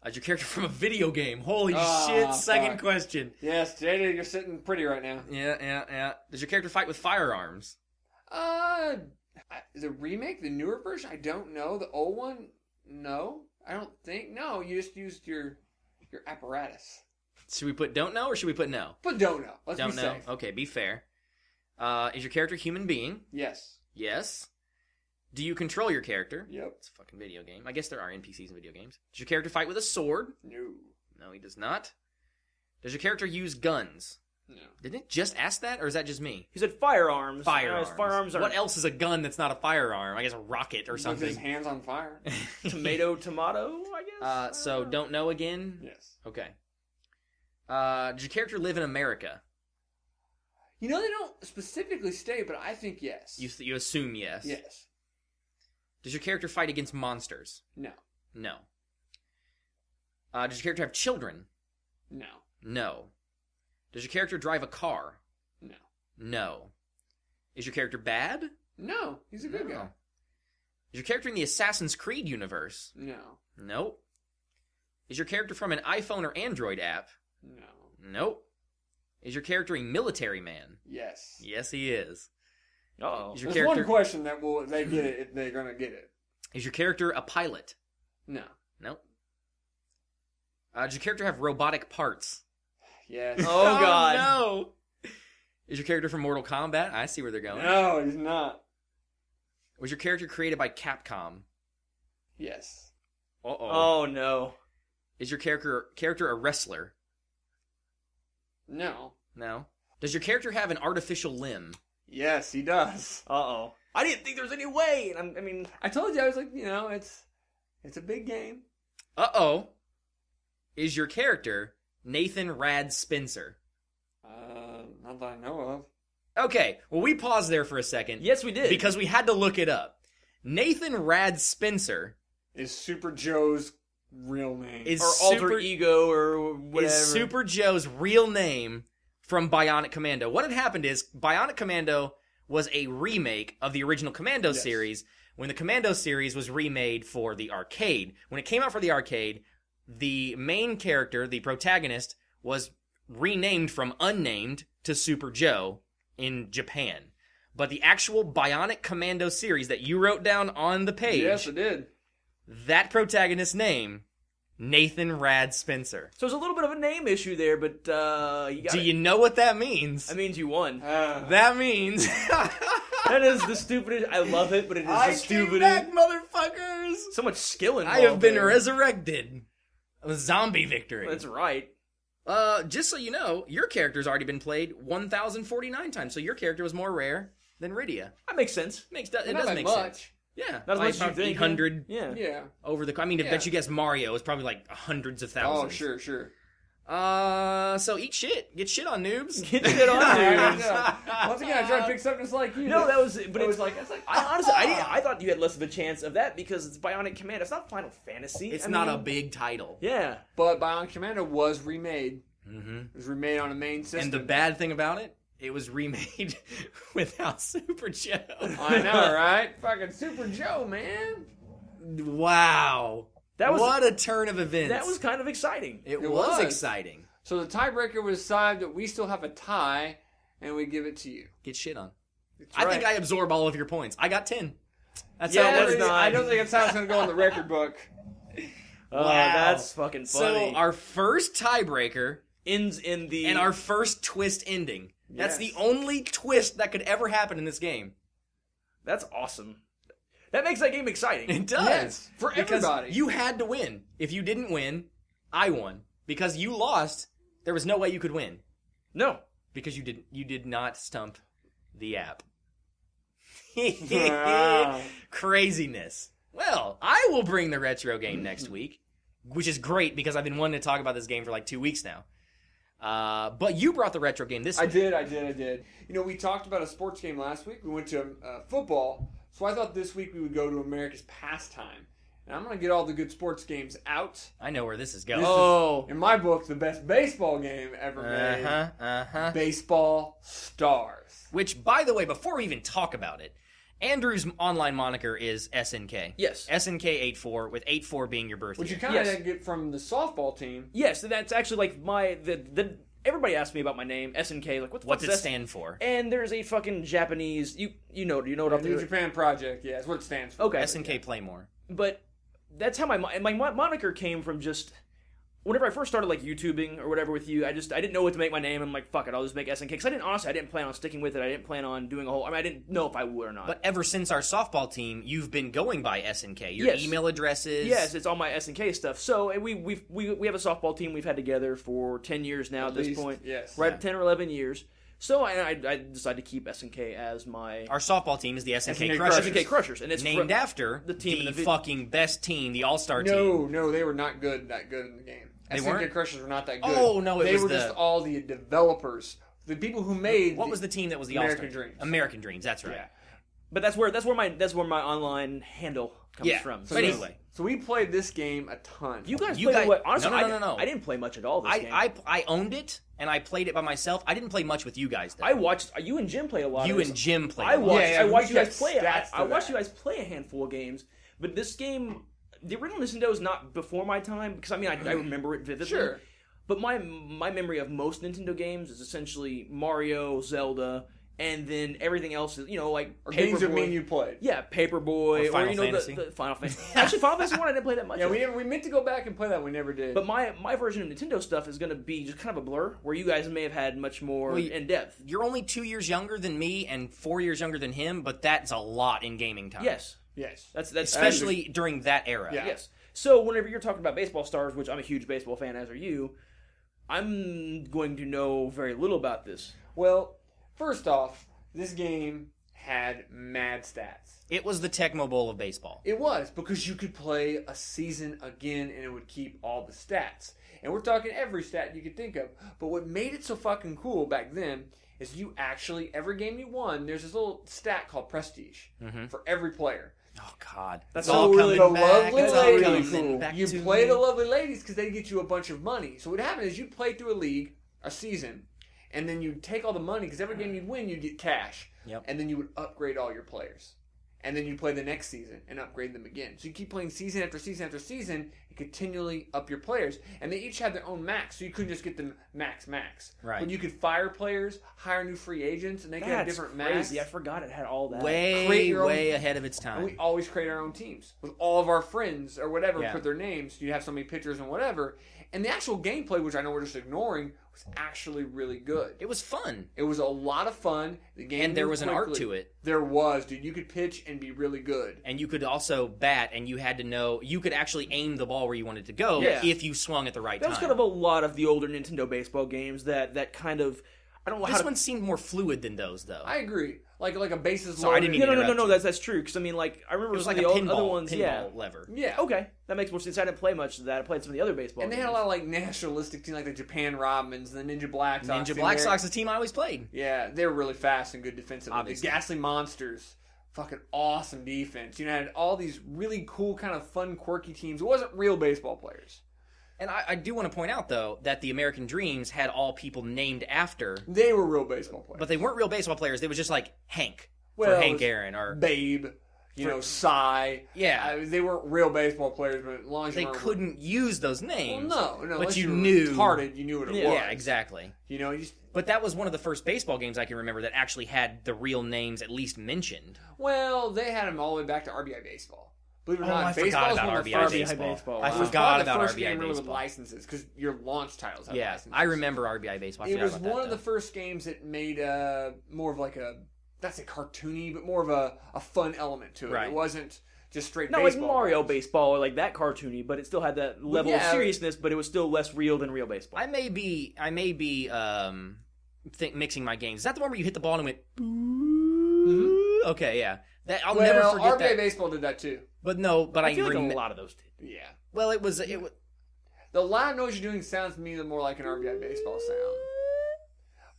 Is your character from a video game? Holy Ah, shit, second fuck. question. Yes, Jada, you're sitting pretty right now. Yeah. Does your character fight with firearms? The remake, the newer version, I don't know. The old one, no. I don't think. No, you just used your apparatus. Should we put don't know or should we put no? But don't know. Let's Don't be know. safe. Okay, be fair. Is your character a human being? Yes. Yes. Do you control your character? Yep. It's a fucking video game. I guess there are NPCs in video games. Does your character fight with a sword? No. No, he does not. Does your character use guns? No. Didn't it just ask that, or is that just me? He said firearms. Firearms. Firearms are What else is a gun that's not a firearm? I guess a rocket or With his something. hands on fire. tomato, I guess. So don't know again? Yes. Okay. Does your character live in America? You know, they don't specifically state, but I think yes. You assume yes. Yes. Does your character fight against monsters? No. No. Does your character have children? No. No. Does your character drive a car? No. No. Is your character bad? No. He's a good No. guy. Is your character in the Assassin's Creed universe? No. Nope. Is your character from an iPhone or Android app? No. Nope. Is your character a military man? Yes. Yes, he is. Uh-oh. Is your There's one character question that they get it. They're gonna get it. Is your character a pilot? No. Nope. Does your character have robotic parts? Yes. Oh, God. No. Is your character from Mortal Kombat? I see where they're going. No, he's not. Was your character created by Capcom? Yes. Uh-oh. Oh, no. Is your character a wrestler? No. No. Does your character have an artificial limb? Yes, he does. Uh-oh. I didn't think there was any way. And I mean... I told you, I was like, it's a big game. Uh-oh. Is your character Nathan Rad Spencer? Not that I know of. Okay, well, we paused there for a second. Yes, we did. Because we had to look it up. Nathan Rad Spencer Is Super Joe's real name. is or alter ego or whatever. is Super Joe's real name from Bionic Commando. What had happened is Bionic Commando was a remake of the original Commando series when the Commando series was remade for the arcade. When it came out for the arcade, the main character, the protagonist, was renamed from unnamed to Super Joe in Japan. But the actual Bionic Commando series that you wrote down on the page, Yes, it did. that protagonist's name, Nathan Rad Spencer. So there's a little bit of a name issue there, but you got Do you know what that means? That means you won. That means... That is the stupidest. I love it, but it is the stupidest. back, motherfuckers! So much skill involved. I have been there. resurrected. A zombie victory. That's right. Just so you know, your character's already been played 1,049 times, so your character was more rare than Rydia. That makes sense. It Not does that make much. sense. Yeah, Not as like much as you about think. 800 Yeah. Yeah. over the. I mean, I bet you guess Mario is probably like hundreds of thousands. Oh, sure. So eat shit. Get shit on, noobs. Get shit on, dude. Once again, I tried to pick something just like you. No, that was. But it it was like, I honestly, I thought you had less of a chance of that because it's Bionic Commando. It's not Final Fantasy. It's I not mean, a big title. Yeah. But Bionic Commando was remade. Mm-hmm. It was remade on a main system. And the bad thing about it, it was remade without Super Joe. I know, right? Fucking Super Joe, man. Wow. What a turn of events. That was kind of exciting. It It was was. exciting. So the tiebreaker was decided that we still have a tie, and we give it to you. Get shit on. That's I right. think I absorb all of your points. I got 10. That's Yeah, how it that's was. not- I don't think that's how it's going to go in the record book. Oh, Wow. that's fucking funny. So our first tiebreaker ends in the and our first twist ending. That's Yes. the only twist that could ever happen in this game. That's awesome. That makes that game exciting. It does. Yes, for because everybody. you had to win. If you didn't win, I won. Because you lost, there was no way you could win. No. Because you did not stump the app. Wow. Craziness. Well, I will bring the retro game next week, which is great because I've been wanting to talk about this game for like 2 weeks now. But you brought the retro game this I week. did. You know, we talked about a sports game last week. We went to football. So I thought this week we would go to America's Pastime. And I'm going to get all the good sports games out. I know where this is going. This Oh. is, in my book, the best baseball game ever made. Baseball Stars. Which, by the way, before we even talk about it, Andrew's online moniker is SNK. Yes. SNK84, with 84 being your birthday. Which you kind of get from the softball team. Yes, that's actually like the everybody asked me about my name, SNK, like What's it that stand for? And there's a fucking Japanese you know what I'm New Japan Project, yeah, that's what it stands for. Okay. SNK Play More. But that's how my moniker came from. Just whenever I first started like YouTubing or whatever with you, I didn't know what to make my name. I'm like, fuck it, I'll just make SNK. Because I didn't plan on sticking with it. I didn't plan on doing a whole. I mean, I didn't know if I would or not. But ever since our softball team, you've been going by SNK. Your Yes. email addresses. yes, it's all my SNK stuff. So and we have a softball team we've had together for 10 years now at this least, point. yes. Right, Yeah. 10 or 11 years. So I decided to keep SNK as my Our softball team is the SNK SNK Crushers. SNK Crushers, and it's Named after the team in the vid- fucking best team, the All-Star team. No, they were not that good in the game. They SNK weren't? Crushers were not that good. Oh, no, it they was were the- just all the developers. The people who made What was the team that was the American All-Star? Dreams. American Dreams, that's right. Yeah. But that's where my online handle comes Yeah. from. But anyway. So we played this game a ton. You guys You played guys- what? Honestly, No. I didn't play much at all this game. I owned it, and I played it by myself. I didn't play much with you guys, though. I watched you and Jim play a lot. You of this. and Jim played I a lot. watched. Yeah, I watched we you guys got play. stats to I watched that. you guys play a handful of games, but this game, the original Nintendo is not before my time because I mean I remember it vividly. Sure. But my memory of most Nintendo games is essentially Mario, Zelda, and then everything else is, like or games that me and you played. Yeah, Paperboy, Or Final the Final Fantasy. Actually, Final Fantasy 1 I didn't play that much. Yeah, we meant to go back and play that. We never did. But my version of Nintendo stuff is going to be just kind of a blur, where you guys may have had much more in depth. You're only 2 years younger than me and 4 years younger than him, but that's a lot in gaming time. Yes. That's especially during that era. Yeah. Yes. So whenever you're talking about baseball stars, which I'm a huge baseball fan, as are you, I'm going to know very little about this. Well, first off, this game had mad stats. It was the Tecmo Bowl of baseball. It was, because you could play a season again and it would keep all the stats. And we're talking every stat you could think of. But what made it so fucking cool back then is you actually, every game you won, there's this little stat called Prestige for every player. Oh, God. That's So all really the back. lovely It's all ladies, coming back you to play me. the lovely ladies because they get you a bunch of money. So what happened is you'd play through a league, a season, and then you'd take all the money, because every game you'd win, you'd get cash. Yep. And then you would upgrade all your players. And then you'd play the next season and upgrade them again. So you keep playing season after season after season and continually up your players. And they each had their own max, so you couldn't just get them max. Right. But you could fire players, hire new free agents, and they could have different max. crazy. I forgot it had all that. Way ahead of its And time. we always create our own teams with all of our friends or whatever, Yeah. put their names. You have so many pictures and whatever. And the actual gameplay, which I know we're just ignoring, was actually really good. It was fun. It was a lot of fun. The game And there moved was an art quickly. to it. There was, dude. You could pitch and be really good. And you could also bat, and you had to know, you could actually aim the ball where you wanted to go Yeah. if you swung at the right That time. was kind of a lot of the older Nintendo baseball games that kind of, I don't know how This to... one seemed more fluid than those, though. I agree. Like a bases Sorry, I loaded. didn't mean to No, interrupt you. that's true. Because, I mean, like, I remember It was some like a of the pinball, other ones. Yeah. lever. Yeah. Okay, that makes more sense. I didn't play much of that. I played some of the other baseball And they games. had a lot of like nationalistic teams, like the Japan Robins, the Ninja Black Sox. Ninja in Black there. Sox, the team I always played. Yeah, they were really fast and good defensively. Obviously. The Ghastly Monsters, fucking awesome defense. You know, had all these really cool, kind of fun, quirky teams. It wasn't real baseball players. And I do want to point out, though, that the American Dreams had all people named after, They were real baseball players. but they weren't real baseball players. They was just like Hank Well, for it Hank was Aaron, or Babe, Cy. Yeah. They weren't real baseball players, but as long as they you weren't- couldn't use those Well, names. no, but unless you were knew. retarded, you knew what it was. Yeah, exactly. You know, you just, But that was one of the first baseball games I can remember that actually had the real names at least mentioned. well, they had them all the way back to RBI baseball. Believe it or Oh, not, I forgot baseball was about one of the RBI first. baseball. I It was forgot probably about the first RBI game really with baseball. licenses because your launch titles have Yeah, licenses. I remember RBI baseball. I It forgot was about that, one of the though. first games that made more of like a, not say cartoony, but more of a fun element to it. Right. It wasn't just straight Not like baseball. Mario games. baseball or like that cartoony, but it still had that level yeah. of seriousness, but it was still less real than real baseball. I may be mixing my games. Is that the one where you hit the ball and it went? Okay, yeah. That I'll never forget RBI that. baseball did that too. But no, but I feel like rem- a lot of those did. Yeah. Well, it was. The loud noise you're doing sounds to me more like an RBI baseball sound.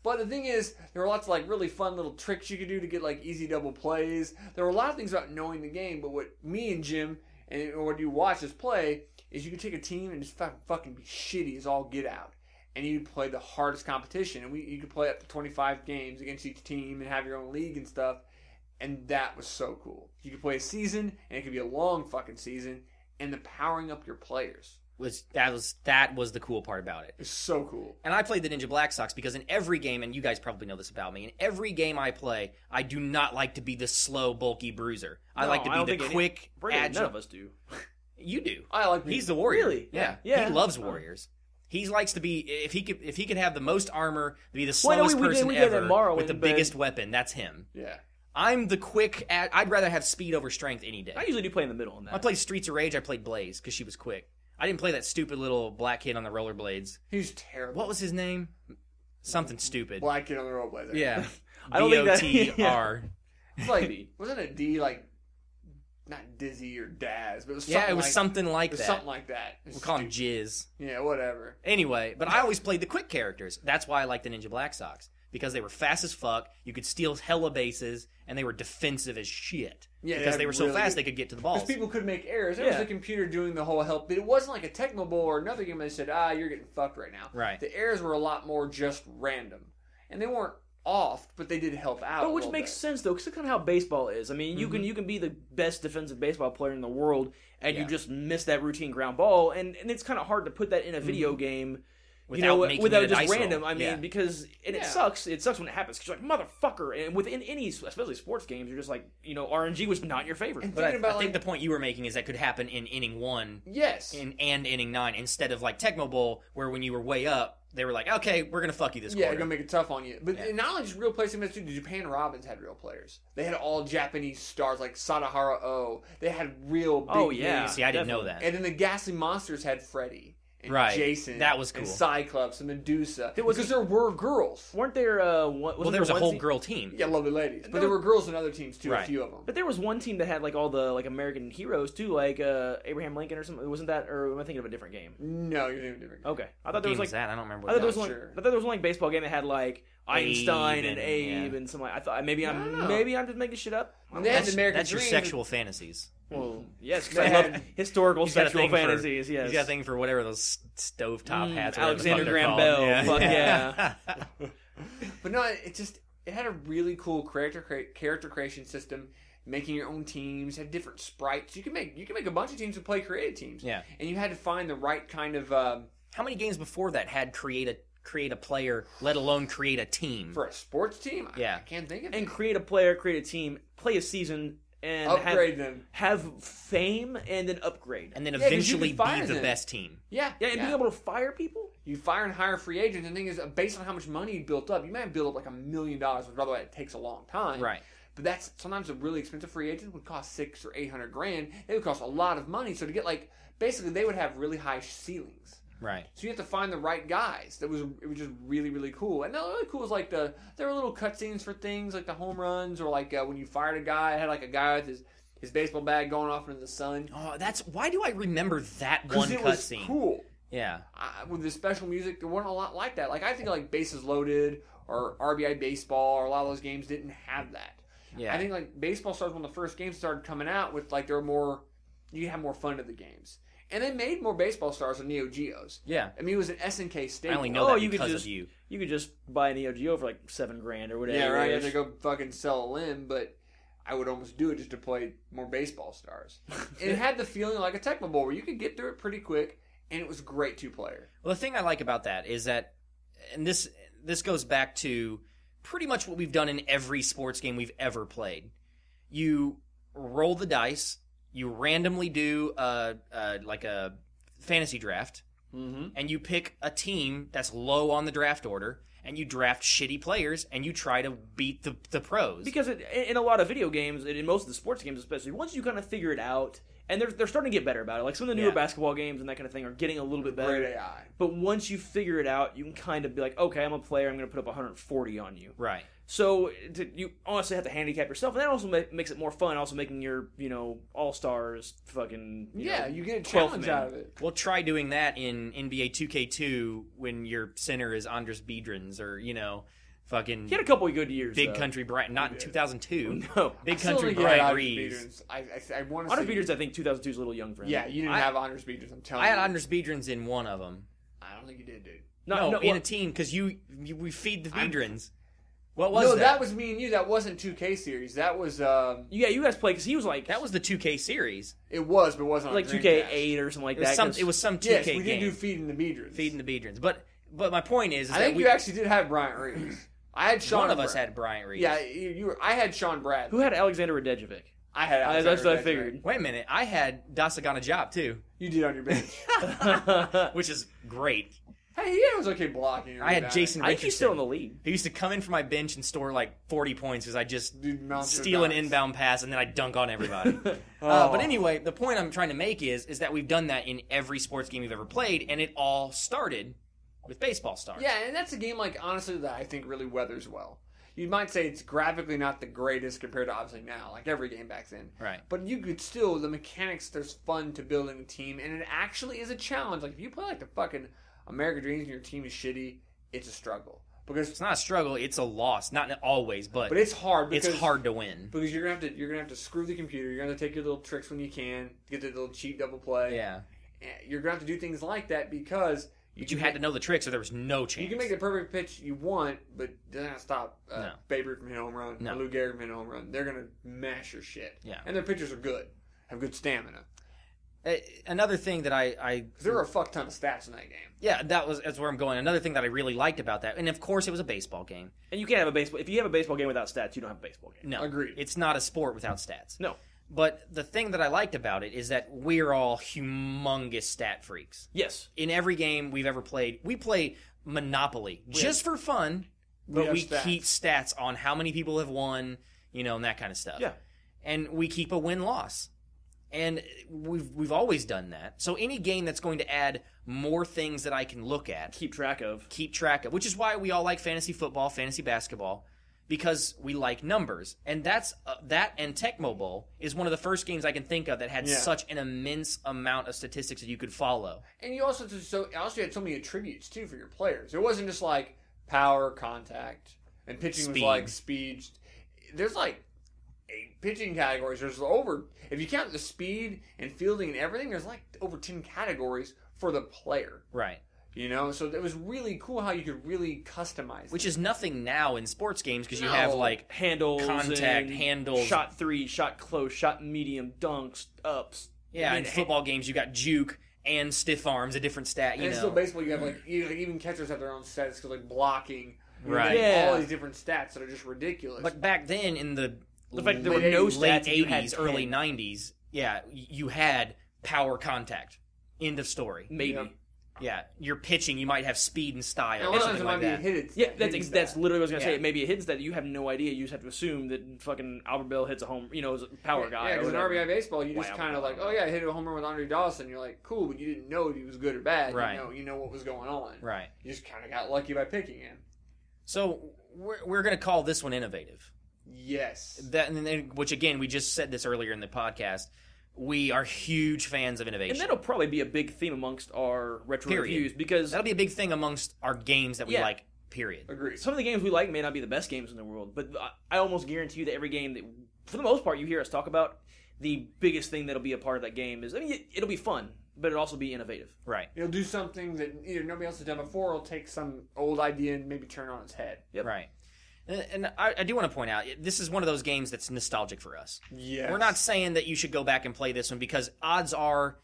But the thing is, there were lots of like really fun little tricks you could do to get like easy double plays. There were a lot of things about knowing the game, but what me and Jim and what you watch us play is you could take a team and just fucking be shitty as all get out. And you'd play the hardest competition. And you could play up to 25 games against each team and have your own league and stuff. And that was so cool. You could play a season, and it could be a long fucking season, and the powering up your players That was the cool part about it. is so cool. And I played the Ninja Black Sox because in every game, and you guys probably know this about me, in every game I play, I do not like to be the slow, bulky bruiser. I like to be the quick, agile. None of us do. You do. I like He's the warrior. Really? Yeah. Yeah. He loves warriors. He likes to be if he could have the most armor, to be the Well, no, slowest we person did that ever in Morrowind, with the but- biggest weapon. That's him. Yeah. I'm the quick. I'd rather have speed over strength any day. I usually do play in the middle on that. I played Streets of Rage. I played Blaze because she was quick. I didn't play that stupid little black kid on the rollerblades. He's terrible. What was his name? Something stupid. Black kid on the rollerblader. Yeah. I don't think that- BOTR. It's like, wasn't it D, like, not Dizzy or Daz, but it was something Yeah, it was like, something like it was that. something like that. It's We'll call him stupid. Jizz. Yeah, whatever. Anyway, but I always played the quick characters. That's why I liked the Ninja Black Sox. Because they were fast as fuck, you could steal hella bases, and they were defensive as shit. Yeah, because yeah, they were so really fast good. they could get to the balls. Because people could make errors. There was Yeah. a computer doing the whole help, but it wasn't like a Tecmo Bowl or another game that said, you're getting fucked right now. Right. The errors were a lot more just random. And they weren't off, but they did help out. But a which little makes bit. sense though, because it's kind of how baseball is. I mean, you can be the best defensive baseball player in the world, and you Yeah. just miss that routine ground ball, and it's kind of hard to put that in a video game. without making without it a just dice random. roll. I mean, because it sucks. It sucks when it happens because you're like motherfucker. And within any, especially sports games, you're just like RNG was not your favorite. But I think the point you were making is that could happen in inning 1, yes, and inning 9 instead of like Tecmo Bowl where when you were way up they were like, okay, we're gonna fuck you this yeah, quarter. they're gonna make it tough on you. But not only just real players, the Japan Robins had real players. They had all Japanese stars like Sadahara O. They had real big names. See, I didn't know that. And then the Ghastly Monsters had Freddy. And Right. Jason. That was cool. And Cyclops and Medusa. Because there were girls. Weren't there? There was a whole girl team. Yeah, lovely ladies. But there were girls in other teams too, Right. a few of them. But there was one team that had like all the like American heroes too, like Abraham Lincoln or something. Wasn't that? Or am I thinking of a different game? No, you're thinking of a different game. Okay, I thought there was like that. I don't remember. I thought there was Not one. sure. I thought there was one like baseball game that had like Einstein and and- Abe yeah. and something. I thought maybe I don't know. I'm just making shit up. They had the American That's your Dream. sexual fantasies. Well, yes, 'cause They I had- love historical He's got a sexual thing for- fantasies. Yes, He's got a thing for whatever those stovetop hats. or whatever the Alexander fuck they're Graham called. Bell. Fuck yeah. But no, it had a really cool character creation system. Making your own teams, had different sprites. You can make a bunch of teams to play creative teams. Yeah. And you had to find the right kind of How many games before that had create a player, let alone create a team? for a sports team. Yeah. I can't think of And it. create a player, create a team, play a season, and Upgrade them. have fame, and then upgrade. And then 'cause you eventually could be fire the them. best team. Yeah, Yeah, and being able to fire people. You fire and hire free agents. And the thing is, based on how much money you built up, you might have built up like $1 million, which by the way, it takes a long time. Right. But that's sometimes a really expensive free agent would cost $600,000 or $800,000. They would cost a lot of money. So to get basically they would have really high ceilings. Right. So you have to find the right guys. It was just really, really cool. And the really cool was there were little cutscenes for things like the home runs or when you fired a guy. It had a guy with his baseball bat going off into the sun. Oh, why do I remember that one Because it was cutscene? cool. Yeah. With the special music, there wasn't a lot like that. I think Bases Loaded or RBI Baseball or a lot of those games didn't have that. Yeah. I think Baseball Stars, one of the first games started coming out with there were more, you have more fun to the games. And they made more Baseball Stars than Neo Geos. Yeah. I mean, it was an SNK staple. I only know that because of you. You could just buy an Neo Geo for like $7,000 or whatever. Yeah, right. You have to go fucking sell a limb, but I would almost do it just to play more Baseball Stars. And it had the feeling like a Tecmo Bowl where you could get through it pretty quick, and it was great 2-player. Well, the thing I like about that is that, and this goes back to pretty much what we've done in every sports game we've ever played. You roll the dice, you randomly do a fantasy draft, and you pick a team that's low on the draft order, and you draft shitty players, and you try to beat the pros. Because in a lot of video games, and in most of the sports games especially, once you kind of figure it out, and they're starting to get better about it. Like some of the newer basketball games and that kind of thing are getting a little bit better. Great AI. But once you figure it out, you can kind of be like, okay, I'm a player, I'm going to put up 140 on you. Right. So you honestly have to handicap yourself, and that also makes it more fun. Also making your all stars fucking You get a 12th challenge man. out of it. Well, try doing that in NBA 2K2 when your center is Andres Biedrins or, fucking He had a couple of good years. Big though. Country Brian. Not in 2002. No, Big Still Country think you had Brian Anders Reeves. Beedrins. I want to Honor say... Beaters, I think 2002 is a little young for him. Yeah, you didn't have Anders Beedrins, I'm telling I you. had Andres Biedrins in one of them. I don't think you did, dude. No, in well, a team because we feed the Biedrins. What was No, that? that was me and you. That wasn't 2K series. That was... yeah, you guys play because he was like That was the 2K series. It was, but it wasn't on like Dreamcast. 2K8 or something like It was that. some. 'cause- It was some 2K Yes, we game. did do Feeding the Beedrins. Feeding the Biedrins. But my point is I that think you actually did have Bryant Reeves. I had Sean... one of us had Brian Reeves. Yeah, you were... I had Sean Brad. Who had Alexander Radejovic? I had That's Alexander what I Radcliffe. figured. Wait a minute. I had Dasagana Job too, You did on your bench. which is great. Hey, he was okay blocking. I had Jason I think Richardson. he's still in the league. He used to come in for my bench and store like 40 points because I just Dude, monster steal an dunks. inbound pass and then I dunk on everybody. Oh. But anyway, the point I'm trying to make is that we've done that in every sports game we've ever played, and it all started with Baseball Stars. Yeah, and that's a game, honestly, that I think really weathers well. You might say it's graphically not the greatest compared to, obviously, now, like every game back then. Right. But you could still, the mechanics, there's fun to building a team, and it actually is a challenge. Like, if you play, the fucking American Dreams and your team is shitty, it's a struggle. Because It's not a struggle, it's a loss. Not always, but it's hard. Because, it's hard to win. Because you're gonna have to screw the computer. You're gonna take your little tricks when you can, get the little cheat double play. Yeah. And you're gonna have to do things like that because But you had to know the tricks or there was no chance. You can make the perfect pitch you want, but it doesn't stop No. Babe Ruth from hitting a home run, No. or Lou Gehrig from hitting a home run. They're going to mash your shit. Yeah. And their pitchers are good, have good stamina. Another thing that I there were a fuck ton of stats in that game. yeah, that's where I'm going. Another thing that I really liked about that, and of course it was a baseball game. And you can't have a baseball. If you have a baseball game without stats, you don't have a baseball game. No, Agreed. It's not a sport without stats. No. But the thing that I liked about it is that we're all humongous stat freaks. Yes. In every game we've ever played, we play Monopoly just for fun, but we keep stats on how many people have won, and that kind of stuff. Yeah. And we keep a win-loss. And we've always done that. So any game that's going to add more things that I can look at, Keep track of, which is why we all like fantasy football, fantasy basketball, because we like numbers. And that's that and Tecmo Bowl is one of the first games I can think of that had such an immense amount of statistics that you could follow. And you also had so many attributes too for your players. It wasn't just like power, contact, and pitching was like speed. There's like 8 pitching categories. There's over, if you count the speed and fielding and everything, there's like over 10 categories for the player. Right. So it was really cool how you could really customize Which is nothing now in sports games because you have like handles, contact, handles, shot 3, shot close, shot medium, dunks, ups. Yeah, in football games you got juke and stiff arms, a different stat. And still baseball, you have like even catchers have their own stats because like blocking, right? All these different stats that are just ridiculous. But back then in the fact there were no late stats, 80s, early 90s, you had power contact. End of story. Maybe. Yep. Yeah, you're pitching, you might have speed and style. And a lot of times it might be a hidden stat. Yeah, that's literally what I was going to say. It may be a hidden stat that you have no idea. You just have to assume that fucking Albert Bell hits a home, is a power guy. Yeah, because in whatever. RBI baseball, you just kind of like, oh yeah, I hit a home run with Andre Dawson. You're like, cool, but you didn't know if he was good or bad. Right. You know what was going on. Right. You just kind of got lucky by picking him. So we're going to call this one innovative. Yes. Which again, we just said this earlier in the podcast. We are huge fans of innovation. And that'll probably be a big theme amongst our retro reviews because that'll be a big thing amongst our games that we like, period. Agreed. Some of the games we like may not be the best games in the world, but I almost guarantee you that every game that, for the most part, you hear us talk about, the biggest thing that'll be a part of that game is, it'll be fun, but it'll also be innovative. Right. It'll do something that either nobody else has done before, or take some old idea and maybe turn it on its head. Yep. Right. And I do want to point out, this is one of those games that's nostalgic for us. Yes. We're not saying that you should go back and play this one because odds are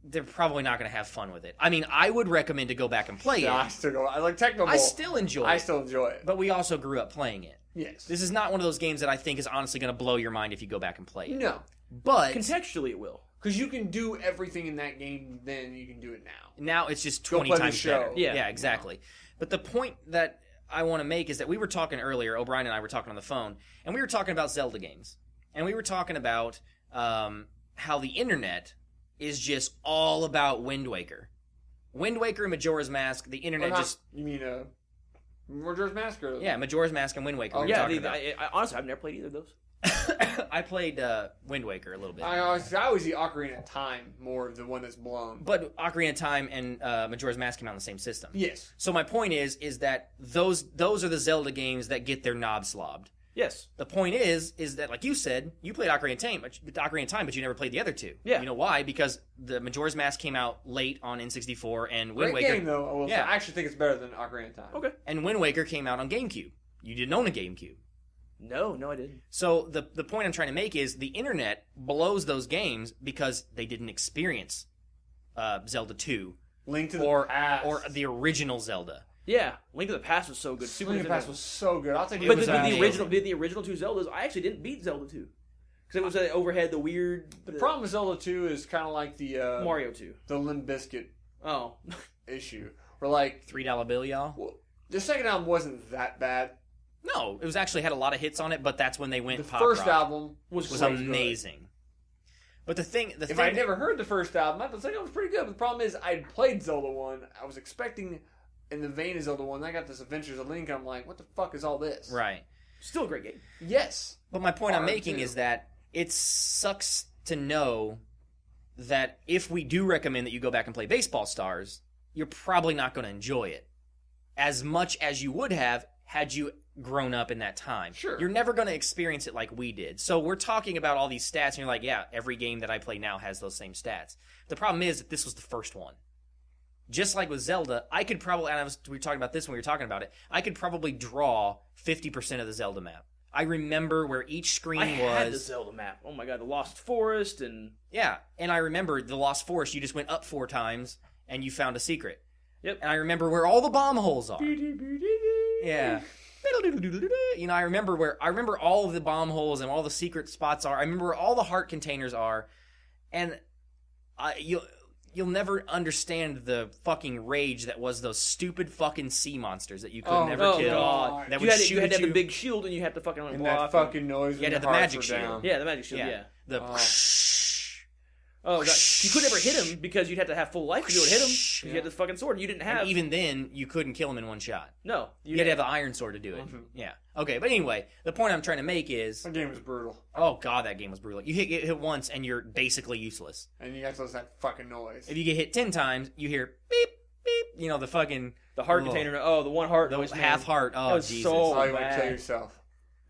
they're probably not going to have fun with it. I mean, I would recommend to go back and play it. I like Tecmo Bowl. I still enjoy it. I still enjoy it. But we also grew up playing it. Yes. This is not one of those games that I think is honestly going to blow your mind if you go back and play it. No. But contextually it will. Because you can do everything in that game, then you can do it now. Now it's just 20 times better. Yeah, exactly. But the point that I want to make is that we were talking earlier, O'Brien and I were talking on the phone, and we were talking about Zelda games. And we were talking about how the internet is just all about Wind Waker. Wind Waker and Majora's Mask, the internet just... You mean Majora's Mask? Or... Yeah, Majora's Mask and Wind Waker. Oh, I honestly, I've never played either of those. I played Wind Waker a little bit. I always the Ocarina of Time more of the one that's blown. But Ocarina of Time and Majora's Mask came out on the same system. Yes. So my point is that those are the Zelda games that get their knob slobbed. Yes. The point is that, like you said, you played Ocarina of Time, but you never played the other two. Yeah. You know why? Because the Majora's Mask came out late on N64, and Wind Great Waker... game, though. I will say. I actually think it's better than Ocarina of Time. Okay. And Wind Waker came out on GameCube. You didn't own a GameCube. No, I didn't. So the point I'm trying to make is the internet blows those games because they didn't experience Zelda 2. Link to the Past. Or the original Zelda. Yeah, Link to the Past was so good. Link to the Past was so good. I'll take it. But the original two Zeldas, I actually didn't beat Zelda 2. Because it was overhead, the weird... The problem with Zelda 2 is kind of like the... Mario 2. The Limp Bizkit Oh. issue. Where like... $3 bill, y'all? Well, the second album wasn't that bad. No, it was actually had a lot of hits on it, but that's when they went pop rock. The first rock. album was amazing. Good. But the thing... If I'd never heard the first album, I thought the second one was pretty good. But the problem is, I'd played Zelda 1. I was expecting... in the vein of Zelda 1, I got this Adventures of Link, and I'm like, what the fuck is all this? Right. Still a great game. Yes. But my point I'm making is that it sucks to know that if we do recommend that you go back and play Baseball Stars, you're probably not going to enjoy it as much as you would have had you grown up in that time. Sure. You're never going to experience it like we did. So we're talking about all these stats, and you're like, yeah, every game that I play now has those same stats. The problem is that this was the first one. Just like with Zelda, I could probably, and we were talking about this when we were talking about it, I could probably draw 50% of the Zelda map. I remember where each screen I was. had the Zelda map. Oh my god, the Lost Forest and Yeah, and I remember the Lost Forest. You just went up 4 times and you found a secret. Yep. And I remember where all the bomb holes are. Yeah. You know, I remember all of the bomb holes and all the secret spots are. I remember where all the heart containers are, and you'll never understand the fucking rage that was those stupid fucking sea monsters that you could never kill. God. That you would had, shoot you had at to have the big shield and you had to fucking And block. that fucking noise when Yeah, your the hearts magic were shield. down. Yeah, the magic shield, yeah. The Oh, God. You could never hit him because you'd have to have full life to be able to hit him because you had this fucking sword. You didn't have... And even then, you couldn't kill him in one shot. No. You had to have the iron sword to do it. Yeah. Okay, but anyway, the point I'm trying to make is... That game was brutal. Oh, God, that game was brutal. You get hit once, and you're basically useless. And you have to listen to that fucking noise. If you get hit 10 times, you hear beep, beep. You know, the fucking... The heart container. Oh, the one heart The noise, half man. heart. That Oh, was Jesus. so Oh, you want to bad. kill yourself.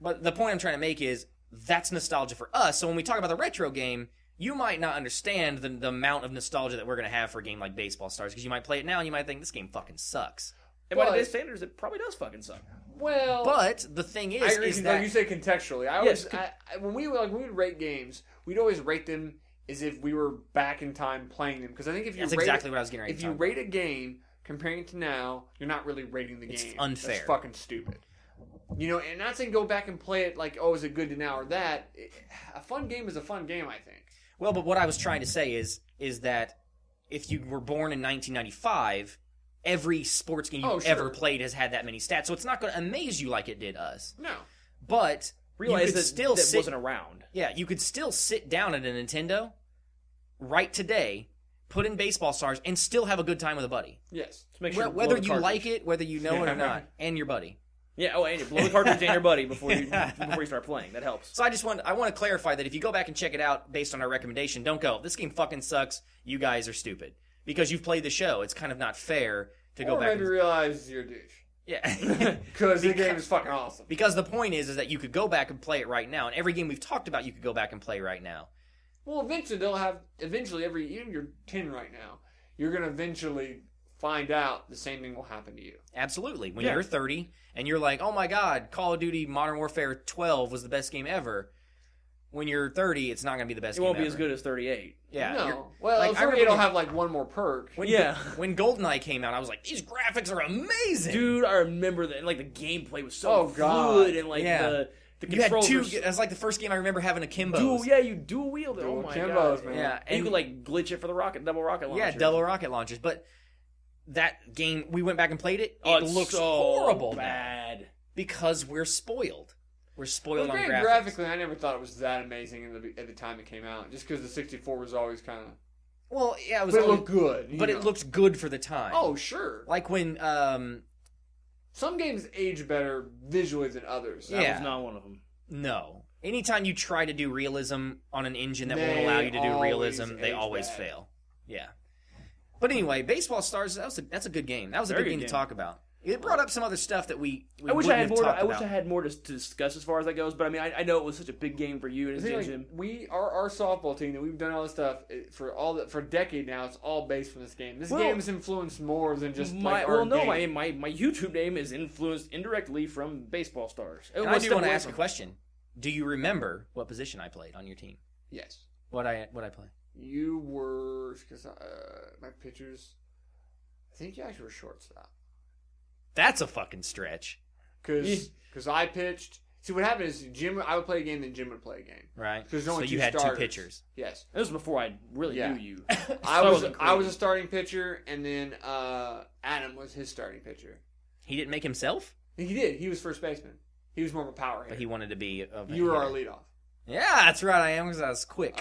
But the point I'm trying to make is, that's nostalgia for us. So when we talk about the retro game... You might not understand the amount of nostalgia that we're going to have for a game like Baseball Stars, because you might play it now and you might think, this game fucking sucks. And by But- today's standards, it probably does fucking suck. Well... But the thing I is, agree, is like that... you say contextually. When we would rate games, we'd always rate them as if we were back in time playing them. Because I think if you That's rate exactly what I was getting ready if to you talk rate a game comparing it to now, you're not really rating the game. It's unfair. That's fucking stupid. You know, and not saying go back and play it like, oh, is it good to now or that. A fun game is a fun game, I think. Well, but what I was trying to say is that if you were born in 1995, every sports game you've ever played has had that many stats. So it's not going to amaze you like it did us. No. But Realize you could that still that sit, wasn't around. Yeah, you could still sit down at a Nintendo right today, put in Baseball Stars, and still have a good time with a buddy. Yes. To make sure to blow Whether the you cartridge. like it, whether you know it or not, and your buddy. Yeah, oh, and blow the cartridge and your buddy before you start playing. That helps. So I want to clarify that if you go back and check it out based on our recommendation, don't go, this game fucking sucks, you guys are stupid. Because you've played the show. It's kind of not fair to go Or back maybe and... realize you're a douche. Yeah. Because the game is fucking awesome. Because the point is that you could go back and play it right now, and every game we've talked about you could go back and play right now. Well, eventually even you're 10 right now, you're going to eventually find out the same thing will happen to you. Absolutely. When you're 30 and you're like, oh my god, Call of Duty Modern Warfare 12 was the best game ever. When you're 30, it's not going to be the best It game won't be ever. as good as 38. Yeah. No. Well, like, I 38 remember will have like one more perk. when GoldenEye came out, I was like, these graphics are amazing. Dude, I remember that. Like, the gameplay was so Oh, God. fluid, and like Yeah. the you had controls two. were It was like the first game I remember having a Kimbo. you dual wield it. Dual Oh my Kimbos, god. man. Yeah. And you could like glitch it for the double rocket launcher. Yeah, double rocket launchers. But that game, we went back and played it. Oh, It it's looks so horrible now bad. because we're spoiled. We're spoiled Well, on great graphics. graphically, I never thought it was that amazing at the time it came out. Just because the 64 was always kind of... Well, yeah, it was. But it always- looked good. But you it know. looked good for the time. Oh, sure. Like when Some games age better visually than others. That Yeah. was not one of them. no. Anytime you try to do realism on an engine that won't They allow you to do always realism, they age always bad. fail. Yeah. But anyway, Baseball Stars, that's a good game. That was a Very good good game to game. talk about. It brought up some other stuff that we I wish I had wouldn't more. have talked I wish about. I had more to discuss as far as that goes. But I mean, I know it was such a big game for you and See, like, Jim. our softball team that we've done all this stuff for a decade now. It's all based from this game. This Well, game has influenced more than just My our game. my YouTube name is influenced indirectly from Baseball Stars. And I do want to ask a question. Do you remember what position I played on your team? Yes, What I play? you were because my pitchers. I think you actually were shortstop That's a fucking stretch, because I pitched. See what happened is Jim. I would play a game, then Jim would play a game. right? Because So only you two had starters. two pitchers. Yes, This was before I really Yeah. knew you. I So was wasn't I was a crazy. starting pitcher, and then Adam was his starting pitcher. He didn't make himself, He did. He was first baseman. He was more of a power hitter. but he wanted to be. You were our leadoff. Yeah, that's right. I am because I was quick,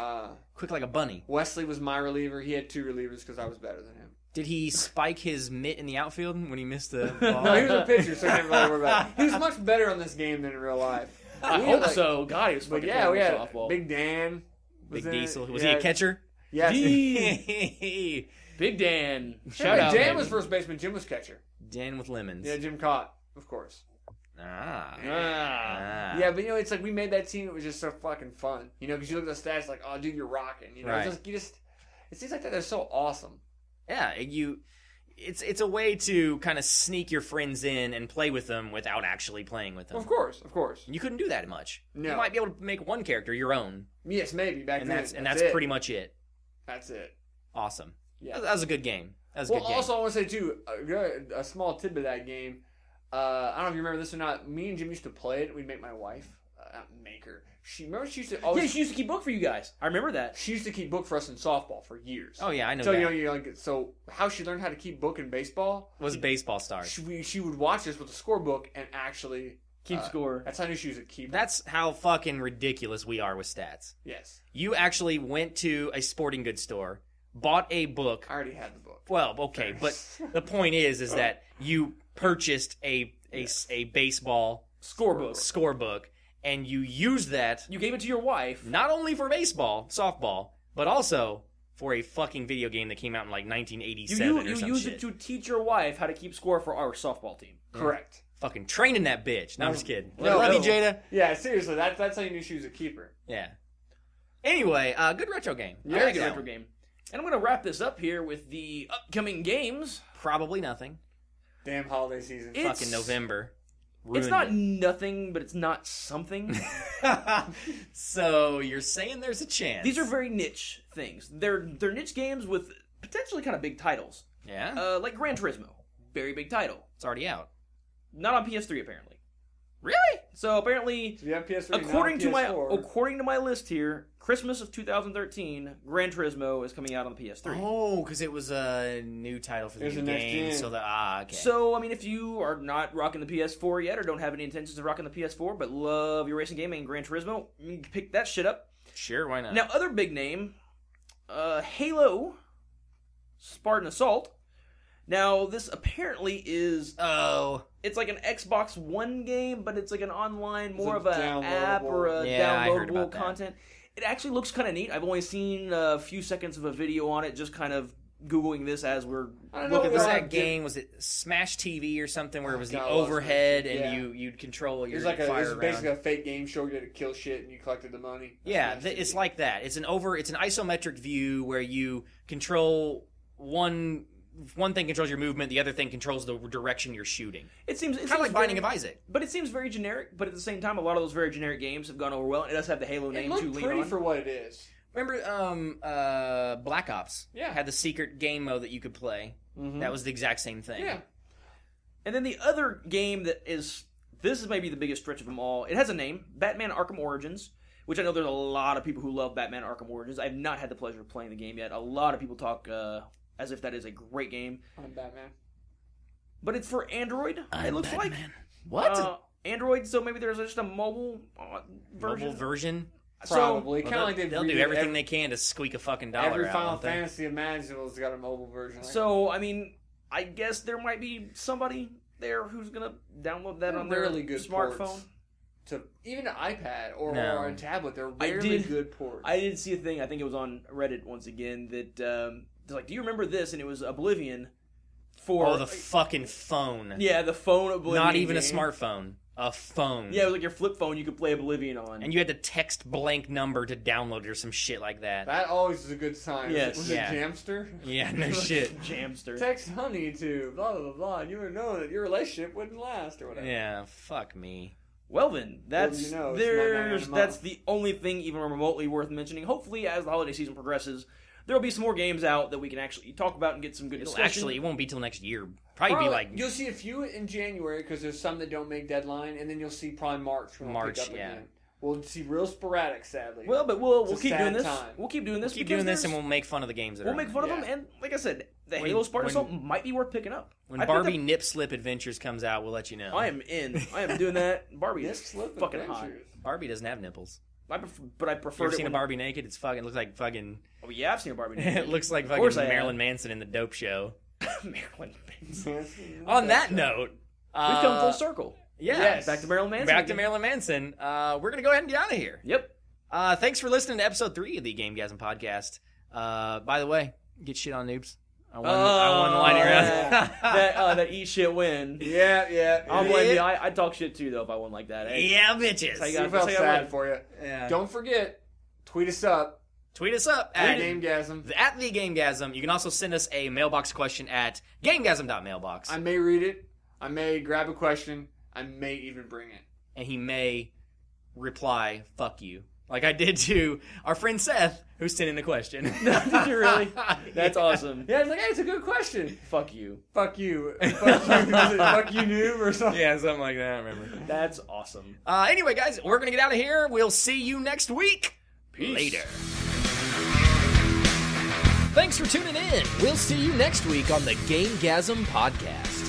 quick like a bunny. Wesley was my reliever. He had two relievers because I was better than him. Did he spike his mitt in the outfield when he missed the ball? No, he was a pitcher, so I never really worry about it. He was much better on this game than in real life. I We hope had, so. God, he was But fucking yeah, we had terrible softball. Big Dan. Big in it. Diesel. Was Yeah. he a catcher? Yes. Big Dan. Yeah, Shout out. Dan baby. was first baseman. Jim was catcher. Dan with lemons. Yeah, Jim caught, of course. Ah. Yeah, but it's like we made that team. It was just so fucking fun. Because you look at the stats, like, oh, dude, you're rocking. Right. It seems like that. They're so awesome. Yeah, it's a way to kind of sneak your friends in and play with them without actually playing with them. Of course. You couldn't do that much. No. You might be able to make one character your own. Yes, maybe back And then. that's it. pretty much it. That's it. Awesome. Yeah. That was a good game. Also, I want to say too, a small tidbit of that game. I don't know if you remember this or not. Me and Jim used to play it. We'd make my wife, make her. She used to always. Yeah, she used to keep book for you guys. I remember that. She used to keep book for us in softball for years. Oh yeah, I know. So that. so how she learned how to keep book in baseball Was baseball stars. She would watch us with a scorebook and actually Keep score. That's how I knew she was a keeper. That's how fucking ridiculous we are with stats. Yes. You actually went to a sporting goods store, bought a book. I already had the book. Well, okay, but the point is that you purchased a baseball scorebook, and you used that You gave it to your wife. not only for baseball, softball, but also for a fucking video game that came out in like 1987 You or some used shit. it to teach your wife how to keep score for our softball team. Correct. Fucking training that bitch. No, I'm just kidding. No, Love you, no. Jada. Yeah, seriously, that's how you knew she was a keeper. Yeah. Anyway, good retro game. I Yeah, like Good that retro one. game. And I'm going to wrap this up here with the upcoming games. Probably nothing. Damn holiday season. Fucking November. It's Ruined not it. nothing, but it's not something. So you're saying there's a chance? These are very niche things. They're niche games with potentially kind of big titles. Yeah. Like Gran Turismo. Very big title. It's already out. Not on PS3 apparently. Really? So apparently, So you have PS3, according to PS4. my list here, Christmas of 2013, Gran Turismo is coming out on the PS3. Oh, because it was a new title for the It was new the next game. gen. So okay. So, I mean, if you are not rocking the PS4 yet or don't have any intentions of rocking the PS4 but love your racing game and Gran Turismo, you can pick that shit up. Sure, why not? Now, other big name, Halo Spartan Assault. Now, this apparently is... it's like an Xbox One game, but it's like an online, more of a an app or a Yeah, I heard downloadable about that. content. It actually looks kind of neat. I've only seen a few seconds of a video on it, just kind of Googling this as we're I don't know looking what was this that up. game? Was it Smash TV or something where it was the God, it was overhead Smash, and yeah. you'd control It your was like fire it was around? basically a fake game show where you had to kill shit and you collected the money. Yeah, That's it's like that. It's an isometric view where you control one thing controls your movement, the other thing controls the direction you're shooting. It seems Kind of like Binding of Isaac. but it seems very generic. But at the same time, a lot of those very generic games have gone over well. It does have the Halo It name to looked lean pretty on. for what it is. Remember Black Ops? Yeah. Had the secret game mode that you could play. That was the exact same thing. Yeah. And then the other game that is this is maybe the biggest stretch of them all. It has a name, Batman Arkham Origins, which I know there's a lot of people who love Batman Arkham Origins. I have not had the pleasure of playing the game yet. A lot of people talk as if that is a great game. I'm Batman. But it's for Android, it looks like. What? Android, so maybe there's just a mobile version. Mobile version? Probably. Well, Kind of like they'll do everything they can to squeak a fucking dollar Every out. Final won't they? Fantasy imaginable's got a mobile version. So, I mean, I guess there might be somebody there who's going to download that on their really good smartphone. ports. To even an iPad or No. a tablet, they're I really did- good ports. I did see a thing, I think it was on Reddit once again, that it's like, do you remember this? And it was Oblivion for... Oh, the fucking phone. yeah, the phone Oblivion Not even a game. smartphone. A phone. Yeah, it was like your flip phone you could play Oblivion on. And you had to text blank number to download it or some shit like that. That always is a good sign. Yes. Was Yeah. it Jamster? Yeah, no shit. Jamster. Text honey to blah blah blah, and you would know that your relationship wouldn't last or whatever. Yeah, fuck me. Well then, that's you know, it's there's $9.99 a that's month. the only thing even remotely worth mentioning. Hopefully, as the holiday season progresses, there'll be some more games out that we can actually talk about and get some good discussion. Actually, it won't be till next year. Probably be like you'll see a few in January because there's some that don't make deadline, and then you'll see probably March when March, it'll pick up yeah. again. We'll see real sporadic, sadly. well, but we'll It's a keep sad doing this. time. We'll keep doing this. keep because doing this and there's- we'll make fun of the games that we'll are make on fun of Yeah. them. And like I said, the When- Halo Spartan when- Assault might be worth picking up. When I think Barbie that- Nip Slip Adventures comes out, we'll let you know. I am in. I am doing that. Barbie Yes, is slip fucking hot. adventures. Barbie doesn't have nipples. But I You prefer ever it seen a when- Barbie naked? It's fucking looks like fucking. Oh yeah, I've seen a Barbie. It looks like Of course fucking I have. Marilyn Manson in the Dope Show. Marilyn Manson. On that note, We've come full circle. Yeah, Yes. Back to Marilyn Manson. back to again. Marilyn Manson. We're gonna go ahead and get out of here. Yep. Thanks for listening to episode 3 of the Gamegasm podcast. By the way, get shit on noobs. I won the lightning round. that eat shit win. Yeah. I'll blame you. I'd talk shit too though if I won like that. Eh? Yeah, bitches. How you We got- felt Say I sad won. for you. Yeah. Don't forget, tweet us up Tweet us up At at Gamegasm. at the Gamegasm. You can also send us a mailbox question at gamegasm.mailbox. I may read it. I may grab a question. I may even bring it. And he may reply, fuck you. Like I did to our friend Seth, who sent in a question. Did you really? That's awesome. Yeah, it's like, hey, it's a good question. Fuck you. Fuck you. Fuck you. Was it fuck you noob or something? Yeah, something like that, I remember. That's awesome. Anyway, guys, we're going to get out of here. We'll see you next week. Peace. Later. Thanks for tuning in. We'll see you next week on the Gamegasm Podcast.